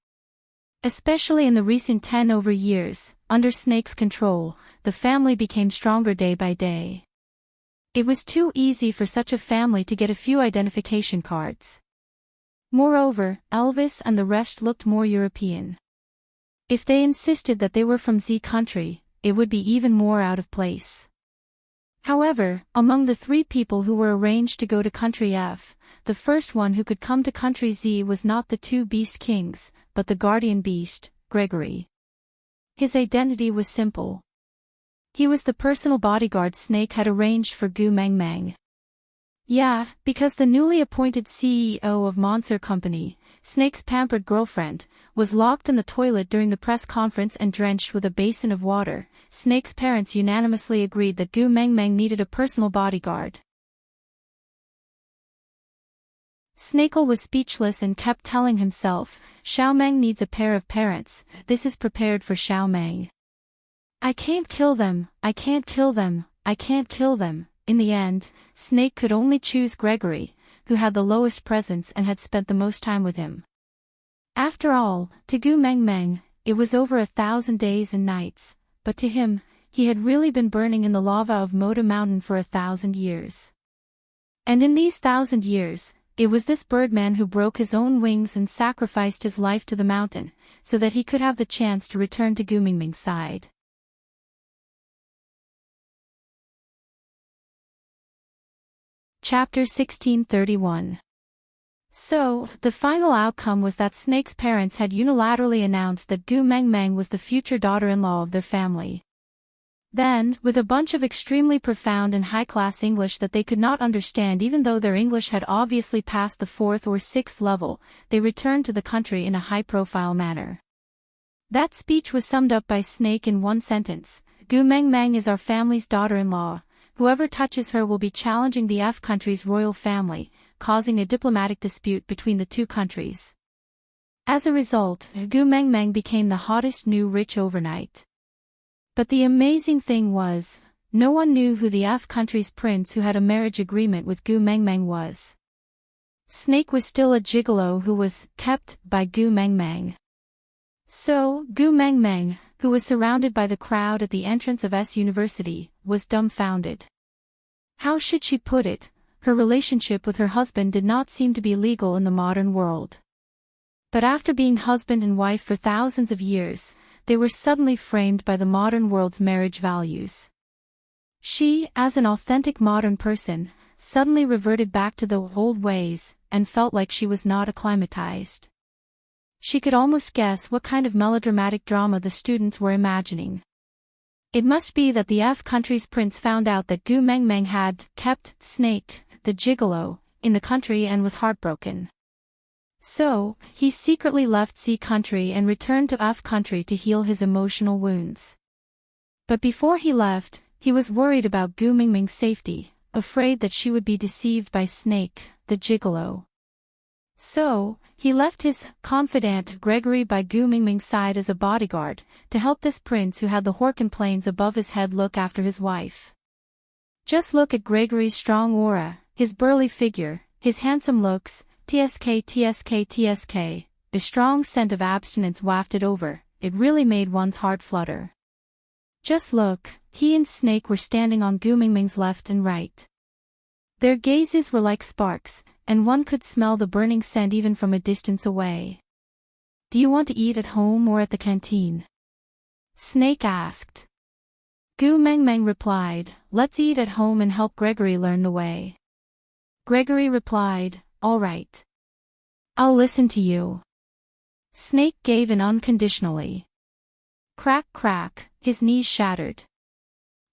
Especially in the recent 10 over years, under Snake's control, the family became stronger day by day. It was too easy for such a family to get a few identification cards. Moreover, Elvis and the rest looked more European. If they insisted that they were from Z country, it would be even more out of place. However, among the 3 people who were arranged to go to country F, the first one who could come to country Z was not the 2 beast kings, but the guardian beast, Gregory. His identity was simple. He was the personal bodyguard Snake had arranged for Gu Meng Meng. Yeah, because the newly appointed CEO of Monster Company, Snake's pampered girlfriend, was locked in the toilet during the press conference and drenched with a basin of water, Snake's parents unanimously agreed that Gu Meng Meng needed a personal bodyguard. Snakel was speechless and kept telling himself, "Xiao Meng needs a pair of parents, this is prepared for Xiao Meng. I can't kill them, I can't kill them, I can't kill them." In the end, Snake could only choose Gregory, who had the lowest presence and had spent the most time with him. After all, to Gu Meng Meng, it was over 1,000 days and nights, but to him, he had really been burning in the lava of Moda Mountain for 1,000 years. And in these 1,000 years, it was this birdman who broke his own wings and sacrificed his life to the mountain, so that he could have the chance to return to Gu Mingming's side. Chapter 1631. So, the final outcome was that Snake's parents had unilaterally announced that Gu Meng Meng was the future daughter-in-law of their family. Then, with a bunch of extremely profound and high-class English that they could not understand even though their English had obviously passed the 4th or 6th level, they returned to the country in a high-profile manner. That speech was summed up by Snake in one sentence: "Gu Meng Meng is our family's daughter-in-law. Whoever touches her will be challenging the F country's royal family, causing a diplomatic dispute between the 2 countries." As a result, Gu Meng Meng became the hottest new rich overnight. But the amazing thing was, no one knew who the F country's prince who had a marriage agreement with Gu Meng Meng was. Snake was still a gigolo who was kept by Gu Meng Meng. So, Gu Meng Meng, who was surrounded by the crowd at the entrance of S University, was dumbfounded. How should she put it? Her relationship with her husband did not seem to be legal in the modern world. But after being husband and wife for thousands of years, they were suddenly framed by the modern world's marriage values. She, as an authentic modern person, suddenly reverted back to the old ways, and felt like she was not acclimatized. She could almost guess what kind of melodramatic drama the students were imagining. It must be that the F country's prince found out that Gu Meng Meng had kept Snake, the gigolo, in the country and was heartbroken. So, he secretly left C country and returned to F country to heal his emotional wounds. But before he left, he was worried about Gu Mingming's safety, afraid that she would be deceived by Snake, the gigolo. So, he left his confidant Gregory by Gu Mingming's side as a bodyguard, to help this prince who had the Horcan plains above his head look after his wife. Just look at Gregory's strong aura, his burly figure, his handsome looks, tsk, a strong scent of abstinence wafted over, it really made one's heart flutter. Just look, he and Snake were standing on Gu Mingming's left and right. Their gazes were like sparks, and one could smell the burning scent even from a distance away. Do you want to eat at home or at the canteen? Snake asked. Gu Mengmeng replied, let's eat at home and help Gregory learn the way. Gregory replied, all right. I'll listen to you. Snake gave in unconditionally. Crack crack, his knees shattered.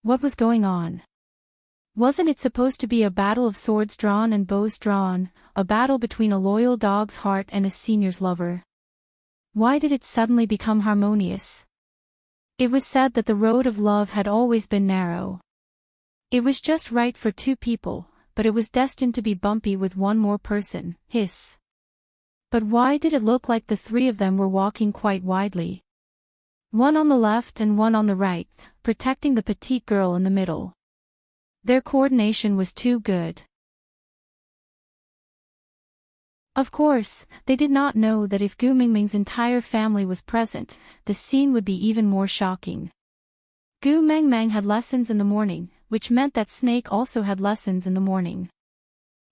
What was going on? Wasn't it supposed to be a battle of swords drawn and bows drawn, a battle between a loyal dog's heart and a senior's lover? Why did it suddenly become harmonious? It was said that the road of love had always been narrow. It was just right for two people, but it was destined to be bumpy with one more person, hiss. But why did it look like the three of them were walking quite widely? One on the left and one on the right, protecting the petite girl in the middle. Their coordination was too good. Of course, they did not know that if Gu Mingming's entire family was present, the scene would be even more shocking. Gu Mengmeng had lessons in the morning, which meant that Snake also had lessons in the morning.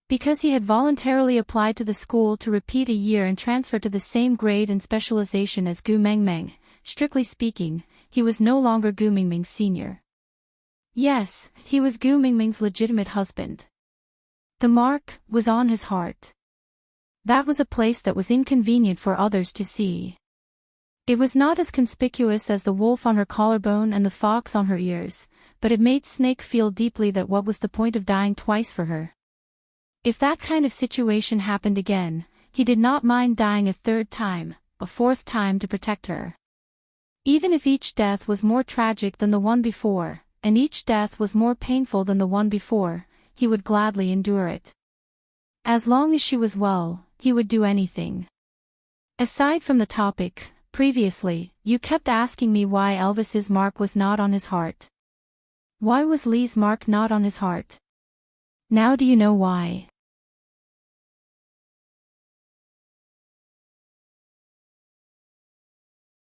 Because he had voluntarily applied to the school to repeat a year and transfer to the same grade and specialization as Gu Mengmeng, strictly speaking, he was no longer Gu Mingming's senior. Yes, he was Gu Mingming's legitimate husband. The mark was on his heart. That was a place that was inconvenient for others to see. It was not as conspicuous as the wolf on her collarbone and the fox on her ears, but it made Snake feel deeply that what was the point of dying twice for her? If that kind of situation happened again, he did not mind dying a third time, a fourth time to protect her. Even if each death was more tragic than the one before, and each death was more painful than the one before, he would gladly endure it. As long as she was well, he would do anything. Aside from the topic, previously, you kept asking me why Elvis's mark was not on his heart. Why was Lee's mark not on his heart? Now do you know why?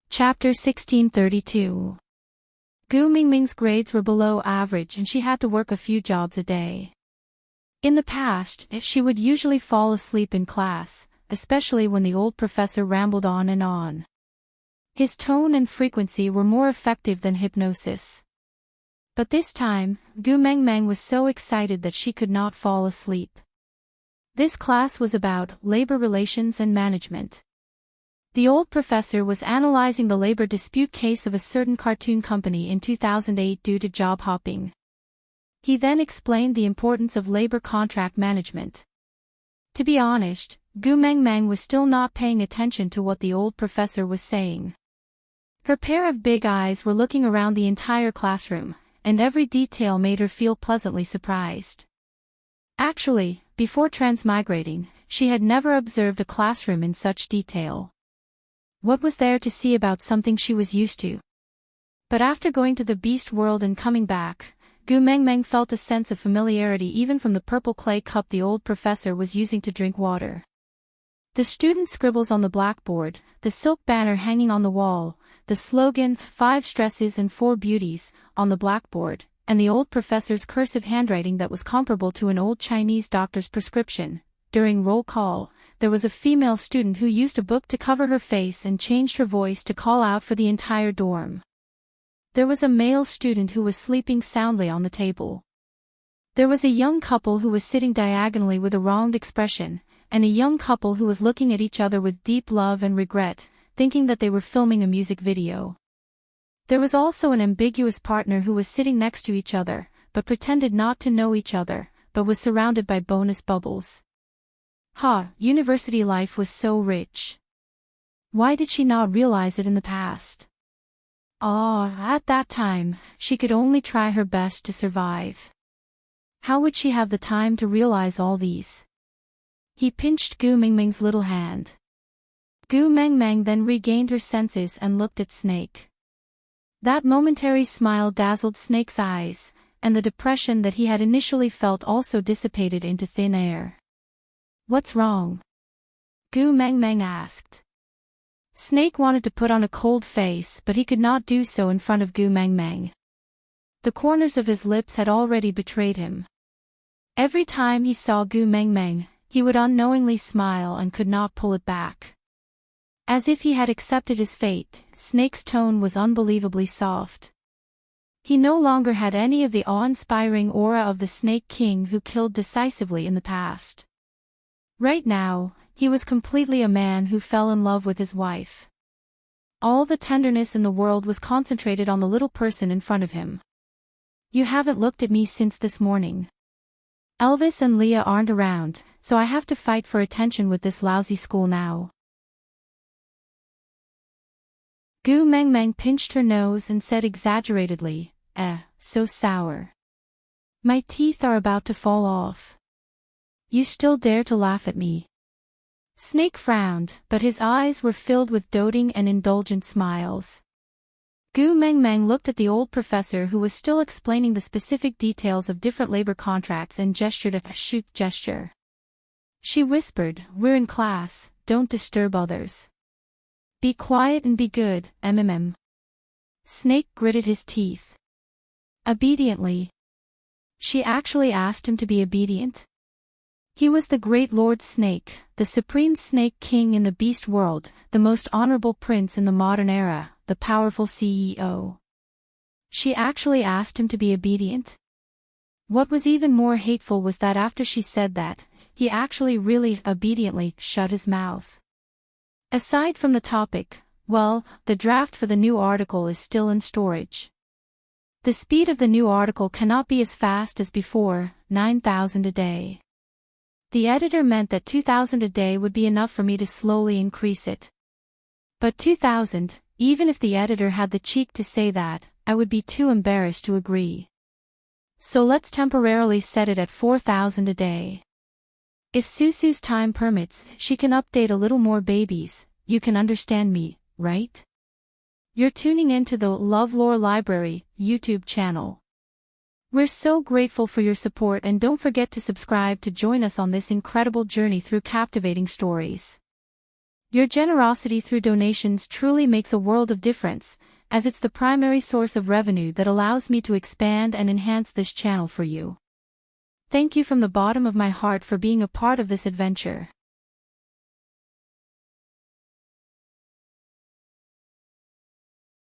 Chapter 1632. Gu Mingming's grades were below average and she had to work a few jobs a day. In the past, she would usually fall asleep in class, especially when the old professor rambled on and on. His tone and frequency were more effective than hypnosis. But this time, Gu Mengmeng was so excited that she could not fall asleep. This class was about labor relations and management. The old professor was analyzing the labor dispute case of a certain cartoon company in 2008 due to job hopping. He then explained the importance of labor contract management. To be honest, Gu Mengmeng was still not paying attention to what the old professor was saying. Her pair of big eyes were looking around the entire classroom, and every detail made her feel pleasantly surprised. Actually, before transmigrating, she had never observed a classroom in such detail. What was there to see about something she was used to? But after going to the beast world and coming back, Gu Mengmeng felt a sense of familiarity even from the purple clay cup the old professor was using to drink water. The student scribbles on the blackboard, the silk banner hanging on the wall, the slogan, 5 stresses and 4 beauties, on the blackboard, and the old professor's cursive handwriting that was comparable to an old Chinese doctor's prescription. During roll call, there was a female student who used a book to cover her face and changed her voice to call out for the entire dorm. There was a male student who was sleeping soundly on the table. There was a young couple who was sitting diagonally with a wronged expression, and a young couple who was looking at each other with deep love and regret, thinking that they were filming a music video. There was also an ambiguous partner who was sitting next to each other, but pretended not to know each other, but was surrounded by bonus bubbles. University life was so rich. Why did she not realize it in the past? At that time, she could only try her best to survive. How would she have the time to realize all these? He pinched Gu Mingming's little hand. Gu Mengmeng then regained her senses and looked at Snake. That momentary smile dazzled Snake's eyes, and the depression that he had initially felt also dissipated into thin air. What's wrong? Gu Mengmeng asked. Snake wanted to put on a cold face, but he could not do so in front of Gu Mengmeng. The corners of his lips had already betrayed him. Every time he saw Gu Mengmeng, he would unknowingly smile and could not pull it back. As if he had accepted his fate, Snake's tone was unbelievably soft. He no longer had any of the awe-inspiring aura of the Snake King who killed decisively in the past. Right now, he was completely a man who fell in love with his wife. All the tenderness in the world was concentrated on the little person in front of him. You haven't looked at me since this morning. Elvis and Leah aren't around, so I have to fight for attention with this lousy school now. Gu Mengmeng pinched her nose and said exaggeratedly, so sour. My teeth are about to fall off. You still dare to laugh at me? Snake frowned, but his eyes were filled with doting and indulgent smiles. Gu Mengmeng looked at the old professor who was still explaining the specific details of different labor contracts and gestured a shoot gesture. She whispered, "We're in class, don't disturb others. Be quiet and be good, MMM." Snake gritted his teeth. Obediently. She actually asked him to be obedient? He was the great Lord Snake, the supreme Snake King in the beast world, the most honorable prince in the modern era, the powerful CEO. She actually asked him to be obedient? What was even more hateful was that after she said that, he actually really obediently shut his mouth. Aside from the topic, well, the draft for the new article is still in storage. The speed of the new article cannot be as fast as before, 9,000 a day. The editor meant that 2,000 a day would be enough for me to slowly increase it. But 2,000, even if the editor had the cheek to say that, I would be too embarrassed to agree. So let's temporarily set it at 4,000 a day. If Susu's time permits, she can update a little more babies, you can understand me, right? You're tuning into the LoveLore Library YouTube channel. We're so grateful for your support, and don't forget to subscribe to join us on this incredible journey through captivating stories. Your generosity through donations truly makes a world of difference, as it's the primary source of revenue that allows me to expand and enhance this channel for you. Thank you from the bottom of my heart for being a part of this adventure.